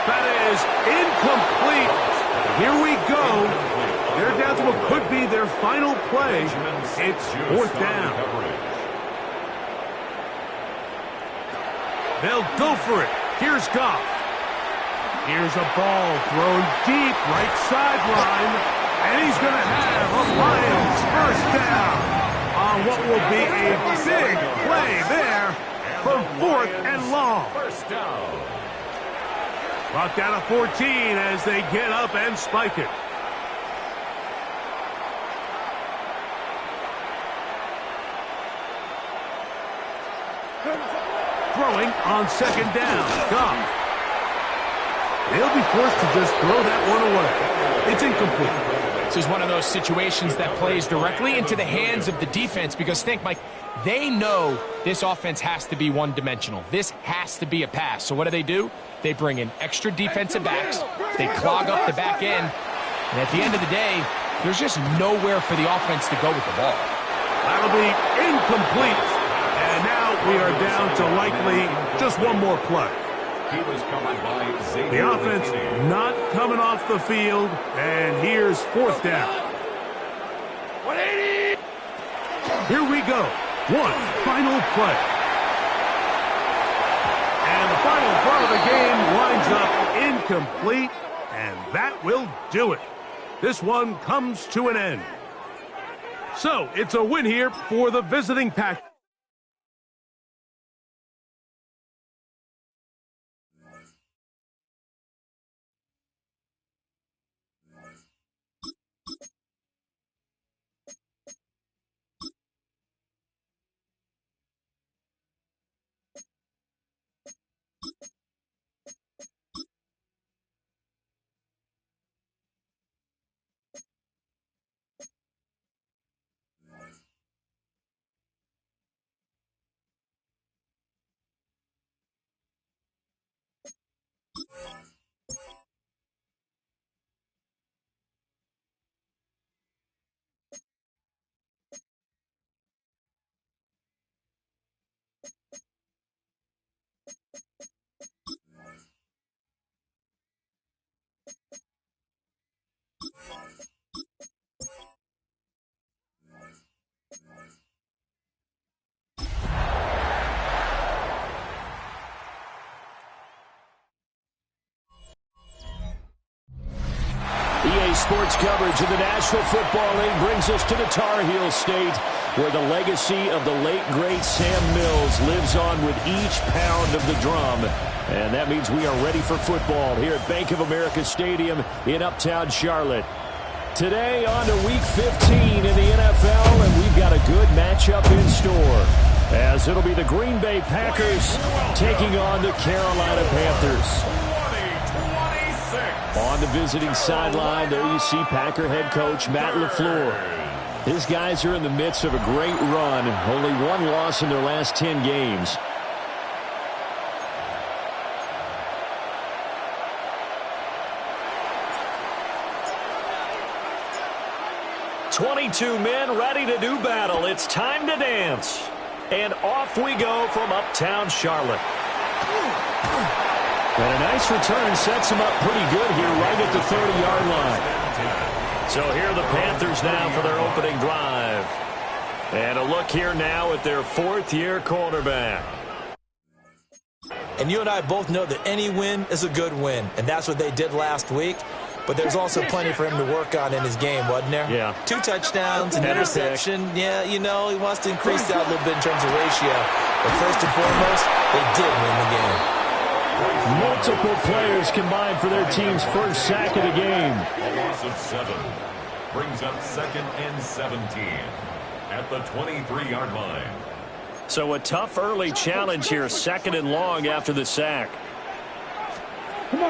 That is incomplete. Here we go. They're down to what could be their final play. It's 4th down. They'll go for it. Here's Goff. Here's a ball thrown deep right sideline. And he's going to have a Lions first down on what will be a big play there for 4th and long. First down. Brought down to 14 as they get up and spike it. Throwing on 2nd down. Goff. They'll be forced to just throw that one away. It's incomplete. This is one of those situations that plays directly into the hands of the defense because think, Mike, they know this offense has to be one-dimensional. This has to be a pass. So what do? They bring in extra defensive backs. They clog up the back end. And at the end of the day, there's just nowhere for the offense to go with the ball. That'll be incomplete. And now we are down to likely just one more play. He was covered by the offense not coming off the field, and here's 4th down. 180. Here we go. One final play. And the final throw of the game winds up incomplete, and that will do it. This one comes to an end. So, it's a win here for the visiting Packers. EA Sports coverage of the National Football League brings us to the Tar Heel State, where the legacy of the late, great Sam Mills lives on with each pound of the drum. And that means we are ready for football here at Bank of America Stadium in Uptown Charlotte. Today on to Week 15 in the NFL, and we've got a good matchup in store, as it'll be the Green Bay Packers taking on the Carolina Panthers. On the visiting sideline, there you see Packer head coach Matt LaFleur. His guys are in the midst of a great run, only one loss in their last 10 games. "22 men ready to do battle. It's time to dance." And off we go from Uptown Charlotte. And a nice return sets him up pretty good here right at the 30-yard line. So here are the Panthers now for their opening drive. And a look here now at their 4th-year quarterback. And you and I both know that any win is a good win, and that's what they did last week. But there's also plenty for him to work on in his game, wasn't there? Yeah. 2 touchdowns, an interception. Yeah, you know, he wants to increase that a little bit in terms of ratio. But first and foremost, they did win the game. Multiple players combined for their team's first sack of the game. A loss of 7 brings up 2nd and 17 at the 23-yard line. So a tough early challenge here, 2nd and long after the sack.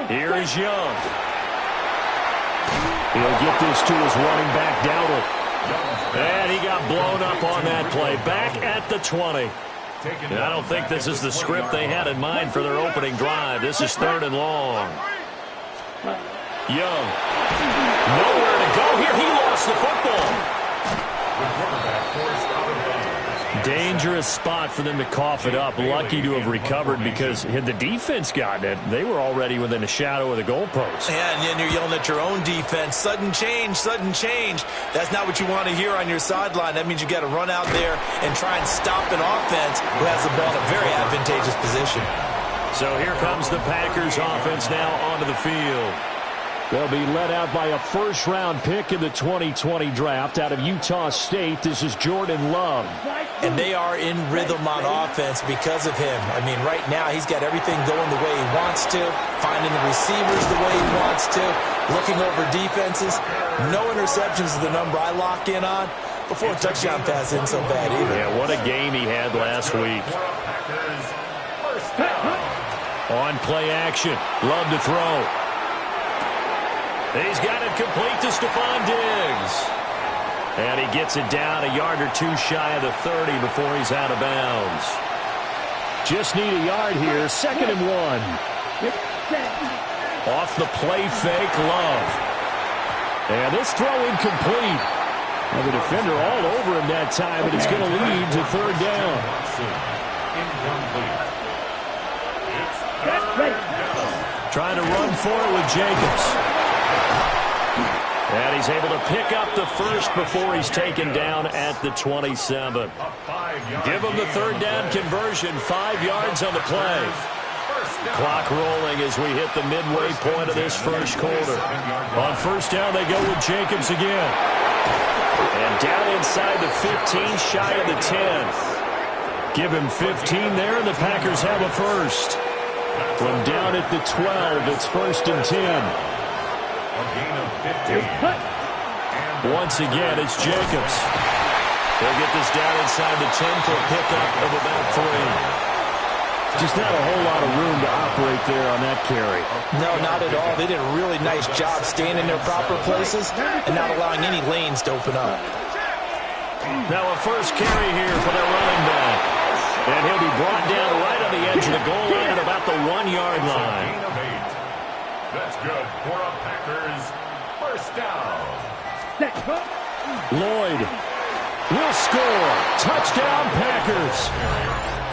Here is Young. He'll get this to his running back, Dowdle. And he got blown up on that play. Back at the 20. And I don't think this is the script they had in mind for their opening drive. This is 3rd and long. Young. Nowhere to go here. He lost the football. Dangerous spot for them to cough it up. Lucky to have recovered, because had the defense gotten it, they were already within a shadow of the goalpost. Yeah, and then you're yelling at your own defense. Sudden change, sudden change. That's not what you want to hear on your sideline. That means you got to run out there and try and stop an offense who has the ball in a very advantageous position. So here comes the Packers offense now onto the field. They'll be led out by a first-round pick in the 2020 draft out of Utah State. This is Jordan Love. And they are in rhythm on offense because of him. I mean, right now he's got everything going the way he wants to, finding the receivers the way he wants to, looking over defenses. No interceptions is the number I lock in on. Before a touchdown pass isn't so bad either. Yeah, what a game he had last week. On play action. Love to throw. He's got it complete to Stephon Diggs. And he gets it down a yard or two shy of the 30 before he's out of bounds. Just need a yard here. 2nd and 1. Off the play fake, Love. And this throw incomplete. And the defender all over him that time, and it's going to lead to 3rd down. Trying to run for it with Jacobs. And he's able to pick up the first before he's taken down at the 27. Give him the 3rd down conversion. 5 yards on the play. Clock rolling as we hit the midway point of this first quarter. On 1st down, they go with Jacobs again. And down inside the 15, shy of the 10. Give him 15 there, and the Packers have a first. From down at the 12, it's 1st and 10. Once again, it's Jacobs. They'll get this down inside the 10 for a pickup of about 3. Just not a whole lot of room to operate there on that carry. No, not at all. They did a really nice job staying in their proper places and not allowing any lanes to open up. Now a first carry here for their running back. And he'll be brought down right on the edge of the goal line at about the 1-yard line. That's good for a Packers first down. Lloyd will score. Touchdown, Packers.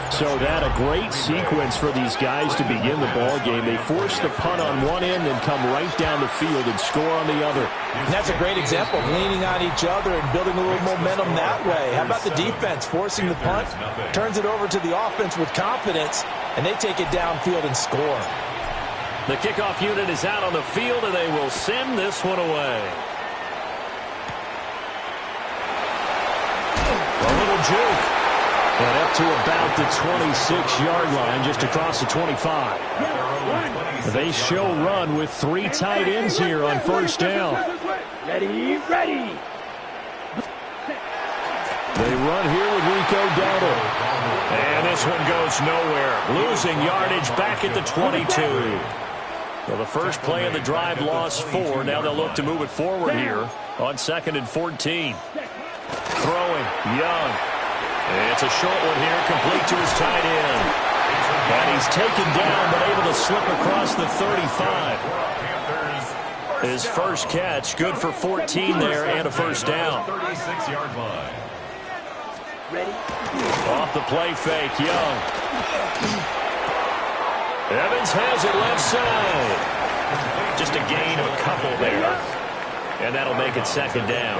So that a great sequence for these guys to begin the ball game. They force the punt on one end and come right down the field and score on the other. And that's a great example of leaning on each other and building a little momentum that way. How about the defense forcing the punt, turns it over to the offense with confidence, and they take it downfield and score. The kickoff unit is out on the field, and they will send this one away. A little juke. And up to about the 26-yard line, just across the 25. They show run with 3 tight ends here on 1st down. Ready. They run here with Rico Dowdle. And this one goes nowhere. Losing yardage back at the 22. Well, the first play of the drive lost 4. Now they'll look to move it forward here on 2nd and 14. Throwing, Young. It's a short one here, complete to his tight end. And he's taken down, but able to slip across the 35. His first catch, good for 14 there, and a first down. 36-yard line. Off the play fake, Young. Evans has it left side. Just a gain of a couple there. And that'll make it 2nd down.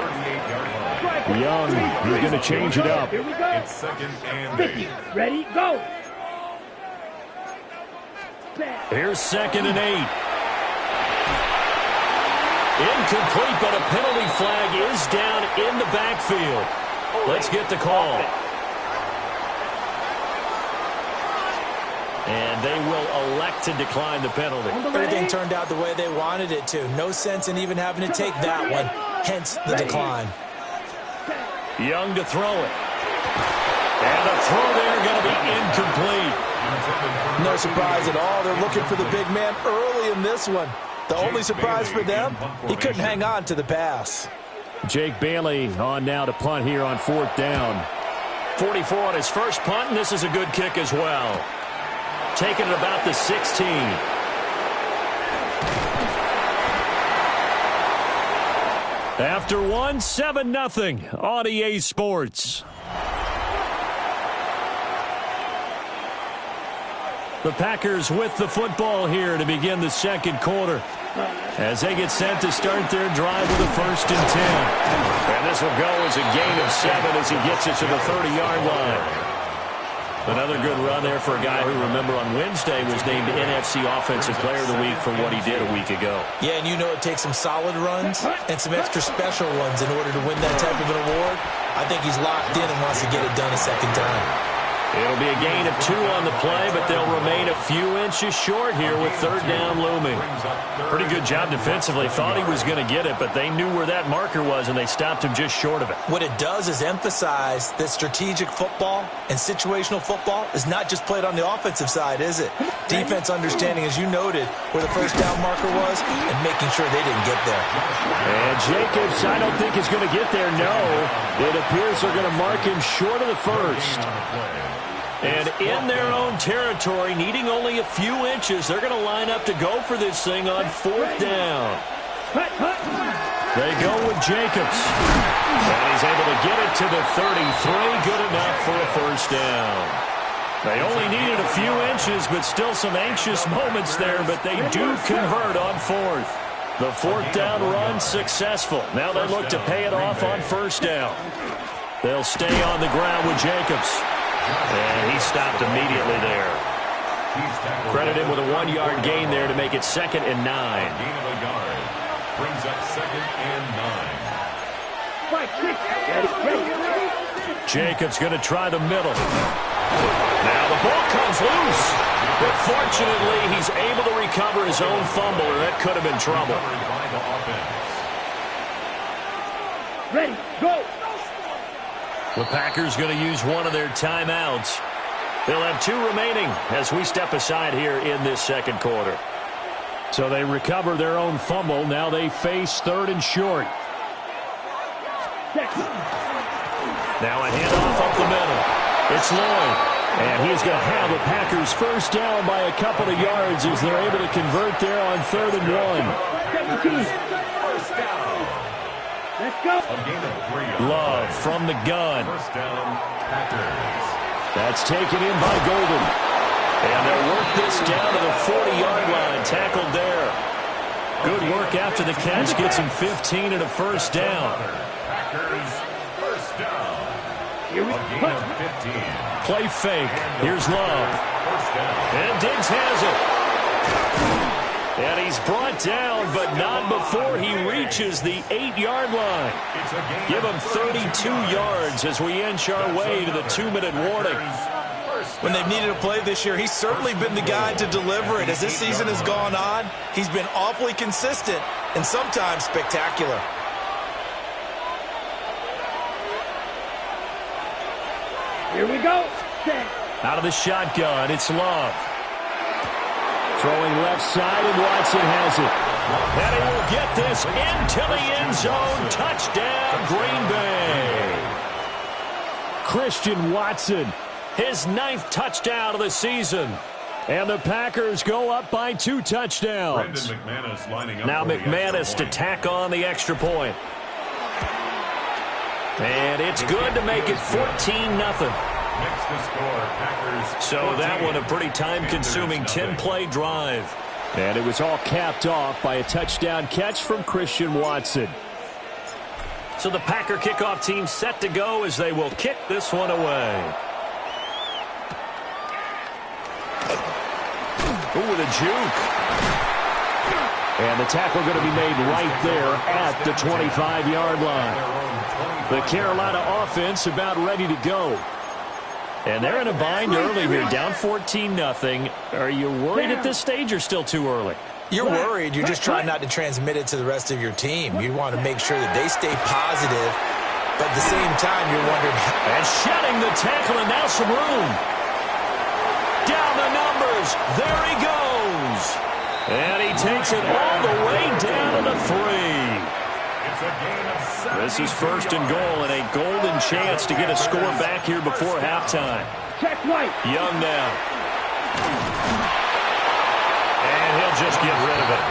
Young, he's going to change it up. It's 2nd and 8. Ready, go. Here's 2nd and 8. Incomplete, but a penalty flag is down in the backfield. Let's get the call. And they will elect to decline the penalty. Everything turned out the way they wanted it to. No sense in even having to take that one, hence the decline. Young to throw it. And the throw there going to be incomplete. No surprise at all. They're looking for the big man early in this one. The only surprise for them, he couldn't hang on to the pass. Jake Bailey on now to punt here on 4th down. 44 on his first punt, and this is a good kick as well. Taking it about the 16. After one, 7-0 on EA Sports. The Packers with the football here to begin the second quarter as they get set to start their drive with a 1st and 10. And this will go as a gain of 7 as he gets it to the 30-yard line. Another good run there for a guy who, remember, on Wednesday was named NFC Offensive Player of the Week for what he did a week ago. Yeah, and you know it takes some solid runs and some extra special ones in order to win that type of an award. I think he's locked in and wants to get it done a second time. It'll be a gain of 2 on the play, but they'll remain a few inches short here with 3rd down looming. Pretty good job defensively. Thought he was going to get it, but they knew where that marker was, and they stopped him just short of it. What it does is emphasize that strategic football and situational football is not just played on the offensive side, is it? Defense understanding, as you noted, where the 1st down marker was and making sure they didn't get there. And Jacobs, I don't think is going to get there. No, it appears they're going to mark him short of the 1st. And in their own territory, needing only a few inches, they're going to line up to go for this thing on 4th down. They go with Jacobs. And he's able to get it to the 33. Good enough for a 1st down. They only needed a few inches, but still some anxious moments there, but they do convert on 4th. The 4th down run successful. Now they look to pay it off on 1st down. They'll stay on the ground with Jacobs. And he stopped immediately there. Credit him with a 1-yard gain there to make it 2nd and 9. Gain of a yard. Brings up 2nd and 9. Jacobs going to try the middle. Now the ball comes loose. But fortunately, he's able to recover his own fumble, or that could have been trouble. Ready, go! The Packers going to use one of their timeouts. They'll have 2 remaining as we step aside here in this second quarter. So they recover their own fumble. Now they face 3rd and short. Now a handoff up the middle. It's Lloyd. And he's going to have the Packers 1st down by a couple of yards as they're able to convert there on 3rd and 1. 1st down. Let's go. A gain of 3. Love from the gun. 1st down, Packers. That's taken in by Golden. And they'll work this down to the 40-yard line. Tackled there. Good work after the catch. Gets him 15 and a 1st down. Packers 1st down. Here we A gain of 15. Play fake. Here's Love. 1st down. And Diggs has it. And he's brought down, but not before he reaches the 8-yard line. Give him 32 yards as we inch our way to the 2-minute warning. When they've needed a play this year, he's certainly been the guy to deliver it. As this season has gone on, he's been awfully consistent and sometimes spectacular. Here we go. Out of the shotgun, it's Love. Throwing left side, and Watson has it. And he will get this into the end zone. Touchdown, Green Bay. Christian Watson, his 9th touchdown of the season. And the Packers go up by 2 touchdowns. Now McManus to tack on the extra point. And it's good to make it 14-0. So that one a pretty time-consuming 10-play drive. And it was all capped off by a touchdown catch from Christian Watson. So the Packer kickoff team set to go as they will kick this one away. Ooh, with a juke. And the tackle going to be made right there at the 25-yard line. The Carolina offense about ready to go. And they're in a bind early here, down 14-0. Are you worried at this stage or still too early? You're worried. You're just trying not to transmit it to the rest of your team. You want to make sure that they stay positive, but at the same time, you're wondering. And shedding the tackle, and now some room. Down the numbers. There he goes. And he takes it all the way down to the 3. This is 1st and goal, and a golden chance to get a score back here before halftime. Young now. And he'll just get rid of it.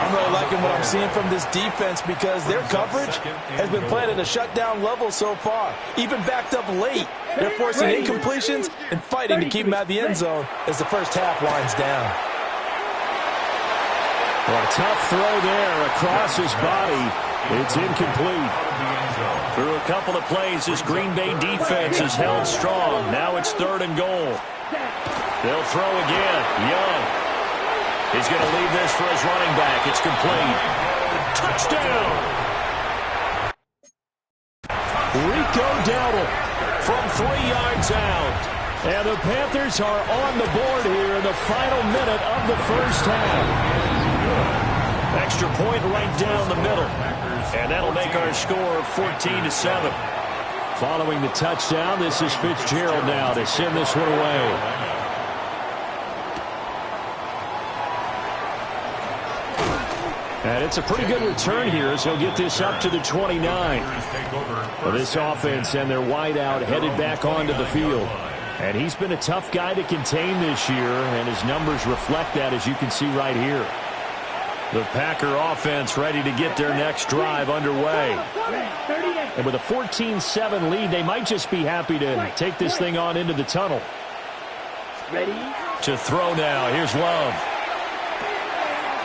I'm really liking what I'm seeing from this defense because their coverage has been playing at a shutdown level so far. Even backed up late, they're forcing incompletions and fighting to keep them out of the end zone as the first half winds down. Well, a tough throw there across his body. It's incomplete. Through a couple of plays, this Green Bay defense is held strong. Now it's 3rd and goal. They'll throw again. Young. He's going to leave this for his running back. It's complete. Touchdown! Rico Dowdle from 3 yards out. And the Panthers are on the board here in the final minute of the first half. Extra point right down the middle. And that'll make our score 14-7. Following the touchdown, this is Fitzgerald now to send this one away. And it's a pretty good return here as he'll get this up to the 29. Well, this offense and their wideout headed back onto the field. And he's been a tough guy to contain this year, and his numbers reflect that, as you can see right here. The Packer offense ready to get their next drive underway. And with a 14-7 lead, they might just be happy to take this thing on into the tunnel. To throw now. Here's Love.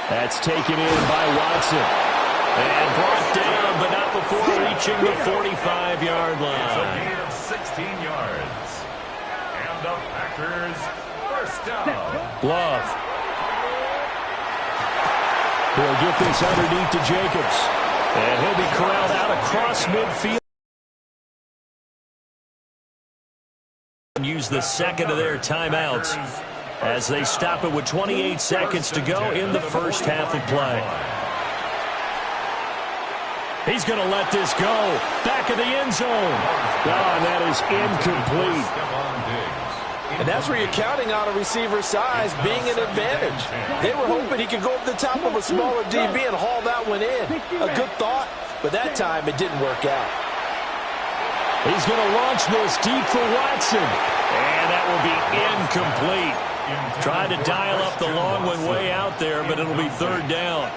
That's taken in by Watson. And brought down, but not before reaching the 45-yard line. It's a gain of 16 yards. And the Packers first down. Love. He'll get this underneath to Jacobs. And he'll be corralled out across midfield. And use the second of their timeouts as they stop it with 28 seconds to go in the first half of play. He's going to let this go. Back of the end zone. Oh, and that is incomplete. And that's where you're counting on a receiver's size being an advantage. They were hoping he could go over the top of a smaller DB and haul that one in. A good thought, but that time it didn't work out. He's going to launch this deep for Watson. And that will be incomplete. Tried to dial up the long one way out there, but it'll be 3rd down.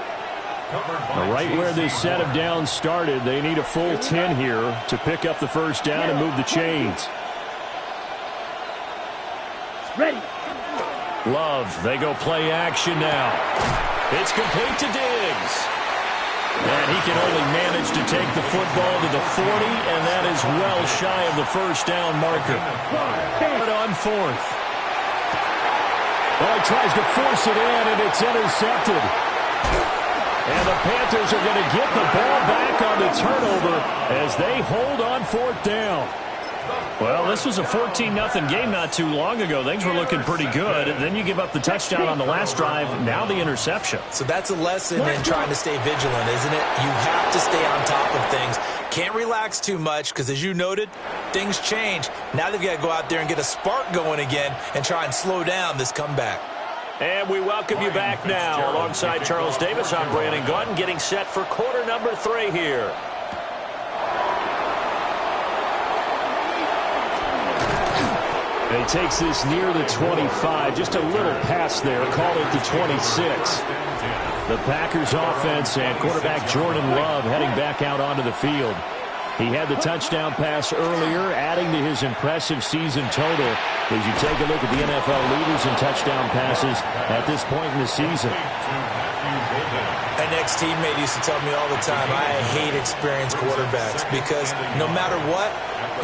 Right where this set of downs started, they need a full 10 here to pick up the first down and move the chains. Ready. Love, they go play action now. It's complete to Diggs. And he can only manage to take the football to the 40, and that is well shy of the first down marker. But on 4th. Well, he tries to force it in, and it's intercepted. And the Panthers are going to get the ball back on the turnover as they hold on 4th down. Well, this was a 14-0 game not too long ago. Things were looking pretty good. And then you give up the touchdown on the last drive, now the interception. So that's a lesson in trying to stay vigilant, isn't it? You have to stay on top of things. Can't relax too much because, as you noted, things change. Now they've got to go out there and get a spark going again and try and slow down this comeback. And we welcome you back now. Alongside Charles Davis, I'm Brandon Gunn, getting set for quarter number 3 here. And he takes this near the 25. Just a little pass there. Call it the 26. The Packers offense and quarterback Jordan Love heading back out onto the field. He had the touchdown pass earlier, adding to his impressive season total as you take a look at the NFL leaders in touchdown passes at this point in the season. An ex-teammate used to tell me all the time, I hate experienced quarterbacks because no matter what,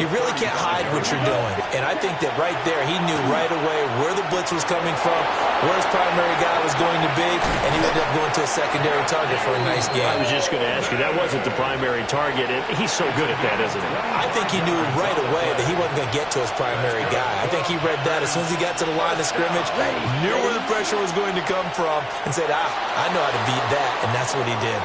You really can't hide what you're doing. And I think that right there, he knew right away where the blitz was coming from, where his primary guy was going to be, and he ended up going to a secondary target for a nice game. I was just going to ask you, that wasn't the primary target, and he's so good at that, isn't he? I think he knew right away that he wasn't going to get to his primary guy. I think he read that as soon as he got to the line of scrimmage, knew where the pressure was going to come from, and said, I know how to beat that, and that's what he did.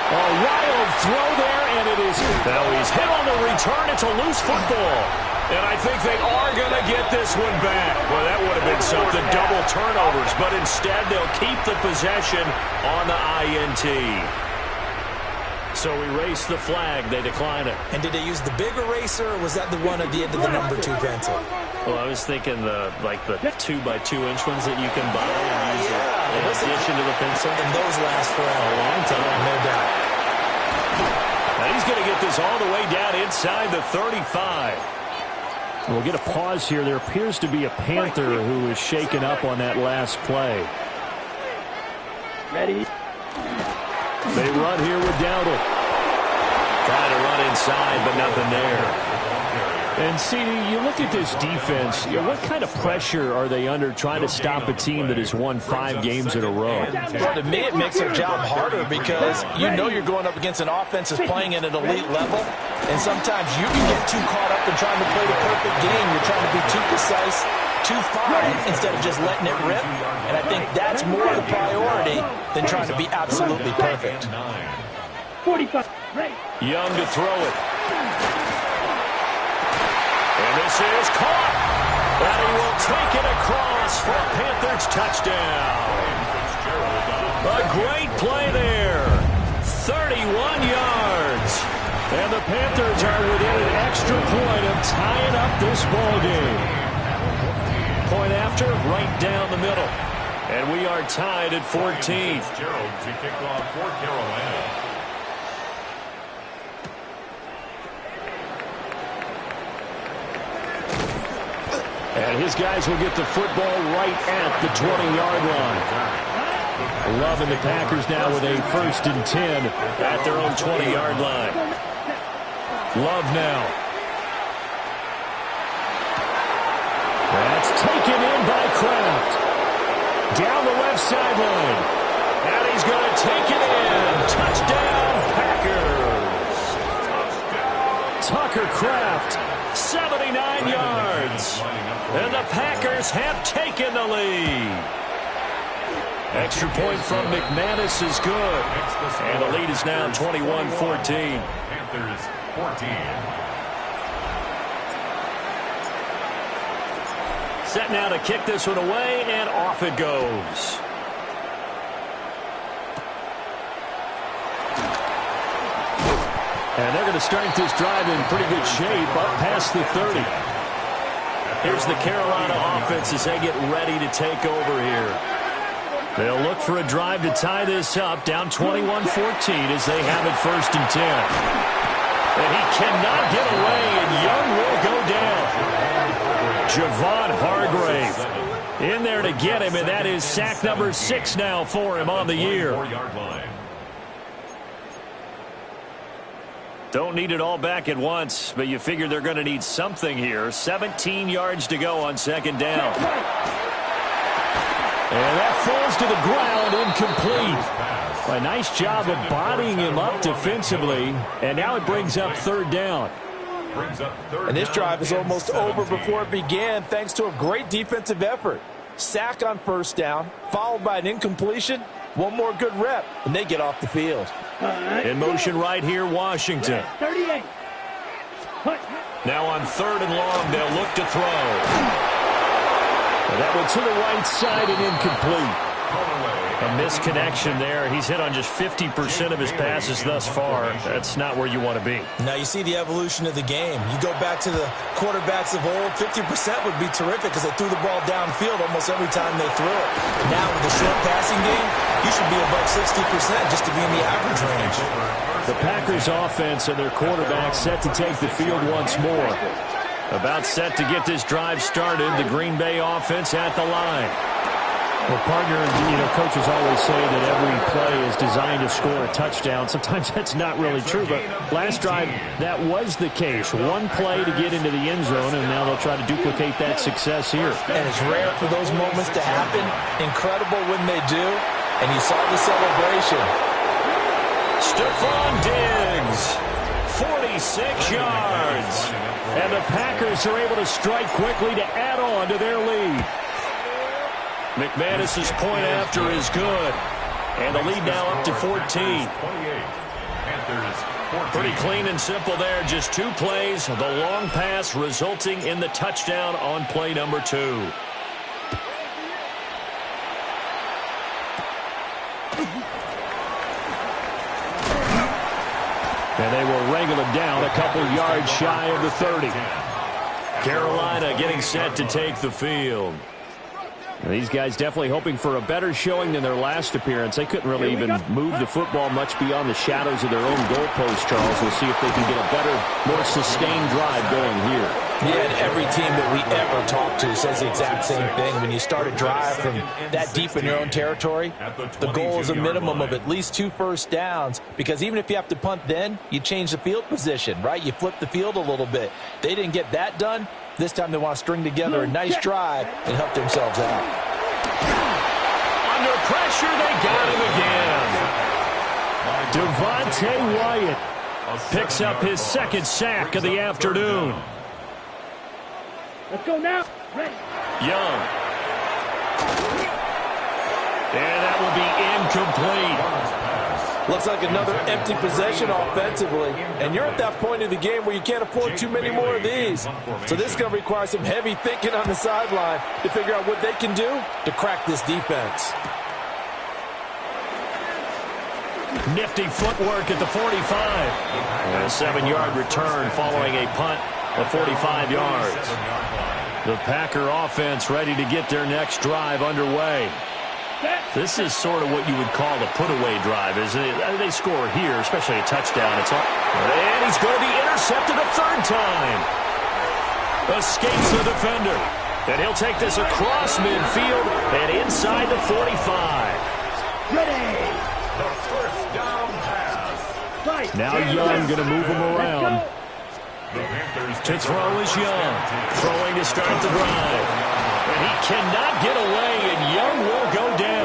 A wild throw there, and it is. Now he's hit on the return. It's a loose football. And I think they are going to get this one back. Well, that would have been something, double turnovers. But instead, they'll keep the possession on the INT. So erase the flag. They decline it. And did they use the big eraser, or was that the one at the end of the number 2 pencil? Well, I was thinking the 2x2-inch ones that you can buy and use in addition to the pencil. And those last forever. A long time. No doubt. Now he's going to get this all the way down inside the 35. We'll get a pause here. There appears to be a Panther who is shaken up on that last play. Ready? They run here with Dowdle. Trying to run inside, but nothing there. And, CD, you look at this defense, what kind of pressure are they under trying to stop a team that has won 5 games in a row? Well, to me, it makes their job harder because you know you're going up against an offense that's playing at an elite level, and sometimes you can get too caught up in trying to play the perfect game. You're trying to be too precise, too fine, instead of just letting it rip, and I think that's more the priority than trying to be absolutely perfect. 45. Young to throw it. And this is caught. And he will take it across for a Panthers touchdown. A great play there. 31 yards. And the Panthers are within an extra point of tying up this ball game. Point after, right down the middle. And we are tied at 14. Gerald to kick off for Carolina. And his guys will get the football right at the 20-yard line. Love and the Packers now with a 1st and 10 at their own 20-yard line. Love now. That's taken in by Kraft. Down the left sideline. And he's going to take it in. Touchdown, Packers. Tucker Kraft, 79 yards. And the Packers have taken the lead. Extra point from McManus is good. And the lead is now 21-14. Panthers 14. Set now to kick this one away, and off it goes. And they're going to start this drive in pretty good shape, up past the 30. Here's the Carolina offense as they get ready to take over here. They'll look for a drive to tie this up, down 21-14 as they have it 1st and 10. And he cannot get away, and Young will go down. Javon Hargrave in there to get him, and that is sack number 6 now for him on the year. 4-yard line. Don't need it all back at once, but you figure they're going to need something here. 17 yards to go on 2nd down. And that falls to the ground, incomplete. A nice job of bodying him up defensively, and now it brings up 3rd down. And this drive is almost over before it began thanks to a great defensive effort. Sack on 1st down, followed by an incompletion. One more good rep, and they get off the field. In motion right here, Washington. 38. Now on 3rd and long, they'll look to throw. And that one to the right side and incomplete. A misconnection there. He's hit on just 50% of his passes thus far. That's not where you want to be. Now you see the evolution of the game. You go back to the quarterbacks of old, 50% would be terrific because they threw the ball downfield almost every time they threw it. Now with the short passing game, you should be above 60% just to be in the average range. The Packers offense and their quarterback set to take the field once more. About set to get this drive started. The Green Bay offense at the line. Well, partner, coaches always say that every play is designed to score a touchdown. Sometimes that's not really true, but last drive, that was the case. One play to get into the end zone, and now they'll try to duplicate that success here. And it's rare for those moments to happen. Incredible when they do, and you saw the celebration. Stephon Diggs, 46 yards. And the Packers are able to strike quickly to add on to their lead. McManus's point after is good. And the lead now up to 14. Pretty clean and simple there. Just 2 plays. The long pass resulting in the touchdown on play number 2. And they will wrangle him down a couple yards shy of the 30. Carolina getting set to take the field. These guys definitely hoping for a better showing than their last appearance. They couldn't really even move the football much beyond the shadows of their own goalpost, Charles. We'll see if they can get a better, more sustained drive going here. Yeah, and every team that we ever talk to says the exact same thing. When you start a drive from that deep in your own territory, the goal is a minimum of at least 2 first downs, because even if you have to punt then, you change the field position, right? You flip the field a little bit. They didn't get that done. This time they want to string together a nice drive and help themselves out. Under pressure, they got him again. Devontae Wyatt picks up his 2nd sack of the afternoon. Let's go now. Ready. Young. And that will be incomplete. Looks like another empty possession offensively, and you're at that point in the game where you can't afford too many more of these. So this is going to require some heavy thinking on the sideline to figure out what they can do to crack this defense. Nifty footwork at the 45. And a 7-yard return following a punt of 45 yards. The Packer offense ready to get their next drive underway. This is sort of what you would call a put-away drive, isn't it? They score here, especially a touchdown. And he's going to be intercepted a 3rd time. Escapes the defender. And he'll take this across midfield and inside the 45. Ready. The first down pass. Now Young going to move him around. To throw is Young. Throwing to start the drive. And he cannot get away, and Young will go down.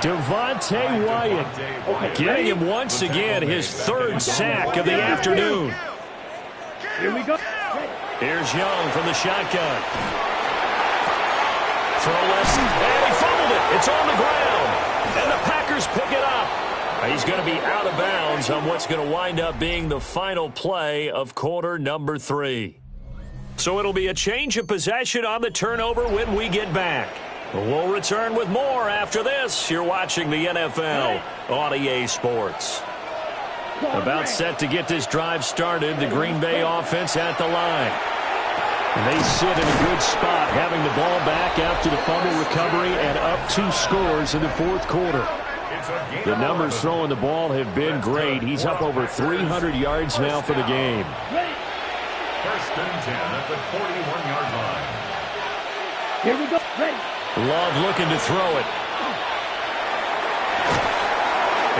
Devontae Wyatt getting him once again his 3rd sack of the afternoon. Here we go. Here's Young from the shotgun. Throw left, and he fumbled it. It's on the ground, and the Packers pick it up. He's going to be out of bounds on what's going to wind up being the final play of quarter number 3. So it'll be a change of possession on the turnover when we get back. We'll return with more after this. You're watching the NFL on EA Sports. About set to get this drive started, the Green Bay offense at the line. And they sit in a good spot, having the ball back after the fumble recovery and up 2 scores in the 4th quarter. The numbers throwing the ball have been great. He's up over 300 yards now for the game. First and 10 at the 41-yard line. Here we go. Ready. Love looking to throw it.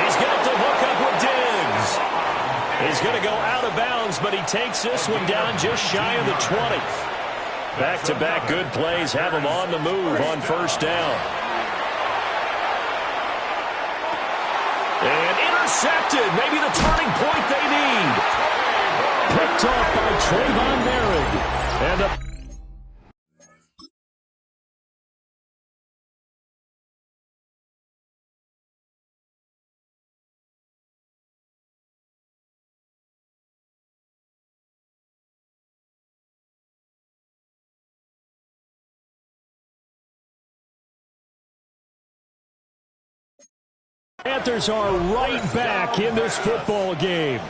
He's got to hook up with Diggs. He's going to go out of bounds, but he takes this one down just shy of the 20. Back-to-back good plays have him on the move on 1st down. And intercepted. Maybe the turning point they need. Picked off by Trayvon Merrick. And the Panthers are right back in this football game.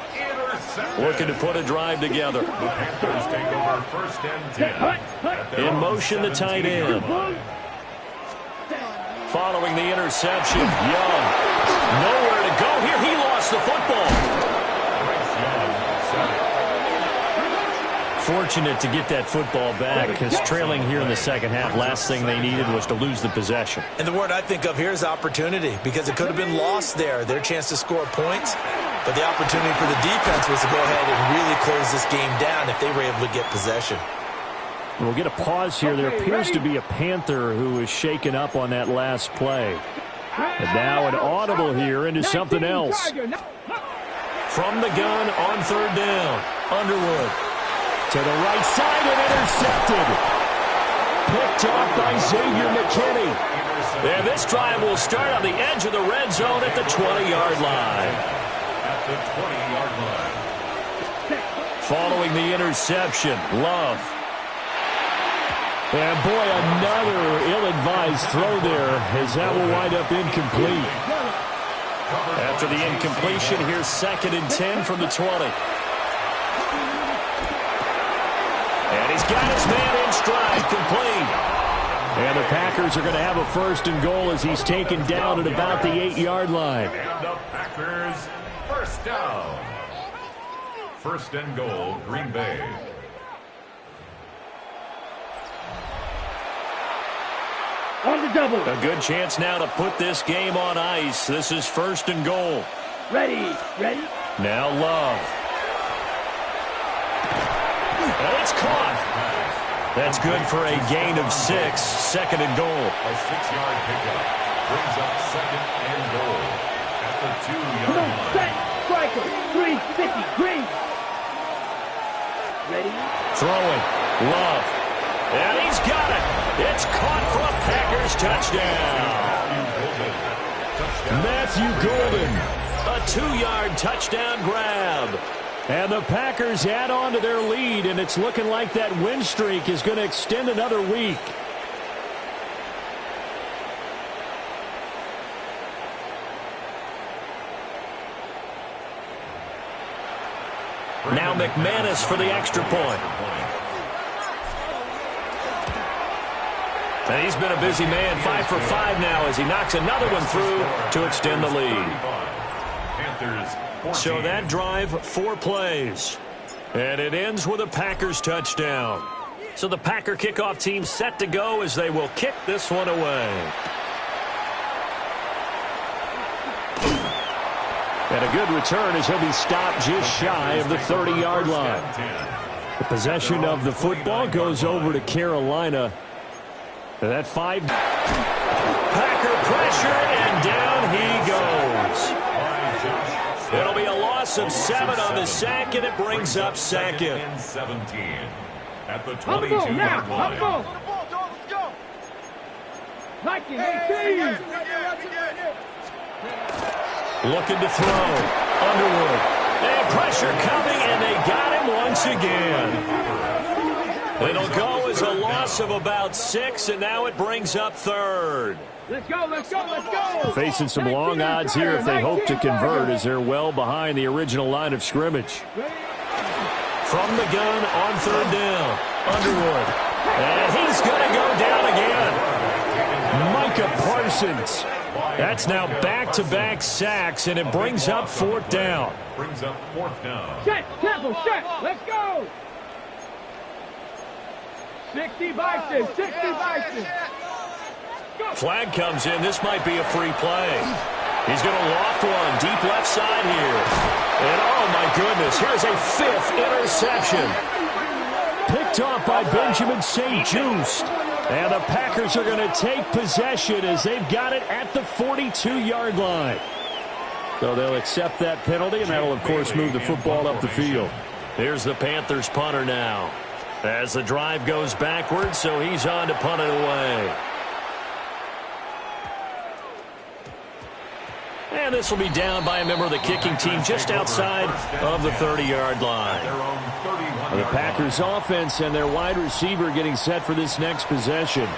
Looking to put a drive together. The Panthers take over 1st and 10. In motion, the tight end. Following the interception, Young. Nowhere to go here. He lost the football. Fortunate to get that football back, because trailing here in the second half, last thing they needed was to lose the possession. And the word I think of here is opportunity, because it could have been lost there, their chance to score points. But the opportunity for the defense was to go ahead and really close this game down if they were able to get possession. We'll get a pause here. There appears to be a Panther who is shaken up on that last play. And now an audible here into something else. From the gun on third down, Underwood. To the right side and intercepted. Picked off by Xavier McKinney. And this drive will start on the edge of the red zone at the 20-yard line. At the 20-yard line. Following the interception, Love. And boy, another ill-advised throw there, as that will wind up incomplete. After the incompletion, here's 2nd and 10 from the 20. And he's got his man in stride, complete. And the Packers are going to have a 1st and goal as he's taken down at about the 8-yard line. And the Packers, 1st down. 1st and goal, Green Bay. On the double. A good chance now to put this game on ice. This is 1st and goal. Ready. Now Love. And it's caught. That's good for a gain of 6. 2nd and goal. A 6-yard pickup brings up 2nd and goal at the 2-yard line. Set. Striker. 350. Green. Ready. Throwing. Love. And he's got it. It's caught for a Packers touchdown. Matthew Golden. A 2-yard touchdown grab. And the Packers add on to their lead, and it's looking like that win streak is going to extend another week. Now McManus for the extra point. And he's been a busy man, 5 for 5 now as he knocks another one through to extend the lead. So that drive, 4 plays. And it ends with a Packers touchdown. So the Packer kickoff team set to go as they will kick this one away. And a good return as he'll be stopped just shy of the 30-yard line. The possession of the football goes over to Carolina. That 5. Packer pressure, and down he goes. It'll be a loss of 7 on the sack, and it brings up 2nd. And 17 at the 22-yard line. Looking to throw. Underwood. And pressure coming, and they got him once again. It'll go as a loss of about 6, and now it brings up 3rd. Let's go. Facing some long odds here if they hope to convert, as they're well behind the original line of scrimmage. From the gun on 3rd down. Underwood. And he's going to go down again. Micah Parsons. That's now back-to-back sacks, and it brings up 4th down. Brings up 4th down. Set, tempo, set. Let's go. 60 Bison. Flag comes in. This might be a free play. He's going to loft one deep left side here. And oh my goodness, here's a 5th interception. Picked off by Benjamin St. Just. And the Packers are going to take possession as they've got it at the 42-yard line. So they'll accept that penalty, and that'll, of course, move the football up the field. Here's the Panthers punter now. As the drive goes backwards, so he's on to punt it away. And this will be down by a member of the kicking team just outside of the 30-yard line. The Packers offense and their wide receiver getting set for this next possession.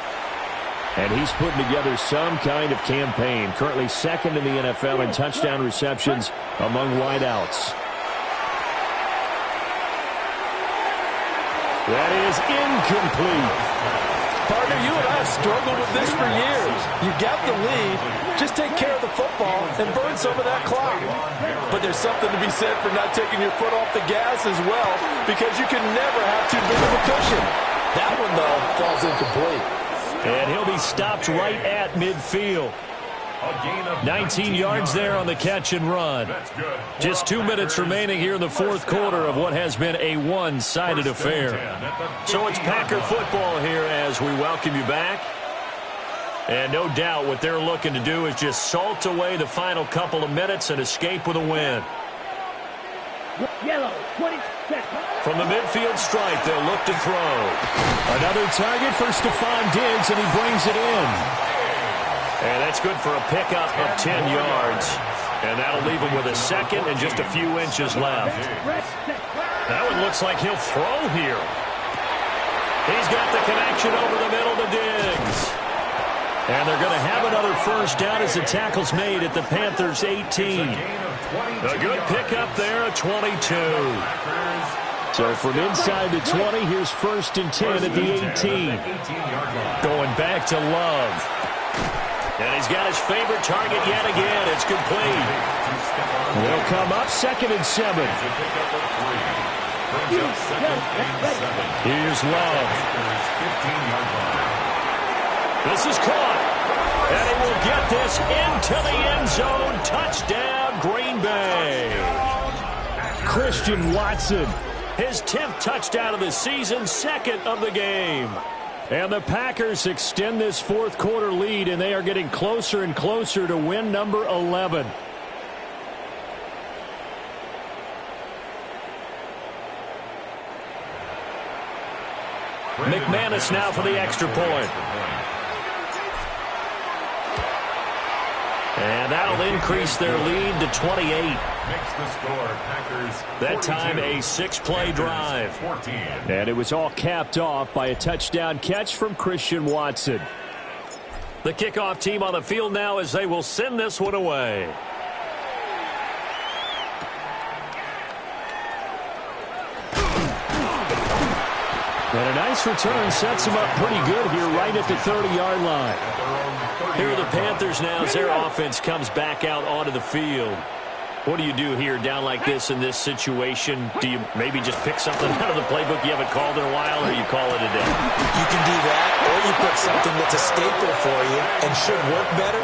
And he's putting together some kind of campaign. Currently 2nd in the NFL in touchdown receptions among wideouts. That is incomplete. Partner, you and I have struggled with this for years. You got the lead. Just take care of the football and burn some of that clock. But there's something to be said for not taking your foot off the gas as well, because you can never have too big of a cushion. That one, though, falls incomplete. And he'll be stopped right at midfield. 19 yards there on the catch and run. Just 2 minutes remaining here in the fourth quarter of what has been a one-sided affair. So it's Packer football here as we welcome you back. And no doubt what they're looking to do is just salt away the final couple of minutes and escape with a win. Yellow, 20 seconds. From the midfield stripe, they'll look to throw. Another target for Stephon Diggs, and he brings it in. And that's good for a pickup of 10 yards. And that'll leave him with a second and just a few inches left. That one looks like he'll throw here. He's got the connection over the middle to Diggs. And they're going to have another first down as the tackle's made at the Panthers' 18. A good pickup there at 22. So from inside the 20, here's 1st and 10 at the 18. Going back to Love. And he's got his favorite target yet again. It's complete. They'll come up 2nd and 7. Here's Love. This is caught. And he will get this into the end zone. Touchdown, Green Bay. Christian Watson. His 10th touchdown of the season, 2nd of the game. And the Packers extend this fourth quarter lead, and they are getting closer and closer to win number 11. McManus now for the extra point. And that'll increase their lead to 28. That time a 6-play drive. And it was all capped off by a touchdown catch from Christian Watson. The kickoff team on the field now as they will send this one away. And a nice return sets them up pretty good here right at the 30-yard line. Here are the Panthers now as their offense comes back out onto the field. What do you do here down like this in this situation? Do you maybe just pick something out of the playbook you haven't called in a while, or you call it a day? You can do that, or you pick something that's a staple for you and should work better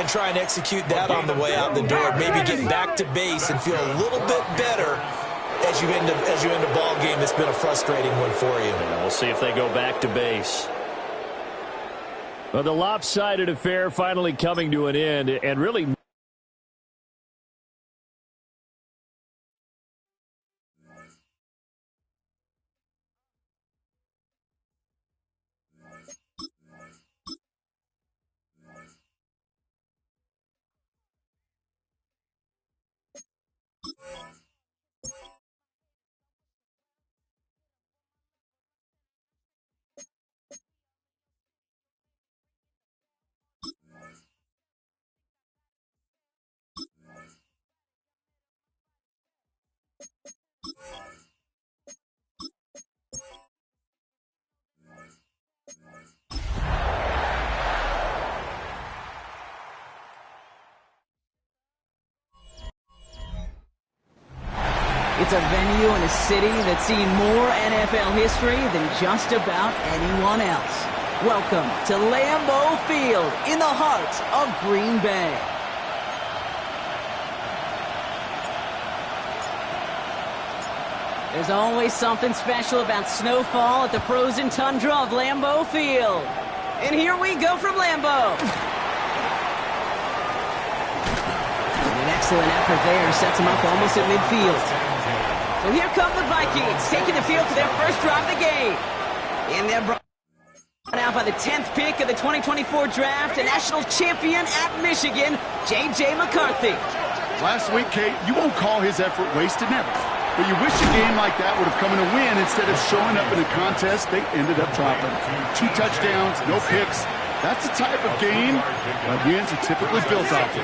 and try and execute that on the way out the door. Maybe get back to base and feel a little bit better as you end a ball game that's been a frustrating one for you. And we'll see if they go back to base. Well, the lopsided affair finally coming to an end, and really It's a venue in a city that's seen more NFL history than just about anyone else. Welcome to Lambeau Field in the heart of Green Bay. There's always something special about snowfall at the frozen tundra of Lambeau Field. And here we go from Lambeau. And an excellent effort there sets him up almost at midfield. So here come the Vikings, taking the field for their first drive of the game. And they're brought out by the 10th pick of the 2024 draft, a national champion at Michigan, J.J. McCarthy. Last week, Kate, you won't call his effort wasted, never. But you wish a game like that would have come in a win instead of showing up in a contest they ended up dropping. 2 touchdowns, no picks. That's the type of game that wins are typically built off of.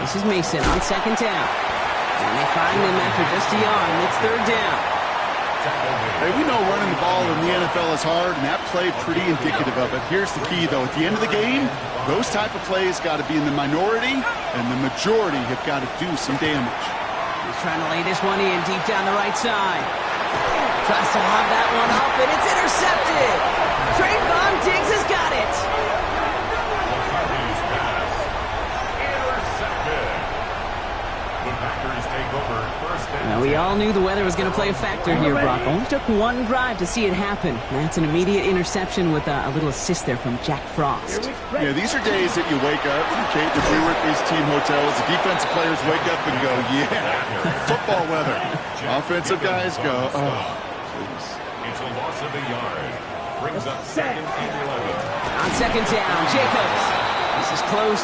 This is Mason on 2nd down. And they find them after just a yard, and it's 3rd down. Hey, we know running the ball in the NFL is hard, and that play pretty indicative of it. Here's the key, though. At the end of the game, those type of plays got to be in the minority, and the majority have got to do some damage. He's trying to lay this one in deep down the right side. Tries to lob that one up, and it's intercepted. Trayvon Diggs has got it. Now, we all knew the weather was going to play a factor here, Brock. Only took one drive to see it happen. That's an immediate interception with a little assist there from Jack Frost. Yeah, these are days that you wake up, Kate, if we were at these team hotels, the defensive players wake up and go, yeah, football weather. Offensive guys go, oh, please. It's a loss of a yard. Brings up 2nd and 11. On 2nd down, Jacobs.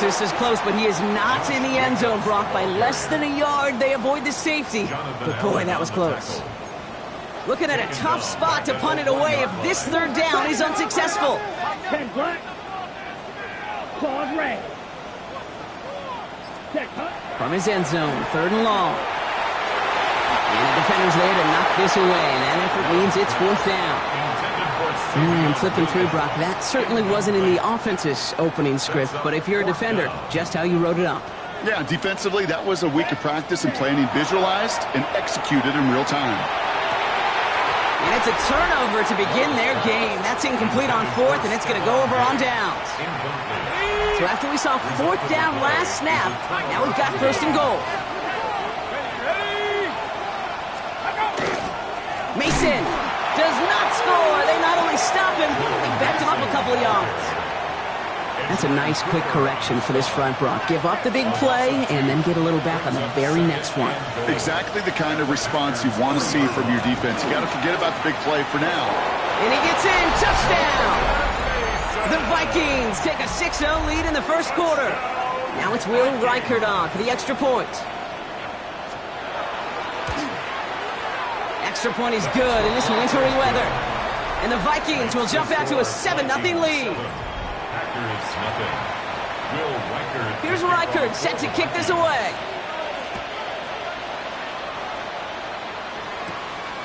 This is close, but he is not in the end zone, Brock. By less than a yard, they avoid the safety. But boy, that was close. Looking at a tough spot to punt it away if this 3rd down is unsuccessful. 10 black. Claude Ray. From his end zone, 3rd and long. And the defender's there to knock this away, and that effort means it's 4th down. And I'm flipping through, Brock. That certainly wasn't in the offense's opening script, but if you're a defender, just how you wrote it up. Yeah, defensively, that was a week of practice and planning visualized and executed in real time. And it's a turnover to begin their game. That's incomplete on 4th, and it's going to go over on downs. So after we saw 4th down last snap, now we've got 1st and goal. Mason does not score. They not only stop him, they backed him up a couple of yards. That's a nice quick correction for this front, Brock. Give up the big play and then get a little back on the very next one. Exactly the kind of response you want to see from your defense. You got to forget about the big play for now. And he gets in. Touchdown! The Vikings take a 6-0 lead in the 1st quarter. Now it's Will Reichert on for the extra point. Extra point is good in this wintry weather. And the Vikings will jump out to a 7-0 lead. Here's Reichert set to kick this away.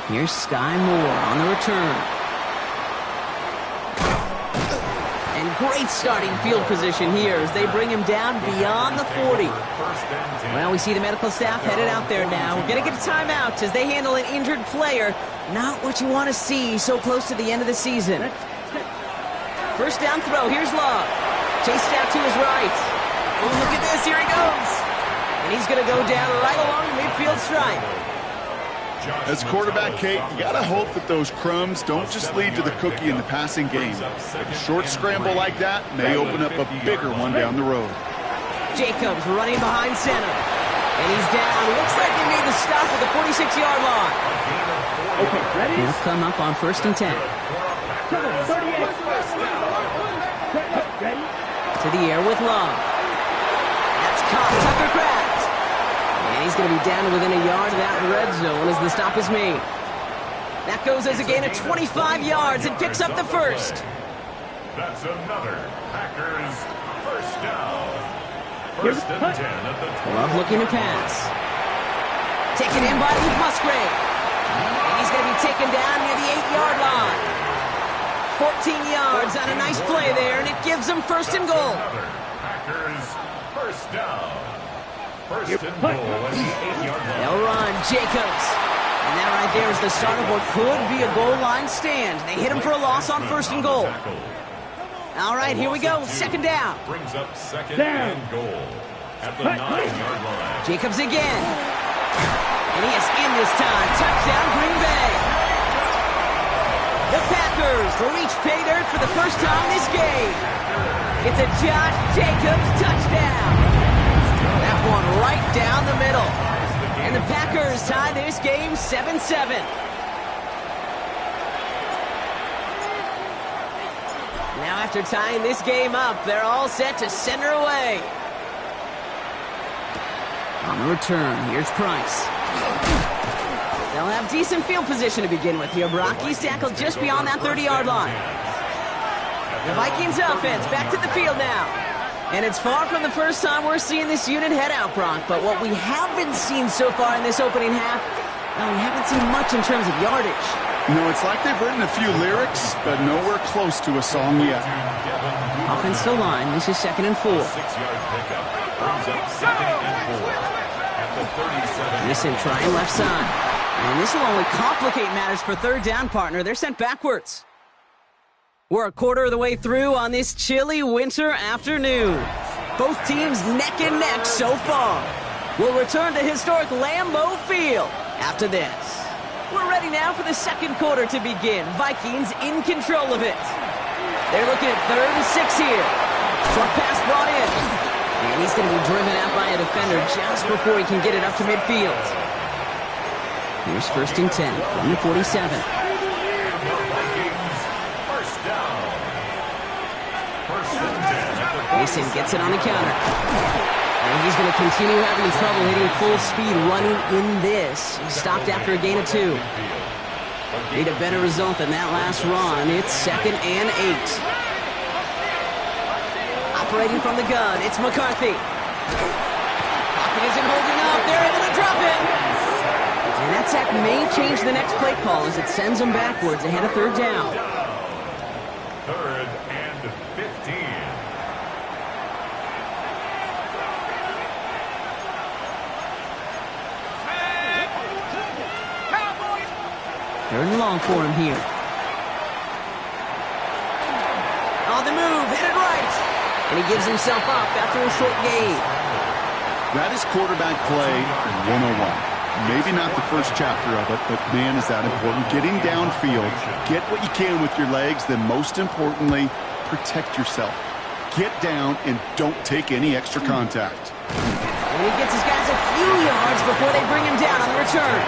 Here's Sky Moore on the return. And great starting field position here as they bring him down beyond the 40. Well, we see the medical staff headed out there now. We're going to get a timeout as they handle an injured player. Not what you want to see so close to the end of the season. 1st down throw. Here's Love. Chased out to his right. Oh, look at this. Here he goes. And he's going to go down right along the midfield stripe. As a quarterback, Kate, you got to hope that those crumbs don't just lead to the cookie in the passing game. A short scramble like that may open up a bigger one down the road. Jacobs running behind center. And he's down. Looks like they made the stop at the 46-yard line. Okay, ready? He'll come up on 1st and 10. 38. Ready? To the air with Love. That's caught. Tucker Kraft. And he's going to be down to within a yard of that red zone as the stop is made. That goes as a gain of 25 yards and picks up the 1st. That's another Packers 1st down. 1st and 10 at the 20. Love looking to pass. Taken in by Luke Musgrave. And he's going to be taken down near the 8-yard line. 14 yards on a nice play there, and it gives them 1st and goal. Packers 1st down. 1st and goal at the 8-yard line. They'll run. Jacobs. And that right there is the start of what could be a goal line stand. They hit him for a loss on 1st and goal. All right, here we go. 2nd down. Brings up 2nd and goal at the 9-yard line. Jacobs again. And he is in this time. Touchdown, Green Bay. The Packers reach pay dirt for the 1st time this game. It's a Josh Jacobs touchdown. That one right down the middle. And the Packers tie this game 7-7. Now after tying this game up, they're all set to send her away. On the return, here's Price. They'll have decent field position to begin with here. Brock, he's tackled just beyond that 30-yard line. The Vikings offense back to the field now. And it's far from the first time we're seeing this unit head out, Brock. But what we haven't seen so far in this opening half, well, we haven't seen much in terms of yardage. You know, it's like they've written a few lyrics, but nowhere close to a song yet. Offensive line, this is 2nd and 4. 6-yard pickup brings up 2nd and 4 at the 37. Listen, trying left side. And this will only complicate matters for 3rd down, partner. They're sent backwards. We're a quarter of the way through on this chilly winter afternoon. Both teams neck and neck so far. We'll return to historic Lambeau Field after this. We're ready now for the 2nd quarter to begin. Vikings in control of it. They're looking at 3rd and 6 here. Short pass brought in. And he's going to be driven out by a defender just before he can get it up to midfield. Here's 1st and 10 from the 47. Mason gets it on the counter. And he's going to continue having trouble hitting full speed running in this. He stopped after a gain of 2. Need a better result than that last run. It's 2nd and 8. Operating from the gun, it's McCarthy. Pocket isn't holding up. They're able to drop it. And that sack may change the next play call as it sends them backwards ahead of 3rd down. 3rd and 15. 3rd and long for him here. On the move, hit it right. And he gives himself up after a short gain. That is quarterback play 101. Maybe not the first chapter of it, but man, is that important. Getting downfield, get what you can with your legs, then most importantly, protect yourself. Get down and don't take any extra contact. And he gets his guys a few yards before they bring him down on the return.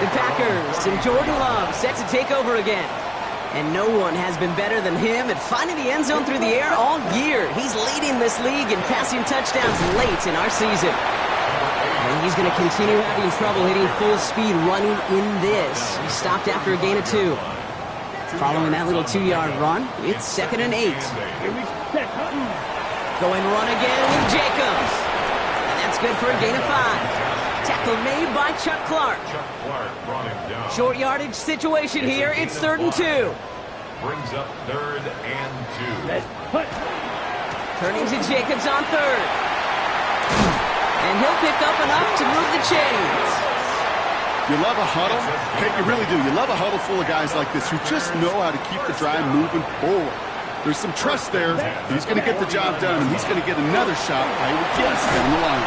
The Packers and Jordan Love set to take over again. And no one has been better than him at finding the end zone through the air all year. He's leading this league in passing touchdowns late in our season. And he's going to continue having trouble hitting full speed running in this. He stopped after a gain of 2. Following that little 2-yard run, it's 2nd and 8. Going run again with Jacobs. And that's good for a gain of 5. Tackle made by Chuck Clark. Brought him down. Short yardage situation here. It's 3rd and 2. Brings up 3rd and 2. Turning to Jacobs on 3rd. And he'll pick up enough to move the chains. You love a huddle? Hey, you really do. You love a huddle full of guys like this who just know how to keep the drive moving forward. There's some trust there. He's going to get the job done, and he's going to get another shot, I would guess, down the line.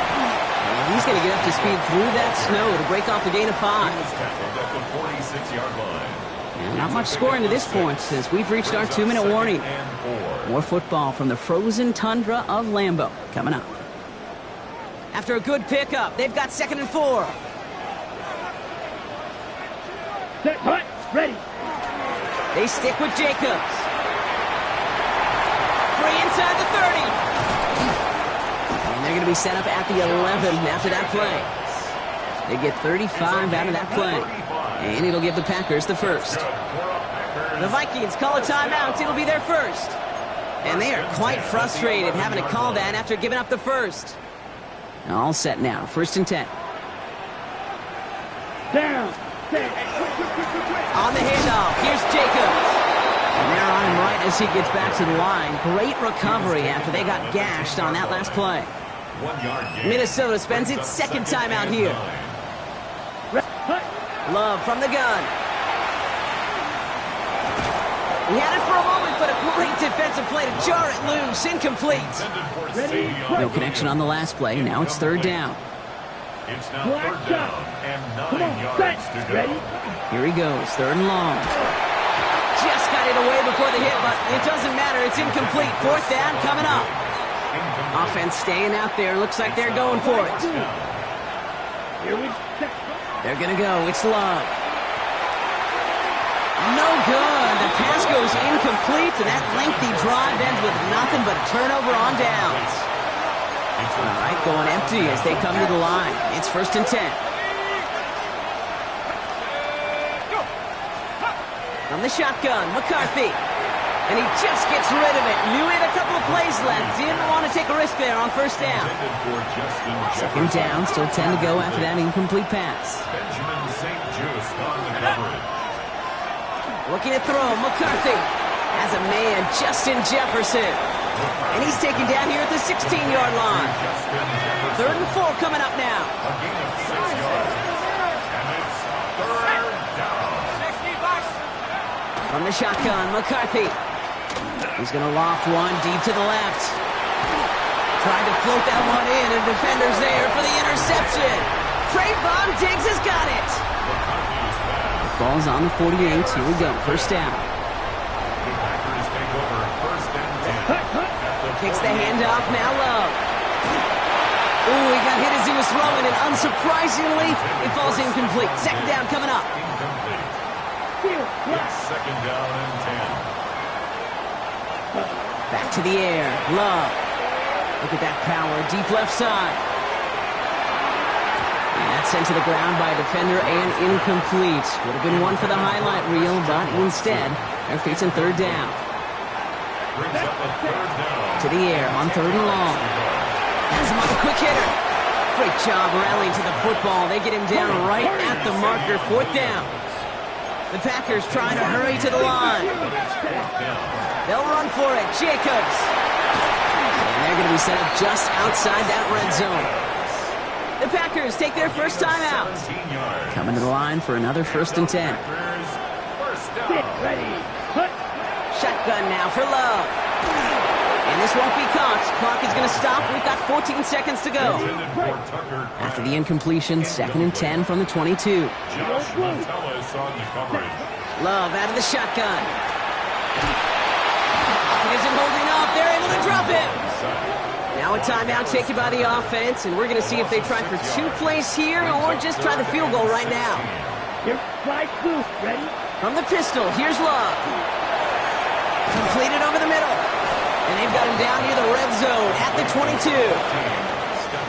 And he's going to get up to speed through that snow to break off a gain of 5. Tackled at the 46-yard line. And not much scoring to this point since we've reached our 2-minute warning. More football from the frozen tundra of Lambeau coming up. After a good pickup, they've got 2nd and 4. Set, hut, ready. They stick with Jacobs. Free inside the 30. And they're going to be set up at the 11 after that play. They get 35 out of that play. And it'll give the Packers the first. The Vikings call a timeout. It'll be their first. And they are quite frustrated having to call that after giving up the first. All set now. 1st and 10. Down. On the handoff, here's Jacobs. And they're on him right as he gets back to the line. Great recovery after they got gashed on that last play. 1 yard gain. Minnesota spends its second timeout here. Love from the gun. He had it for a moment, but a great defensive play to jar it loose. Incomplete. No connection on the last play. Now it's 3rd down. It's now 3rd down and 9 yards to go. Here he goes, 3rd and long. Just got it away before the hit, but it doesn't matter. It's incomplete. 4th down coming up. Offense staying out there. Looks like they're going for it. They're going to go. It's Love. No good. The pass goes incomplete, and that lengthy drive ends with nothing but a turnover on downs. All right, going empty as they come to the line. It's 1st and 10. From the shotgun, McCarthy. And he just gets rid of it. Knew he had a couple of plays left. Didn't want to take a risk there on 1st down. 2nd down, still 10 to go after that incomplete pass. Benjamin St. Just on the coverage. Looking to throw. McCarthy has a man, Justin Jefferson. And he's taken down here at the 16-yard line. 3rd and 4 coming up now. A gain of 6 yards. And it's 3rd down. From the shotgun, McCarthy. He's going to loft one deep to the left. Tried to float that one in, and defender's there for the interception. Trayvon Diggs has got it. The ball's on the 48. Here we go. First down. The Packers take over 1st and 10. Kicks the handoff, now Love. Ooh, he got hit as he was throwing, and unsurprisingly, it falls incomplete. 2nd down coming up. Incomplete. It's 2nd down and 10. Back to the air. Love. Look at that power. Deep left side. And that's sent to the ground by a defender and incomplete. Would have been one for the highlight reel, but instead, they're facing 3rd down. Brings up a 3rd down. To the air on 3rd and long. Has him on a quick hitter. Great job rallying to the football. They get him down right at the marker. 4th down. The Packers trying to hurry to the line. They'll run for it. Jacobs. And they're going to be set up just outside that red zone. The Packers take their first time out. Coming to the line for another 1st and 10. Ready. Put. Shotgun now for Love. And this won't be caught. Clock is going to stop. We've got 14 seconds to go. After the incompletion, 2nd and 10 from the 22. Love out of the shotgun. He isn't holding up. They're able to drop him. Now a timeout taken by the offense, and we're going to see if they try for 2 plays here or just try the field goal right now. Here, fly boost. Ready. From the pistol, here's Love. Completed over the middle. And they've got him down near the red zone at the 22.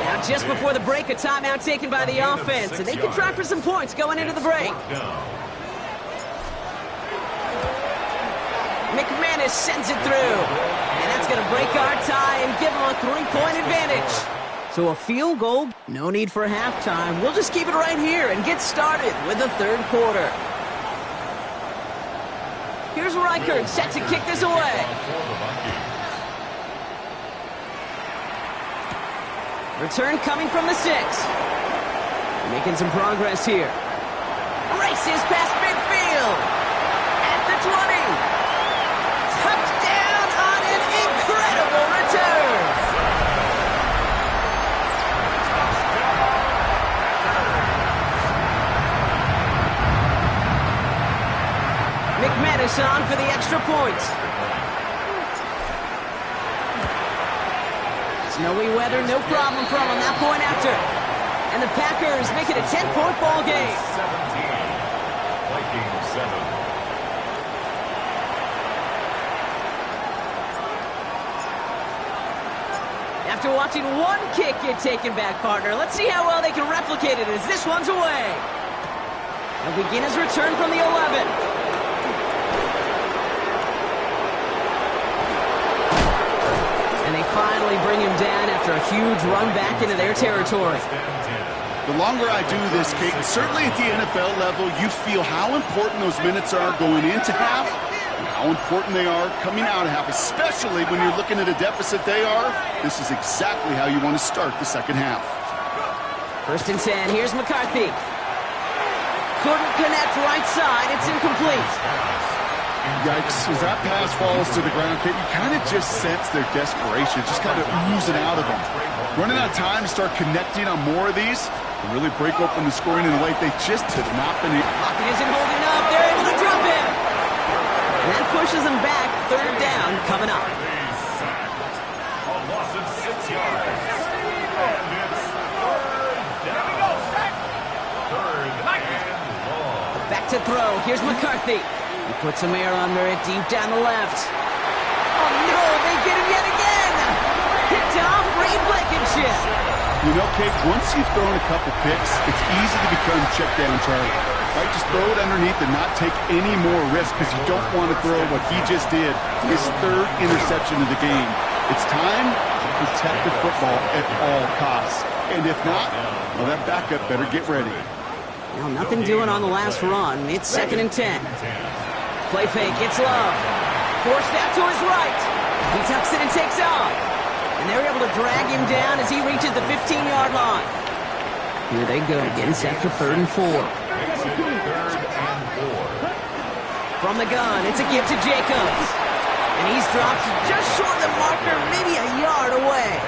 Now just before the break, a timeout taken by the offense, and they can try for some points going into the break. McManus sends it through. And that's going to break our tie and give them a 3-point advantage. So a field goal, no need for halftime. We'll just keep it right here and get started with the 3rd quarter. Here's Reichert set to kick this away. Return coming from the 6. Making some progress here. Races past midfield. At the 20. Touchdown on an incredible return. McManus on for the extra point. Snowy weather, no problem from him. That point after. And the Packers make it a 10-point ball game. 17. Vikings 7. After watching one kick get taken back, partner, let's see how well they can replicate it as this one's away. He'll begin his return from the 11. Finally bring him down after a huge run back into their territory. The longer I do this, Kate, certainly at the NFL level, you feel how important those minutes are going into half and how important they are coming out of half, especially when you're looking at a deficit they are. This is exactly how you want to start the 2nd half. 1st and 10. Here's McCarthy. Couldn't connect right side. It's incomplete. Yikes, as that pass falls to the ground, Kate, you kind of just sense their desperation, just kind of oozing out of them. Running out of time to start connecting on more of these and really break open the scoring in a way they just have not been able. Lockett isn't holding up. They're able to drop him. And that pushes them back. 3rd down coming up. A loss of 6 yards. And it's 3rd down. 3rd and long. Back to throw. Here's McCarthy. He puts some air under it deep down the left. Oh, no, they get him yet again. Picked off Reed Blankenship. You know, Kate, once you've thrown a couple picks, it's easy to become check down Charlie. Right, just throw it underneath and not take any more risk because you don't want to throw what he just did, his 3rd interception of the game. It's time to protect the football at all costs. And if not, well, that backup better get ready. Well, nothing doing on the last run. It's 2nd and 10. Play fake, it's Love. Forced out to his right. He tucks it and takes off. And they're able to drag him down as he reaches the 15-yard line. Here they go, getting set for 3rd and 4. From the gun, it's a give to Jacobs. And he's dropped just short of the marker, maybe a yard away.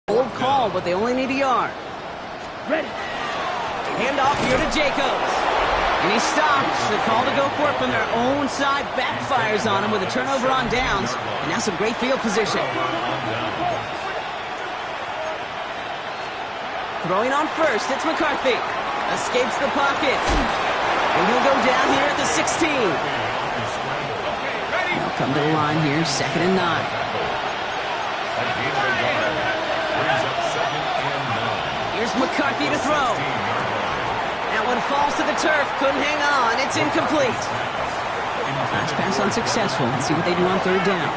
Old call, but they only need a yard. Ready. Hand off here to Jacobs. And he stops. The call to go for it from their own side backfires on him with a turnover on downs. And now some great field position. Throwing on first, it's McCarthy. Escapes the pocket. And he'll go down here at the 16. They'll come to the line here, 2nd and 9. Here's McCarthy to throw. That one falls to the turf. Couldn't hang on. It's incomplete. Last pass unsuccessful. Let's see what they do on 3rd down.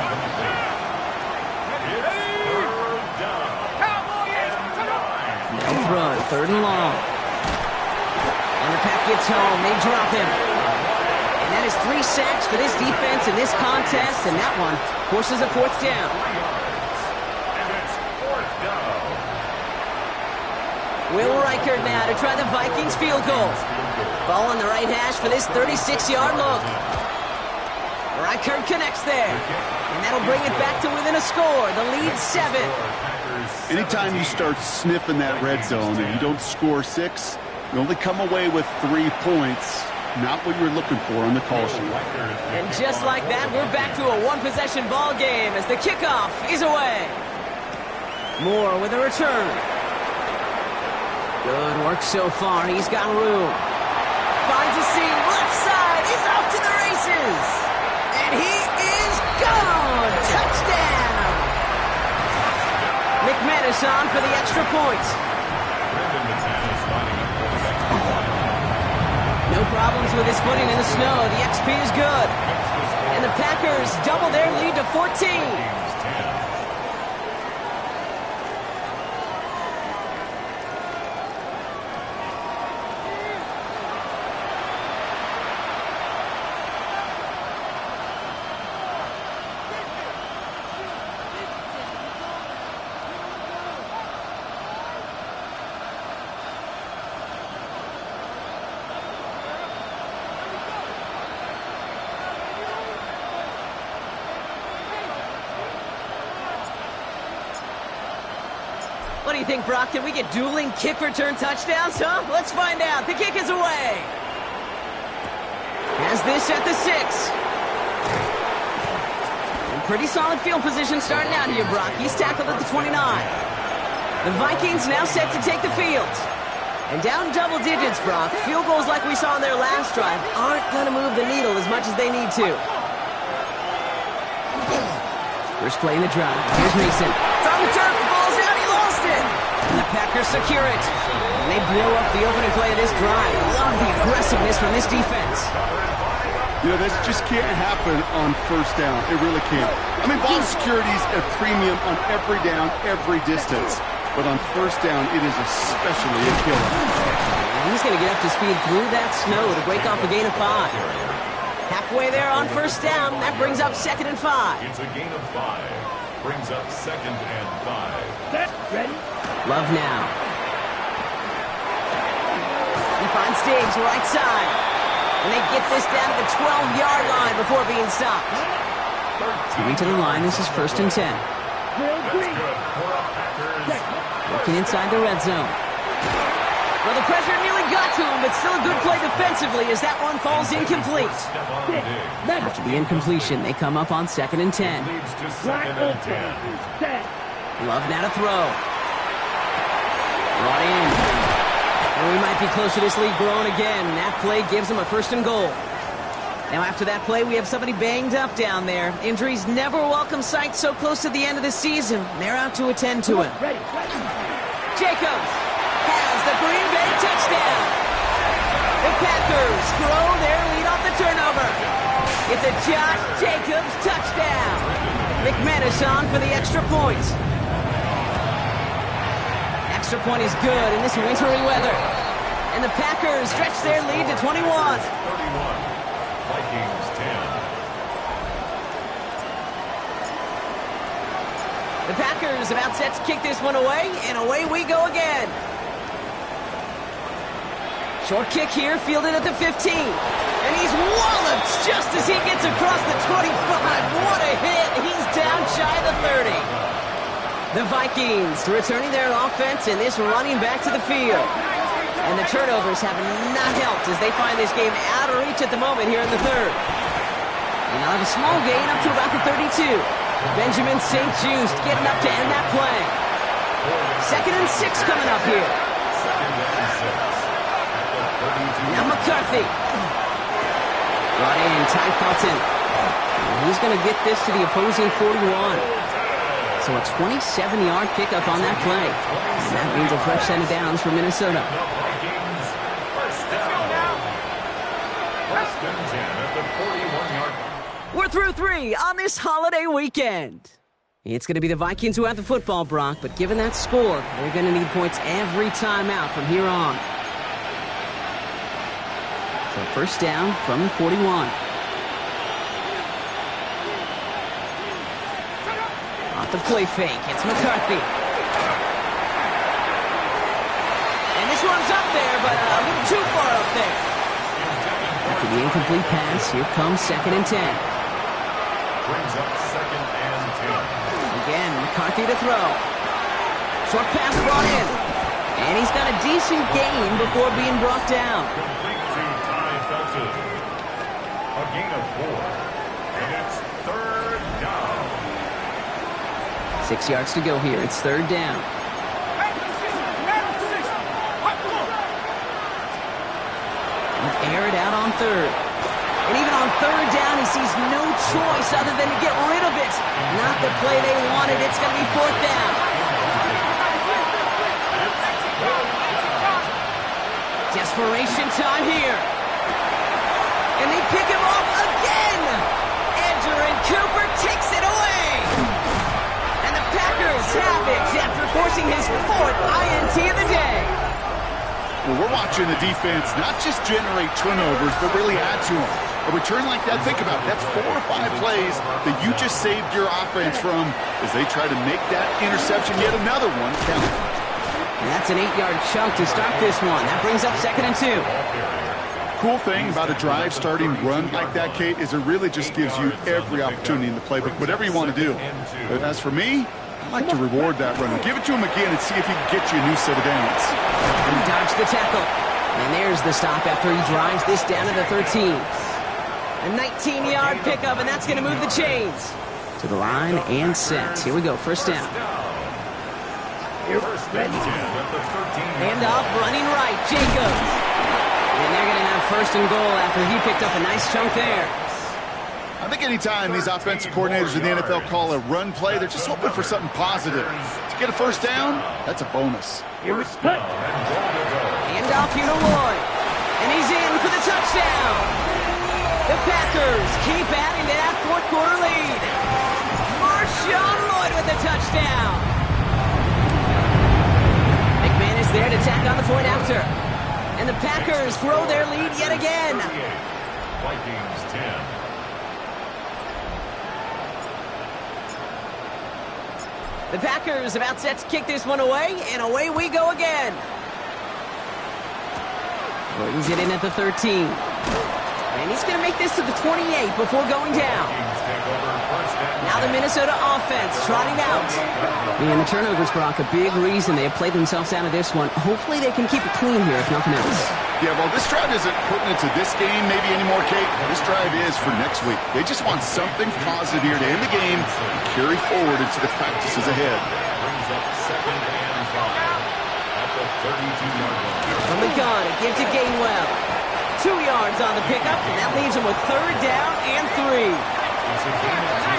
They'll throw. 3rd and long. And the pack gets home. They drop him. And that is 3 sacks for this defense in this contest. And that one forces a 4th down. Will Reichert now to try the Vikings field goal. Ball on the right hash for this 36-yard look. Reichert connects there. And that'll bring it back to within a score. The lead 7. Anytime you start sniffing that red zone and you don't score 6, you only come away with 3 points. Not what you're looking for on the call sheet. And just like that, we're back to a one-possession ball game as the kickoff is away. Moore with a return. Good work so far. He's got room. Finds a seam. Left side. He's off to the races. And he is gone. Touchdown. McManus on for the extra point. No problems with his footing in the snow. The XP is good. And the Packers double their lead to 14. What do you think, Brock? Can we get dueling kick return touchdowns, huh? Let's find out. The kick is away. Has this at the 6. And pretty solid field position starting out here, Brock. He's tackled at the 29. The Vikings now set to take the field. And down double digits, Brock. Field goals like we saw in their last drive aren't going to move the needle as much as they need to. First play in the drive. Here's Mason. It's on the turf. The ball's out. He lost it. And the Packers secure it. And they blow up the opening play of this drive. Love the aggressiveness from this defense. You know, this just can't happen on 1st down. It really can't. I mean, ball security's a premium on every down, every distance. But on 1st down, it is especially a killer. And he's going to get up to speed through that snow to break off a gain of 5. Halfway there on 1st down. That brings up 2nd and 5. It's a gain of 5. Brings up 2nd and 5. Set. Ready. Love now. He finds Diggs right side. And they get this down to the 12-yard line before being stopped. Coming to the line, this is 1st and 10. Looking inside the red zone. Well, the pressure nearly got to him, but still a good play defensively as that one falls incomplete. After the incompletion, they come up on 2nd and 10. Love now to throw. Brought in. And we might be close to this lead growing again. That play gives them a 1st and goal. Now after that play, we have somebody banged up down there. Injuries never a welcome sight so close to the end of the season. They're out to attend to him. Jacobs has the Green Bay touchdown. The Packers grow their lead off the turnover. It's a Josh Jacobs touchdown. McManus on for the extra point. Extra point is good in this wintry weather. And the Packers stretch their lead to 21. 31. Vikings 10. The Packers about set to kick this one away, and away we go again. Short kick here, fielded at the 15. And he's walloped just as he gets across the 25. What a hit. He's down shy of the 30. The Vikings returning their offense and this running back to the field. And the turnovers have not helped as they find this game out of reach at the moment here in the third. And I'll have a small gain up to about the 32. Benjamin St. Just getting up to end that play. 2nd and 6 coming up here. Now McCarthy. Brought in Ty Felton. And he's going to get this to the opposing 41. So a 27-yard pickup on that play. And that means a fresh set of downs for Minnesota. We're through 3 on this holiday weekend. It's going to be the Vikings who have the football, Brock, but given that score, they're going to need points every time out from here on. So first down from the 41. Off the play fake, it's McCarthy. And this one's up there, but a little too far up there. After the incomplete pass, here comes 2nd and 10. Brings up 2nd and 10. Again, McCarthy to throw. Short pass brought in. And he's got a decent gain before being brought down. Complete to Ty Felton. A gain of 4. And it's 3rd down. 6 yards to go here. It's 3rd down. He'll air it out on 3rd. And even on 3rd down, he sees no choice other than to get rid of it. Not the play they wanted. It's going to be 4th down. Desperation time here. And they pick him off again. Edgerrin Cooper takes it away. And the Packers have it after forcing his 4th INT of the day. Well, we're watching the defense not just generate turnovers, but really add to them. A return like that, think about it, that's 4 or 5 plays that you just saved your offense from as they try to make that interception, yet another one, count. And that's an 8-yard chunk to start this one. That brings up 2nd and 2. Cool thing about a drive starting run like that, Kate, is it really just gives you every opportunity in the playbook, whatever you want to do. But as for me, I like to reward that run. Give it to him again and see if he can get you a new set of downs. And he dodged the tackle. And there's the stop after he drives this down to the 13. A 19-yard pickup, and that's going to move the chains. To the line and set. Here we go, 1st down. Hand off, running right, Jacobs. And they're going to have 1st and goal after he picked up a nice chunk there. I think anytime these offensive coordinators in the NFL call a run play, they're just hoping for something positive. To get a 1st down, that's a bonus. Hand off here to Lloyd. And he's in for the touchdown. The Packers keep adding to that 4th quarter lead. Marshawn Lloyd with the touchdown. McManus there to tack on the point after. And the Packers grow their lead yet again. Vikings 10. The Packers about set to kick this one away, and away we go again. Brings it in at the 13. And he's going to make this to the 28 before going down. Now the Minnesota offense trotting out. And the turnovers, Brock, a big reason they have played themselves out of this one. Hopefully they can keep it clean here, if nothing else. Yeah, well, this drive isn't pertinent to this game maybe anymore, Kate. This drive is for next week. They just want something positive here to end the game and carry forward into the practices ahead. Brings up 2nd and 5 at the 32-yard line. From the gun, it gives to Gainwell. 2 yards on the pickup, and that leaves him with 3rd down and 3. It's a gain of 2.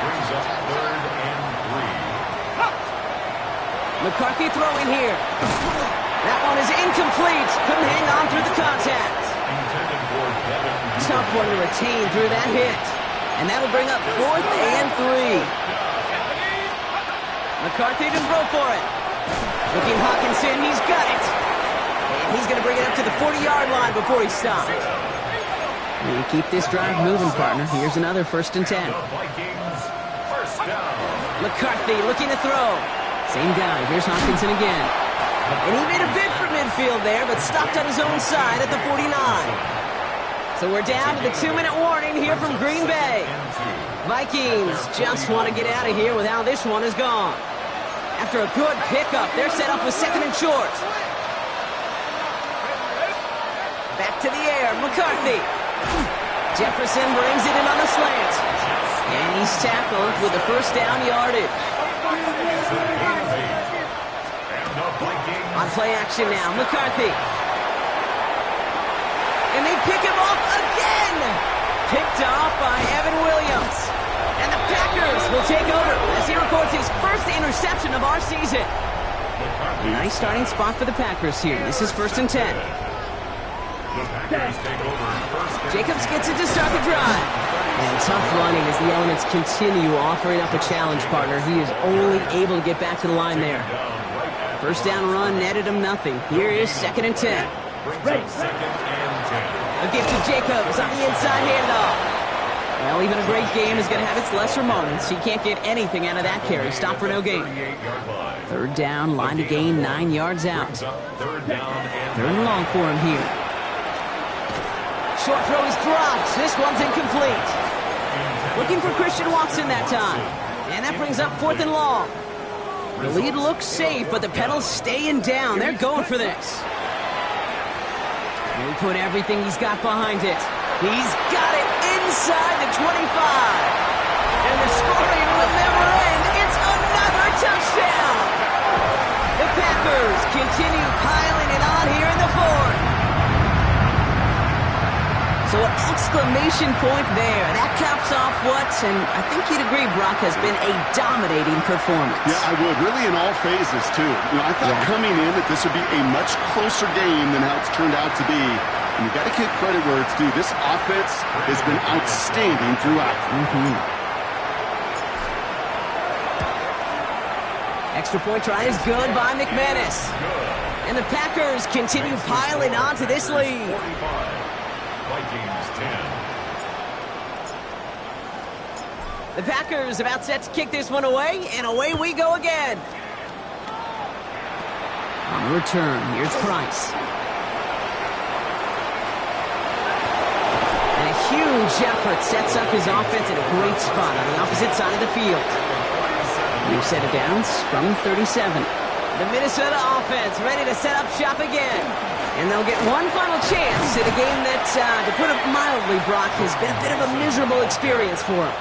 Brings up 3rd and 3. McCarthy throwing here. That one is incomplete. Couldn't hang on through the contact. Tough one to retain through that hit. And that'll bring up 4th and 3. McCarthy to throw for it. Looking Hawkinson, he's got it. And he's going to bring it up to the 40-yard line before he stopped. You keep this drive moving, partner. Here's another 1st and 10. McCarthy looking to throw. Same guy. Here's Hopkinson again. And he made a bid for midfield there, but stopped on his own side at the 49. So we're down to the 2-minute warning here from Green Bay. Vikings just want to get out of here with how this one is gone. After a good pickup, they're set up with 2nd and short. Back to the air, McCarthy. Jefferson brings it in on the slant. And he's tackled with the 1st down yardage. On play action now, McCarthy. And they pick him off again. Picked off by Evan Williams. And the Packers will take over as he records his 1st interception of our season. A nice starting spot for the Packers here. This is 1st and 10. Jacobs gets it to start the drive. And tough running as the elements continue offering up a challenge, partner. He is only able to get back to the line there. 1st down run netted him nothing. Here is 2nd and 10. A give to Jacobs on the inside handoff. Well, even a great game is going to have its lesser moments. He can't get anything out of that carry. Stop for no gain. 3rd down, line to gain 9 yards out. 3rd and long for him here. Short throw is dropped. This one's incomplete. Looking for Christian Watson that time. And that brings up 4th and long. The lead looks safe, but the pedal's staying down. They're going for this. He put everything he's got behind it. He's got it inside the 25. And the scoring will never end. It's another touchdown. The Packers continue piling it on here in the 4th. So an exclamation point there. That caps off what, and I think you'd agree, Brock, has been a dominating performance. Yeah, I would. Really in all phases, too. I thought coming in that this would be a much closer game than how it's turned out to be. And you got to give credit where it's due. This offense has been outstanding throughout. Extra point try is good by McManus. And the Packers continue piling onto this lead. Vikings 10. The Packers about set to kick this one away, and away we go again. On the return, here's Price. And a huge effort sets up his offense in a great spot on the opposite side of the field. New set of downs from 37. The Minnesota offense ready to set up shop again. And they'll get one final chance in a game that, to put it mildly, Brock, has been a bit of a miserable experience for them.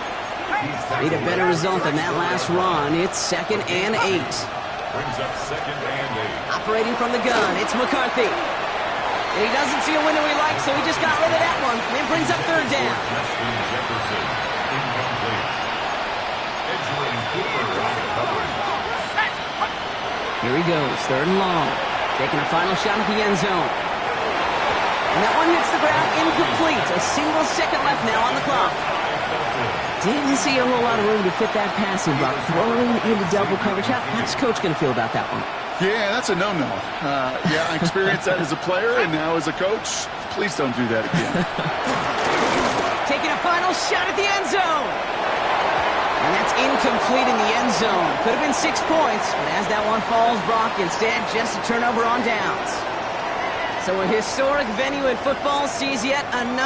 Need a better result than that last run. It's 2nd and 8. Brings up 2nd and 8. Operating from the gun, it's McCarthy. And he doesn't see a window he likes, so he just got rid of that one. And brings up 3rd down. Jefferson, incomplete. Edgerrin Cooper on the coverage. Here he goes, 3rd and long. Taking a final shot at the end zone. And that one hits the ground incomplete. A single second left now on the clock. Didn't see a whole lot of room to fit that passing block. Throwing into double coverage. How's Coach going to feel about that one? Yeah, that's a no-no. I experienced that as a player and now as a coach. Please don't do that again. Taking a final shot at the end zone. And that's incomplete in the end zone. Could have been 6 points, but as that one falls, Brock, instead just a turnover on downs. So a historic venue in football sees yet another